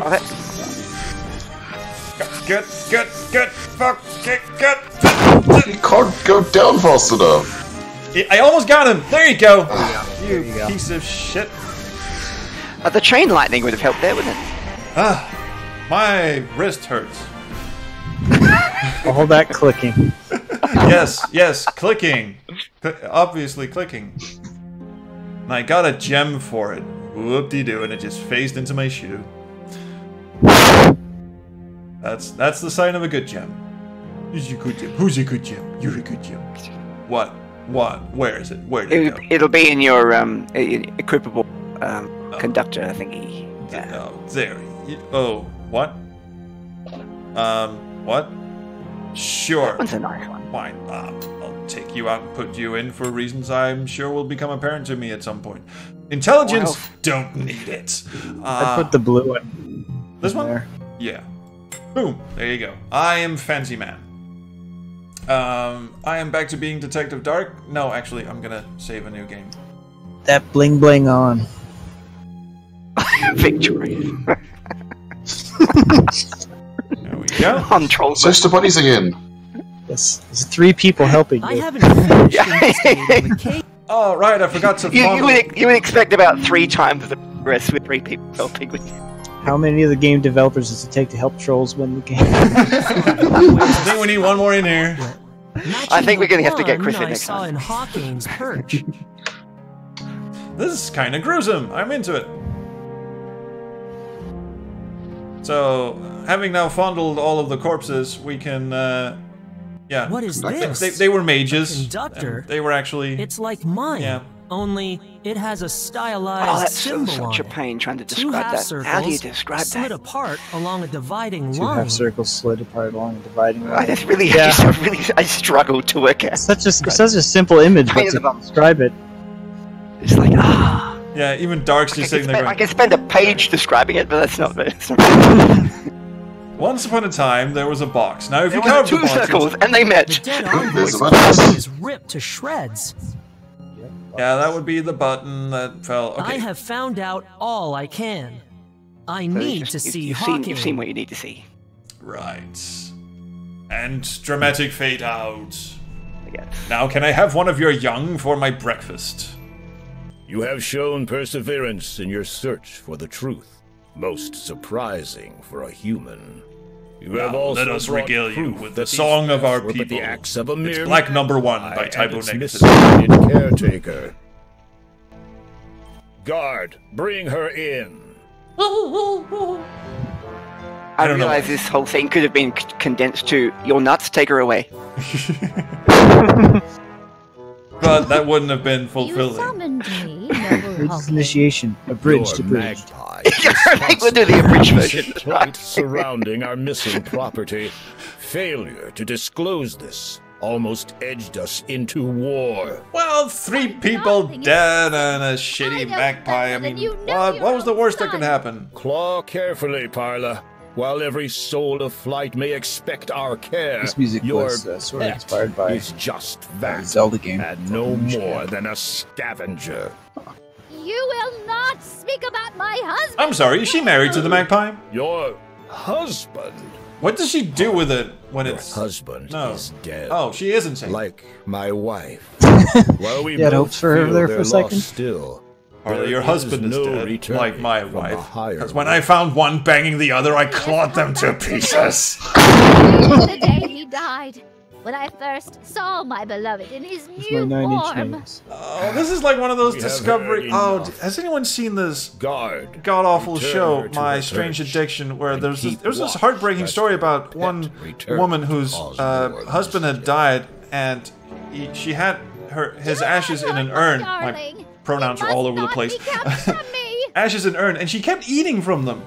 S1: Good. Fuck. Good.
S4: You can't go down fast enough.
S1: I almost got him. There you go. You piece of shit.
S3: The chain lightning would have helped there, wouldn't it?
S1: My wrist hurts.
S2: All that clicking.
S1: Yes, clicking. Obviously clicking. And I got a gem for it. Whoop-de-doo, and it just phased into my shoe. That's the sign of a good gem. Who's a good gem? Who's a good gem? You're a good gem. What? Where is it? Where did it go?
S3: It'll be in your equipable conductor, I think.
S1: Yeah. Oh, there. Oh, what? What? Sure.
S3: That one's a nice one.
S1: Fine. I'll take you out and put you in for reasons I'm sure will become apparent to me at some point. Intelligence, don't need it.
S2: I put the blue one.
S1: This one?
S2: There.
S1: Yeah. Boom. There you go. I am Fancy Man. I am back to being Detective Dark. No, actually, I'm gonna save a new game.
S2: That bling bling on.
S3: Victory.
S1: There we go.
S3: On Trolls.
S4: Search the bodies again.
S2: Yes, there's 3 people helping you.
S5: I haven't finished.
S1: Oh, right, I forgot to
S3: you would expect about 3 times the rest with 3 people helping with you.
S2: How many of the game developers does it take to help trolls win the game?
S1: I think we need one more in here.
S3: I think we're going to have to get GRYFFIN next
S5: time. In Hawking's perch.
S1: This is kind of gruesome. I'm into it. So, having now fondled all of the corpses, we can, yeah.
S5: What is this?
S1: They were mages.
S5: Conductor.
S1: They were actually...
S5: It's like mine.
S1: Yeah.
S5: Only it has a stylized symbol on it.
S3: Such a pain trying to describe that. How do you describe that?
S5: Slid apart along a dividing
S2: 2
S5: line.
S2: half circles slid apart along a dividing line.
S3: I struggled to work out.
S2: Such a simple image, but to describe it.
S3: It's like,
S1: Yeah, even Dark's just sitting there.
S3: I can spend a page describing it, but that's not it.
S1: Once upon a time, there was a box. Now, if you
S3: count
S1: 2
S3: circles, and they met.
S5: The dead envoy is ripped to shreds.
S1: Yeah, that would be the button that fell. Okay.
S5: I have found out all I can. I need to see Hawking.
S3: You've seen what you need to see.
S1: Right. And dramatic fade out.
S3: Yes.
S1: Now, can I have one of your young for my breakfast?
S8: You have shown perseverance in your search for the truth. Most surprising for a human. You have also
S1: let us regale you with the
S8: that
S1: song of our
S8: but
S1: people.
S8: the acts of a mere
S1: It's Black
S8: man
S1: #1 by Tybo
S8: and its
S1: Negative.
S8: misguided caretaker. Guard, bring her in.
S3: I realize this whole thing could have been condensed to "Your nuts, take her away."
S1: But that wouldn't have been
S12: You
S1: fulfilling.
S12: summoned me, noble Hawkeye.
S2: Initiation, abridged,
S8: Your
S2: abridged.
S8: magpie
S3: We'll do the abridged version.
S8: plight surrounding our missing property. Failure to disclose this almost edged us into war.
S1: Well, 3 people dead and a shitty magpie. I mean, what was the worst that could happen?
S8: Claw carefully, Parla. While every soul of flight may expect our care,
S2: This music
S8: your
S2: was sort of
S8: pet
S2: inspired by
S8: is just that,
S2: Zelda game.
S8: and no more than a scavenger.
S12: You will not speak about my husband.
S1: I'm sorry, is she married to the magpie?
S8: Your husband.
S1: What does she do with it when
S8: Your
S1: it's...
S8: husband
S1: No.
S8: is dead.
S1: Oh, she isn't safe.
S8: Like my wife. While we
S2: You had
S8: both
S2: hopes for her
S8: feel
S2: there
S8: their
S2: for a second?
S8: loss still,
S1: Harley,
S8: there
S1: your husband is
S8: no
S1: dead,
S8: return
S1: like my
S8: from
S1: wife.
S8: a higher
S1: Because when I found one banging the other, I clawed them to pieces.
S12: The day he died, when I first saw my beloved in his
S2: With my
S12: new
S2: 9-inch
S12: form.
S2: nails.
S1: Oh, this is like one of those
S8: We have
S1: discovery...
S8: heard
S1: Oh,
S8: enough.
S1: has anyone seen this
S8: guard,
S1: god-awful
S8: return
S1: show,
S8: her to
S1: My
S8: her
S1: Strange
S8: perch,
S1: Addiction, where
S8: and
S1: there's
S8: keep
S1: this
S8: watch
S1: heartbreaking
S8: lest
S1: story
S8: her
S1: about
S8: pet
S1: one
S8: return
S1: woman
S8: to
S1: whose
S8: cause more
S1: husband had
S8: mischief.
S1: died, and she had his ashes in an urn. My
S12: Darling,
S1: pronouns
S12: you
S1: are all
S12: must
S1: over the
S12: not
S1: place.
S12: be kept from me.
S1: Ashes in urn, and she kept eating from them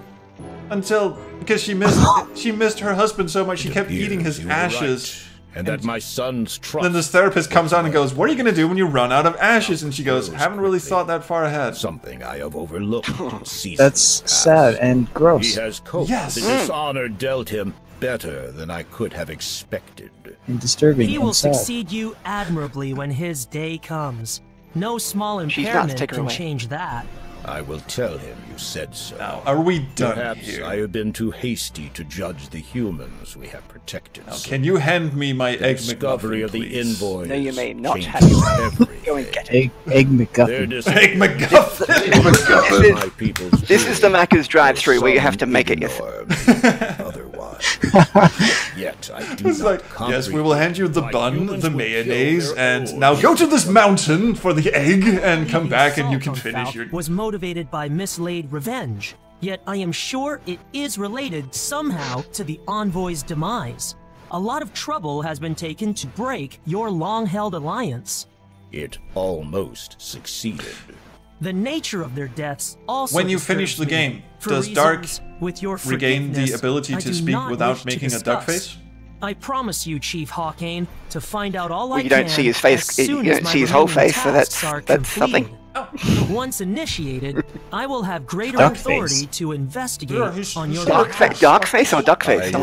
S1: until because she missed her husband so much she kept eating his
S8: You were
S1: ashes.
S8: right, and that my son's trust.
S1: Then this therapist comes on and goes, "What are you going to do when you run out of ashes?" And she goes, "Haven't really thought that far ahead."
S8: Something I have overlooked. in seasons
S2: That's
S8: past.
S2: sad and
S8: He
S2: gross
S8: has coped
S1: Yes.
S8: with the dishonor dealt him better than I could have expected.
S2: and disturbing
S9: He will
S2: and sad.
S9: succeed you admirably when his day comes. No small
S3: She's not to
S9: impairment
S3: take her
S9: can
S3: away.
S9: change that.
S8: I will tell him you said so.
S1: Now, are we done
S8: Perhaps
S1: here?
S8: I have been too hasty to judge the humans we have protected.
S1: Now,
S8: so
S1: can you hand me my
S8: the
S1: egg
S8: discovery
S1: McMuffin,
S8: of the
S1: please?
S8: invoice
S3: No, you may not
S8: changes
S3: have it.
S8: everything.
S3: Go and get it.
S2: Egg
S8: Their
S2: McGuffin.
S8: disappearance
S1: Egg McGuffin.
S3: This
S8: my people's
S3: This is the Macca's drive-through where you have to
S8: some
S3: make it yourself.
S8: ignore me otherwise. Yet I do
S1: It's
S8: not
S1: like, yes, we will hand you the
S8: comprehend
S1: bun,
S8: why
S1: the
S8: humans will kill
S1: mayonnaise,
S8: their
S1: and
S8: own.
S1: now go to this mountain for the egg and come
S9: The
S1: back and you
S9: assault
S1: can
S9: on
S1: finish
S9: Falk
S1: your...
S9: was motivated by mislaid revenge, yet I am sure it is related somehow to the Envoy's demise. A lot of trouble has been taken to break your long-held alliance.
S8: It almost succeeded.
S9: The nature of their deaths also
S1: When you
S9: disturbs
S1: finish the
S9: me.
S1: game,
S9: For
S1: does Dark
S9: reasons with your
S1: regain the
S9: forgiveness,
S1: ability
S9: I
S1: to
S9: do
S1: speak
S9: not
S1: without
S9: wish to
S1: making a duck
S9: discuss.
S1: face?
S9: I promise you, Chief Hawkane, to find out all
S3: Well,
S9: I
S3: you
S9: can
S3: don't see his face.
S9: as
S3: You
S9: soon
S3: don't
S9: as my
S3: see his whole
S9: remaining
S3: face, so
S9: tasks are
S3: that's something.
S9: completed. Once initiated, I will have greater
S2: Duck
S9: authority
S2: face.
S9: to investigate
S1: Yeah, he's-
S9: on your
S3: Dark face or duck face?
S8: I would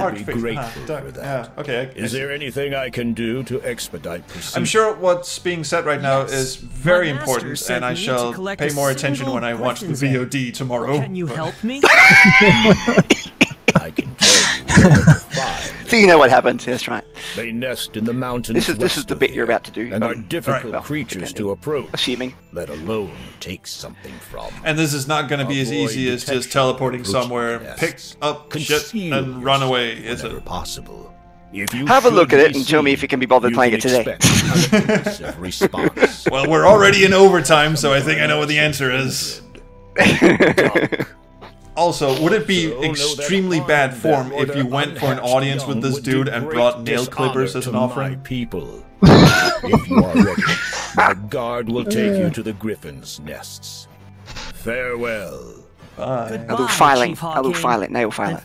S1: Dark
S8: be
S1: face.
S8: grateful
S1: Duck.
S8: for that.
S1: Yeah, okay.
S8: Is there anything I can do to expedite proceedings?
S1: I'm sure what's being said right now
S9: Yes.
S1: is very
S9: My master
S1: important,
S9: sent
S1: and I
S9: me to
S1: shall
S9: collect
S1: pay
S9: a
S1: more attention
S9: single
S1: when I watch the
S9: griffin's egg.
S1: VOD tomorrow.
S9: Can you help me?
S8: I can tell you where to find.
S3: So you know what happened. That's right.
S8: They nest in the mountains.
S3: This is
S8: west
S3: the
S8: of
S3: bit
S8: here,
S3: you're about to do.
S8: and are difficult
S3: well,
S8: creatures
S3: depending.
S8: to approach.
S3: Assuming.
S8: Let alone take something from.
S1: And this is not going to be as
S8: Avoid
S1: easy as just
S8: detection,
S1: teleporting
S8: approach
S1: somewhere,
S8: the
S1: pick
S8: nest,
S1: up shit,
S8: conceal
S1: and run away, is
S8: whenever
S1: it?
S8: possible. If you
S3: Have a look
S8: should
S3: at it
S8: be
S3: and tell me if you can be bothered
S8: seen,
S3: playing
S8: you
S3: it today.
S8: can expect an aggressive response.
S1: Well, we're already in overtime, so I think I know what the answer is. Also, would it be
S8: So know that
S1: extremely
S8: harm
S1: bad
S8: that
S1: form
S8: order
S1: if you went for an
S8: unhatched
S1: audience with
S8: young
S1: this
S8: would do
S1: dude and
S8: great
S1: brought nail
S8: dishonor
S1: clippers as an
S8: to
S1: offering?
S8: My people. If you are ready, my guard will take you to the Griffin's nests. Farewell.
S1: Bye.
S3: I'll do filing. I'll do filing. Nail filing.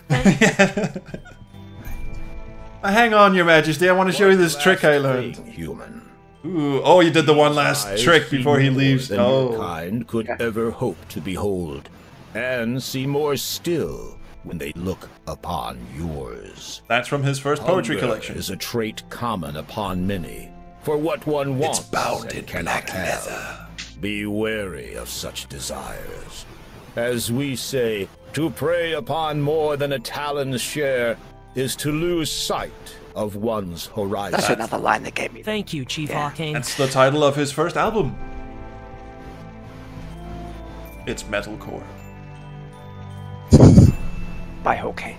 S1: Hang on, Your Majesty, I want to show you this trick I learned.
S8: Human.
S1: Ooh, oh, you did the one last
S8: I've
S1: trick before he
S8: seen
S1: leaves.
S8: more than your
S1: Oh.
S8: kind could ever hope to behold, and see more still when they look upon yours.
S1: That's from his first poetry
S8: Hunger
S1: collection.
S8: is a trait common upon many, for what one wants
S1: bound
S8: and
S1: in
S8: cannot
S1: black
S8: have.
S1: leather.
S8: Be wary of such desires. As we say, to prey upon more than a talon's share is to lose sight of one's horizon.
S3: That's another line they gave me.
S9: Thank you, Chief Hawkane.
S1: That's the title of his first album. It's metalcore.
S3: By Hawkeye.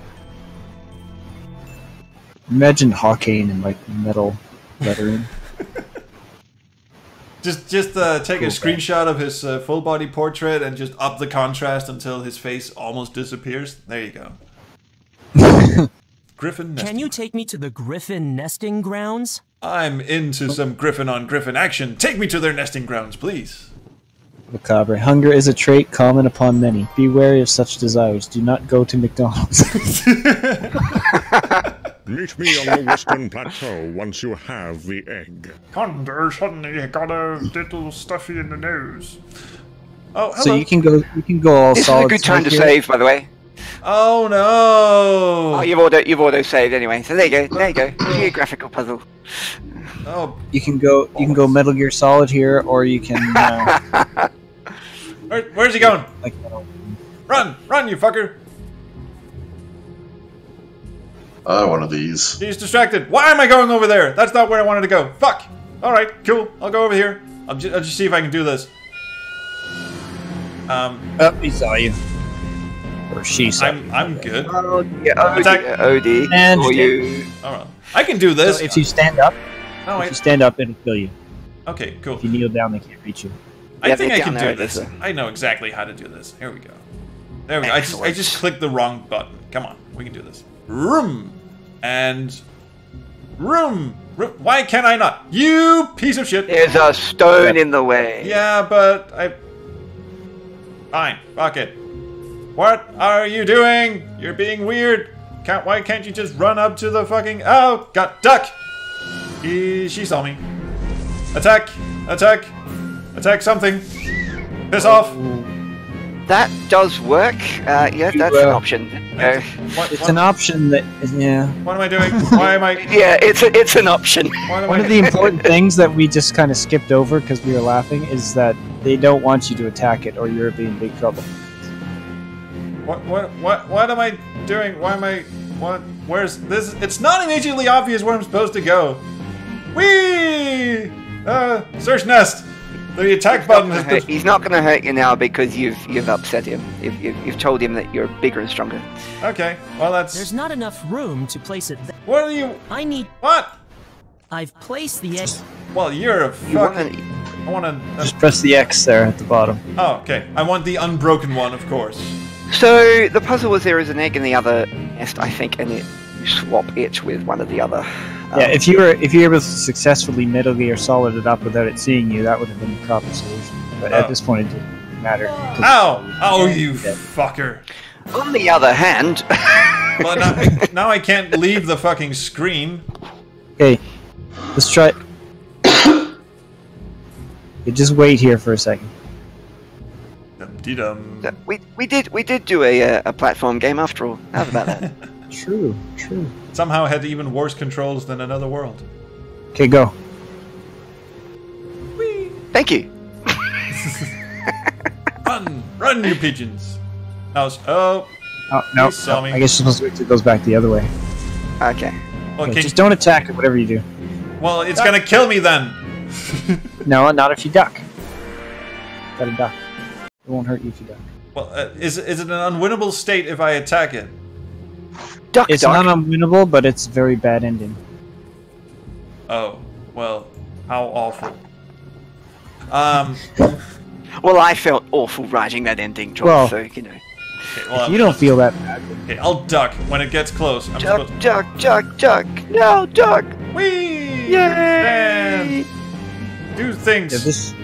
S2: Imagine Hawkane in like metal lettering.
S1: Just take a screenshot of his full body portrait and just up the contrast until his face almost disappears. There you go. Griffin nesting.
S9: Can you take me to the Griffin nesting grounds?
S1: I'm into some Griffin on Griffin action. Take me to their nesting grounds, please.
S2: Macabre. Hunger is a trait common upon many. Be wary of such desires. Do not go to McDonald's.
S15: Meet me on the Western Plateau once you have the egg.
S1: Thunder suddenly got a little stuffy in the nose. Oh, hello.
S2: So you can go all
S3: this
S2: solid.
S3: This is a good time to save, by the way.
S1: Oh no!
S3: Oh, you've auto saved anyway. So there you go. There you go. Geographical puzzle.
S1: Oh.
S2: You can go Metal Gear Solid here, or you can.
S1: Where's he going? Run, you fucker!
S4: One of these.
S1: He's distracted. Why am I going over there? That's not where I wanted to go. Fuck! Alright, cool. I'll go over here. I'll just see if I can do this.
S2: Oh, he saw you. Or she saw you.
S1: I'm good.
S3: Oh, yeah, OD.
S2: And
S3: or you.
S1: Alright. I can do this.
S2: So if you stand up, it'll kill you.
S1: Okay, cool.
S2: If you kneel down, they can't reach you.
S1: I think I can do this. I know exactly how to do this. Here we go. There we go. I just clicked the wrong button. Come on, we can do this. Room and room. Why can't I not? You piece of shit.
S3: There's a stone in the way.
S1: Yeah, but fine. Fuck it. What are you doing? You're being weird. Why can't you just run up to the fucking... Oh, God, duck! She saw me. Attack! Attack! Attack something! Piss off!
S3: That does work. Yeah, that's an option.
S2: It's an option that... Yeah.
S1: What am I doing? Why am I...
S3: Yeah, it's an option.
S2: One of the important things that we just kind of skipped over because we were laughing is that they don't want you to attack it or you're in big trouble.
S1: What am I doing? Why am I... Where's this? It's not immediately obvious where I'm supposed to go. Whee! Search nest. The attack button has been...
S3: He's not going to hurt you now because you've upset him. You've told him that you're bigger and stronger.
S1: Okay, well that's...
S9: There's not enough room to place it there.
S1: What are you...
S9: I need...
S1: What?
S9: I've placed the egg...
S1: Well, you're a fucking... I want to...
S2: Just press the X there at the bottom.
S1: Oh, okay. I want the unbroken one, of course.
S3: So, the puzzle was there is an egg in the other nest, I think, and you swap it with one of the other.
S2: Yeah, if you were able to successfully Metal Gear Solid it up without it seeing you, that would have been the proper solution. But at this point, it didn't matter.
S1: Ow! Oh, you fucker!
S3: On the other hand...
S1: Well, now I can't leave the fucking screen.
S2: Okay, let's try... just wait here for a second.
S3: We did do a platform game after all. How's about that?
S2: True.
S1: Somehow had even worse controls than Another World.
S2: Okay, go.
S3: Whee. Thank you.
S1: Run, you pigeons. Oh,
S2: no.
S1: Saw me.
S2: I guess you're supposed to wait till it goes back the other way.
S3: Okay.
S2: Okay, just don't attack it, whatever you do.
S1: Well, it's gonna kill me then.
S2: No, not if you duck. Gotta duck. It won't hurt you if you duck.
S1: Well, is it an unwinnable state if I attack it?
S2: It's not unwinnable, but it's a very bad ending.
S1: Oh, well, how awful.
S3: Well, I felt awful writing that ending, John,
S2: well,
S3: so, you know.
S1: Okay, well,
S2: you don't feel that bad.
S1: Okay, I'll duck when it gets close.
S3: Duck. No, duck.
S1: Whee!
S3: Yay!
S1: And do things.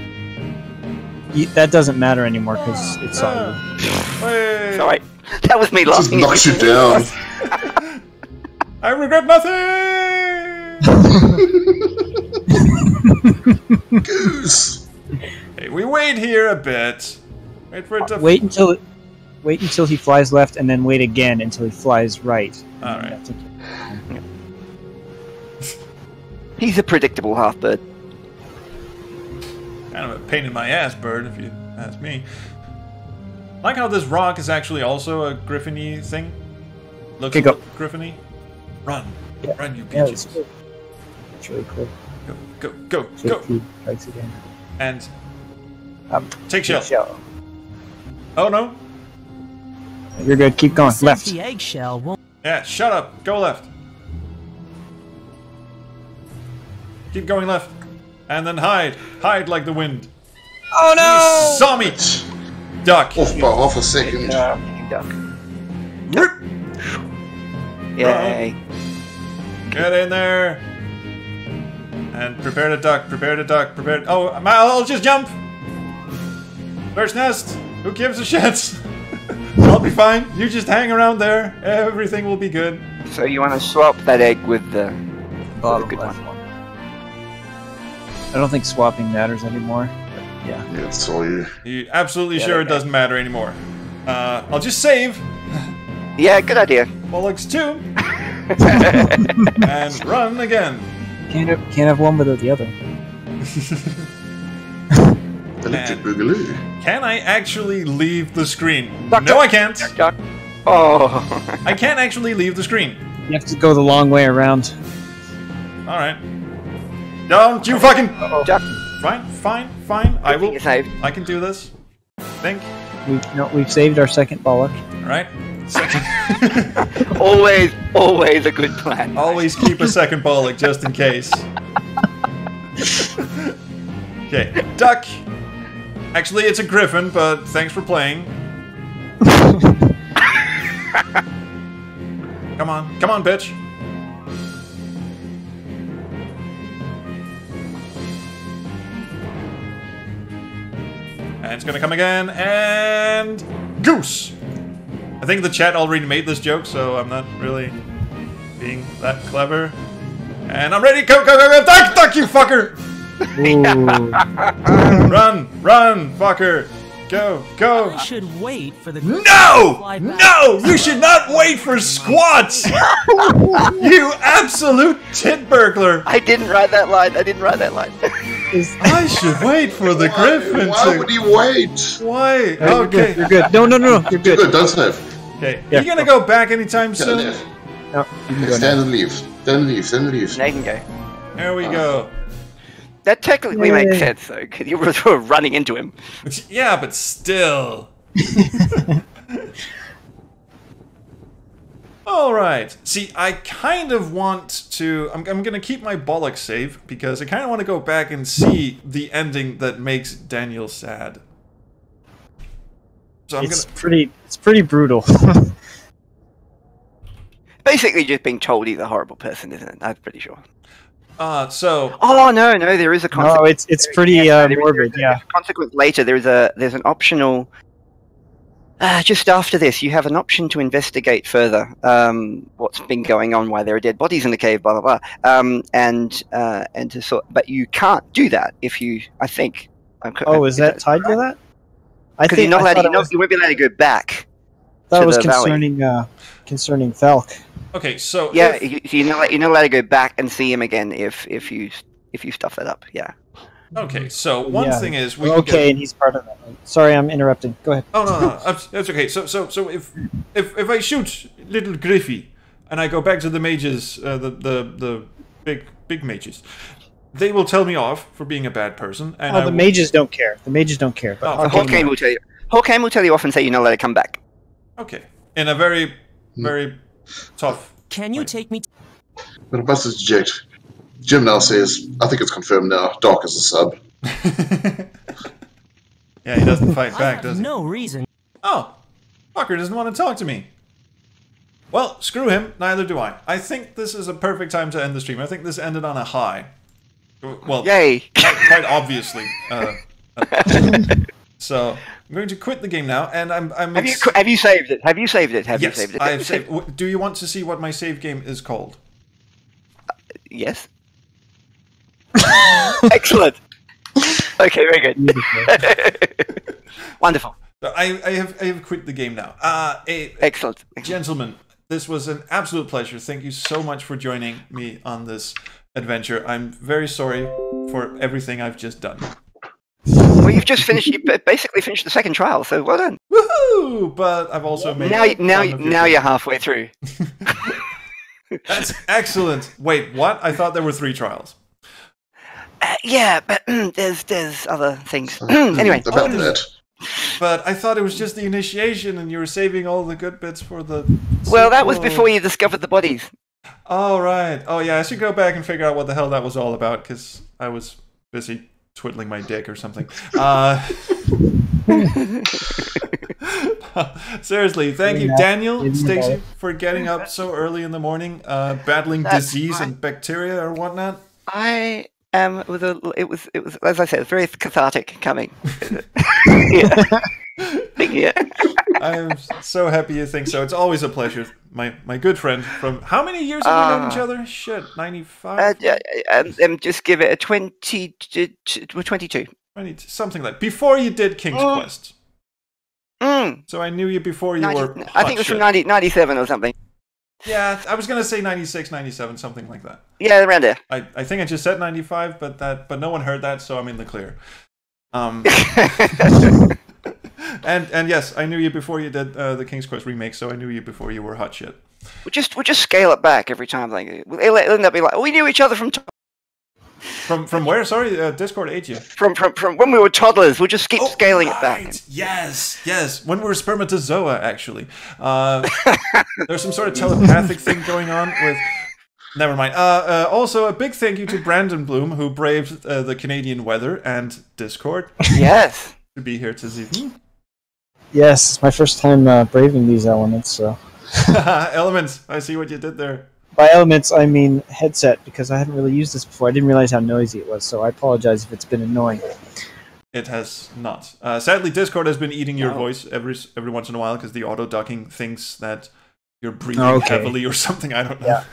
S2: Yeah, that doesn't matter anymore because it's solid.
S3: Sorry, that was me laughing.
S4: Just knocks you down.
S1: I regret nothing.
S4: Goose.
S1: Hey, we wait here a bit. Wait for it to.
S2: Wait until he flies left, and then wait again until he flies right.
S1: All right.
S3: He's a predictable half-bird.
S1: Kind of a pain in my ass bird, if you ask me. Like how this rock is actually also a Griffin-y thing. Looks
S2: okay, go.
S1: Griffin-y. Run, run, you
S2: yeah,
S1: peaches.
S2: It's really cool.
S1: Go.
S2: Thanks again.
S1: And take shell. Oh no.
S2: You're good. Keep going. Left.
S9: The eggshell won't...
S1: Yeah, shut up. Go left. Keep going left. And then hide. Hide like the wind.
S2: Oh no!
S1: You saw me! Duck.
S4: Off a second.
S3: Duck. Yay.
S1: Get in there. And prepare to duck. Prepare to duck. Prepare. Oh, I'll just jump. First nest. Who gives a shit? I'll be fine. You just hang around there. Everything will be good.
S3: So you want to swap that egg with the good one?
S2: I don't think swapping matters anymore. But yeah.
S4: Yeah, it's all you.
S1: You absolutely sure it doesn't matter anymore. I'll just save.
S3: Yeah, good idea.
S1: Bollocks 2. And run again.
S2: Can't have one without the other.
S4: Electric Boogaloo.
S1: Can I actually leave the screen?
S3: Duck,
S1: no, I can't.
S3: Duck. Oh.
S1: I can't actually leave the screen.
S2: You have to go the long way around.
S1: Alright. Don't you fucking...
S3: Duck.
S1: Fine. I will... I can do this. Think.
S2: We've saved our second bollock.
S1: Alright. Second.
S3: always a good plan.
S1: Always keep a second bollock just in case. Okay. Duck. Actually, it's a griffin, but thanks for playing. Come on, bitch. And it's gonna come again, and goose! I think the chat already made this joke, so I'm not really being that clever. And I'm ready, go, duck, you fucker! Run, fucker! Go!
S9: I should wait for the...
S1: No! You should not wait for squats! You absolute tit burglar!
S3: I didn't write that line.
S1: I should wait for the griffin to...
S4: Why would he wait?
S1: Why?
S2: No,
S1: Okay.
S2: You're good. No. You're good.
S4: You're good, don't save.
S1: Okay. Yeah. You gonna go back anytime soon?
S2: No, you can go
S4: Stand and leave.
S3: Now you can go.
S1: There we go.
S3: That technically makes sense, though, because you were sort of running into him.
S1: Yeah, but still. Alright. See, I kind of want to... I'm going to keep my bollock save, because I kind of want to go back and see the ending that makes Daniel sad. So
S2: it's pretty brutal.
S3: Basically just being told he's a horrible person, isn't it? I'm pretty sure.
S1: So...
S3: Oh, no, there is a consequence.
S2: No, it's pretty morbid, yeah.
S3: There's a consequence later. There's an optional... just after this, you have an option to investigate further what's been going on, why there are dead bodies in the cave, blah, blah, blah. And to sort... But you can't do that if you... I think...
S2: is that tied to that?
S3: Because you're not allowed you won't be allowed to go back.
S2: That was concerning Falk.
S1: Okay, so
S3: yeah, you're not allowed to go back and see him again if you stuff that up. Yeah.
S1: Okay, so one thing is
S2: and he's part of that. Sorry, I'm interrupting. Go ahead.
S1: Oh no, that's okay. So if I shoot little Griffy and I go back to the mages, the big mages, they will tell me off for being a bad person. And
S2: the mages don't care. The mages don't care. But
S3: Hawkane will tell you. Hawkane will tell you off and say you're not allowed to come back.
S1: Okay, in a very tough.
S9: Can you take me?
S4: But I must interject. Jim now says, I think it's confirmed now, Doc is a sub.
S1: Yeah, he doesn't fight back, does he?
S9: No reason.
S1: Oh, fucker doesn't want to talk to me. Well, screw him, neither do I. I think this is a perfect time to end the stream. I think this ended on a high. Well,
S3: yay!
S1: Quite obviously. So, I'm going to quit the game now, and I'm
S3: Have you saved it? Have you saved it?
S1: Yes, I've saved. Do you want to see what my save game is called?
S3: Yes. Excellent. Okay, very good. Wonderful.
S1: I have quit the game now.
S3: Excellent.
S1: Gentlemen, this was an absolute pleasure. Thank you so much for joining me on this adventure. I'm very sorry for everything I've just done.
S3: Well, you've just finished. You basically finished the second trial, so well done.
S1: Woohoo! But I've also made
S3: now you're halfway through.
S1: That's excellent. Wait, what? I thought there were 3 trials.
S3: Yeah, but there's other things. Anyway.
S1: But I thought it was just the initiation, and you were saving all the good bits for the...
S3: Well, that was before you discovered the bodies.
S1: Oh, right. Oh, yeah, I should go back and figure out what the hell that was all about, because I was busy twiddling my dick or something. Seriously, thank you, Daniel Stacey, for getting up so early in the morning, battling disease and bacteria or whatnot.
S3: I am with it was as I said, very cathartic coming. Yeah.
S1: I am so happy you think so. It's always a pleasure. My good friend from how many years have we known each other? Shit, 95.
S3: Just give it a 22.
S1: 20, something like before you did King's Quest. So I knew you before you were.
S3: I think it was from 97 or something.
S1: Yeah, I was gonna say 96, 97, something like that.
S3: Yeah, around there.
S1: I think I just said 95, but no one heard that, so I'm in the clear. And yes, I knew you before you did the King's Quest remake, so I knew you before you were hot shit.
S3: We'll just scale it back every time. Like it'll end up being like, we knew each other from.
S1: From where? Sorry, Discord ate you.
S3: From when we were toddlers. We'll just keep scaling it back.
S1: Yes. When we were spermatozoa, actually. There's some sort of telepathic thing going on with. Never mind. Also, a big thank you to Brandon Blume, who braved the Canadian weather and Discord.
S3: Yes.
S1: To be here to see.
S2: Yes, it's my first time braving these elements. So.
S1: Elements. I see what you did there.
S2: By elements, I mean headset, because I haven't really used this before. I didn't realize how noisy it was, so I apologize if it's been annoying.
S1: It has not. Sadly, Discord has been eating your voice every once in a while because the auto-ducking thinks that you're breathing heavily or something. I don't know.
S2: Yeah,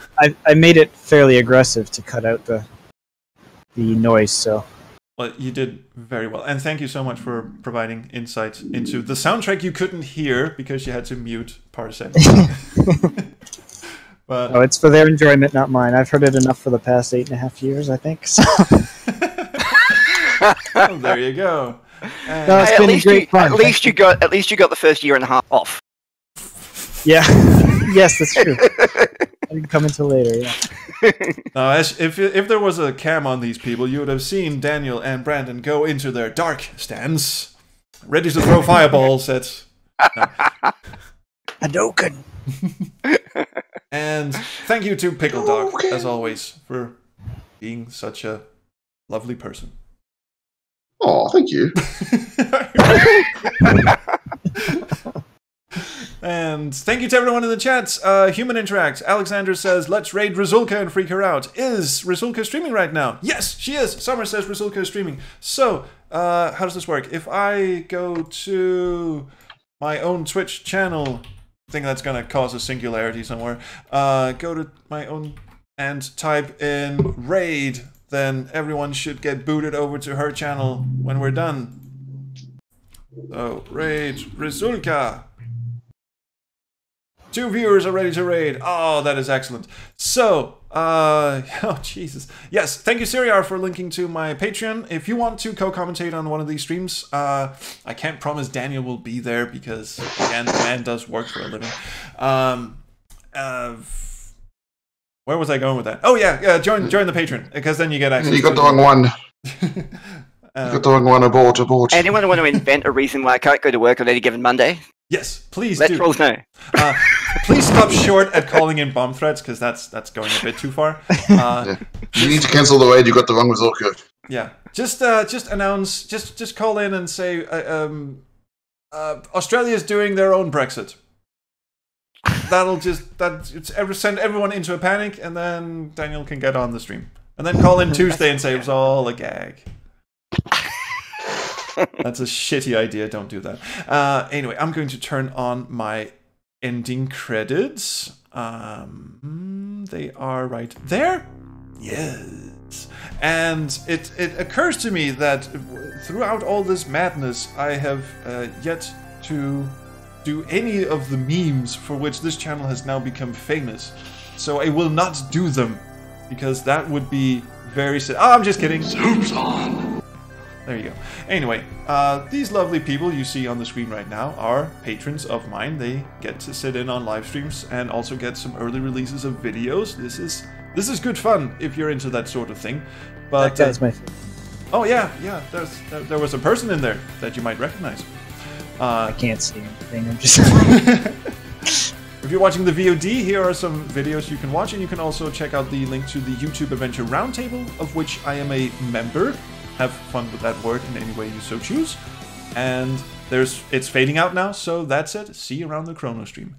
S2: I made it fairly aggressive to cut out the noise, so...
S1: Well, you did very well. And thank you so much for providing insight into the soundtrack you couldn't hear because you had to mute Parsec. But
S2: no, it's for their enjoyment, not mine. I've heard it enough for the past 8.5 years, I think. So.
S1: Oh, there you go.
S2: No, it's been great fun.
S3: At least you got the first year and a half off.
S2: Yeah. Yes, that's true. I didn't come until later. Yeah.
S1: If there was a cam on these people, you would have seen Daniel and Brandon go into their dark stance, ready to throw fireballs at.
S2: Hadouken.
S1: And thank you to Pickle Dog, as always, for being such a lovely person.
S4: Oh, thank you.
S1: And thank you to everyone in the chat. Human Interact. Alexander says, let's raid Rizulka and freak her out. Is Rizulka streaming right now? Yes, she is. Summer says Rizulka is streaming. So, how does this work? If I go to my own Twitch channel... I think that's going to cause a singularity somewhere. Go to my own and type in raid, then everyone should get booted over to her channel when we're done. So, raid Rizulka. 2 viewers are ready to raid. Oh, that is excellent. So, oh, Jesus. Yes, thank you, Siriar, for linking to my Patreon. If you want to co-commentate on one of these streams, I can't promise Daniel will be there because, again, the man does work for a living. Where was I going with that? Oh, yeah, join the Patreon, because then you get access
S4: to... You got the wrong one. You got the wrong one. Abort.
S3: Anyone want to invent a reason why I can't go to work on any given Monday?
S1: Yes, please
S3: Let
S1: do.
S3: trolls know.
S1: Please stop short at calling in bomb threats, because that's going a bit too far.
S4: Yeah. You need to cancel the raid. You got the wrong result code.
S1: Yeah, just announce, just call in and say Australia's doing their own Brexit. Send everyone into a panic, and then Daniel can get on the stream, and then call in Tuesday and say it was all a gag. That's a shitty idea. Don't do that. Anyway, I'm going to turn on my ending credits. They are right there. Yes. And it occurs to me that throughout all this madness, I have yet to do any of the memes for which this channel has now become famous. So I will not do them, because that would be very sad. Oh, I'm just kidding. Soup's on. There you go. Anyway, these lovely people you see on the screen right now are patrons of mine. They get to sit in on live streams and also get some early releases of videos. This is good fun if you're into that sort of thing. But
S2: that guy's my favorite.
S1: Oh yeah. There was a person in there that you might recognize.
S2: I can't see anything. I'm just.
S1: If you're watching the VOD, here are some videos you can watch, and you can also check out the link to the YouTube Adventure Roundtable, of which I am a member. have fun with that word in any way you so choose. And it's fading out now, so that's it. See you around the Chrono stream.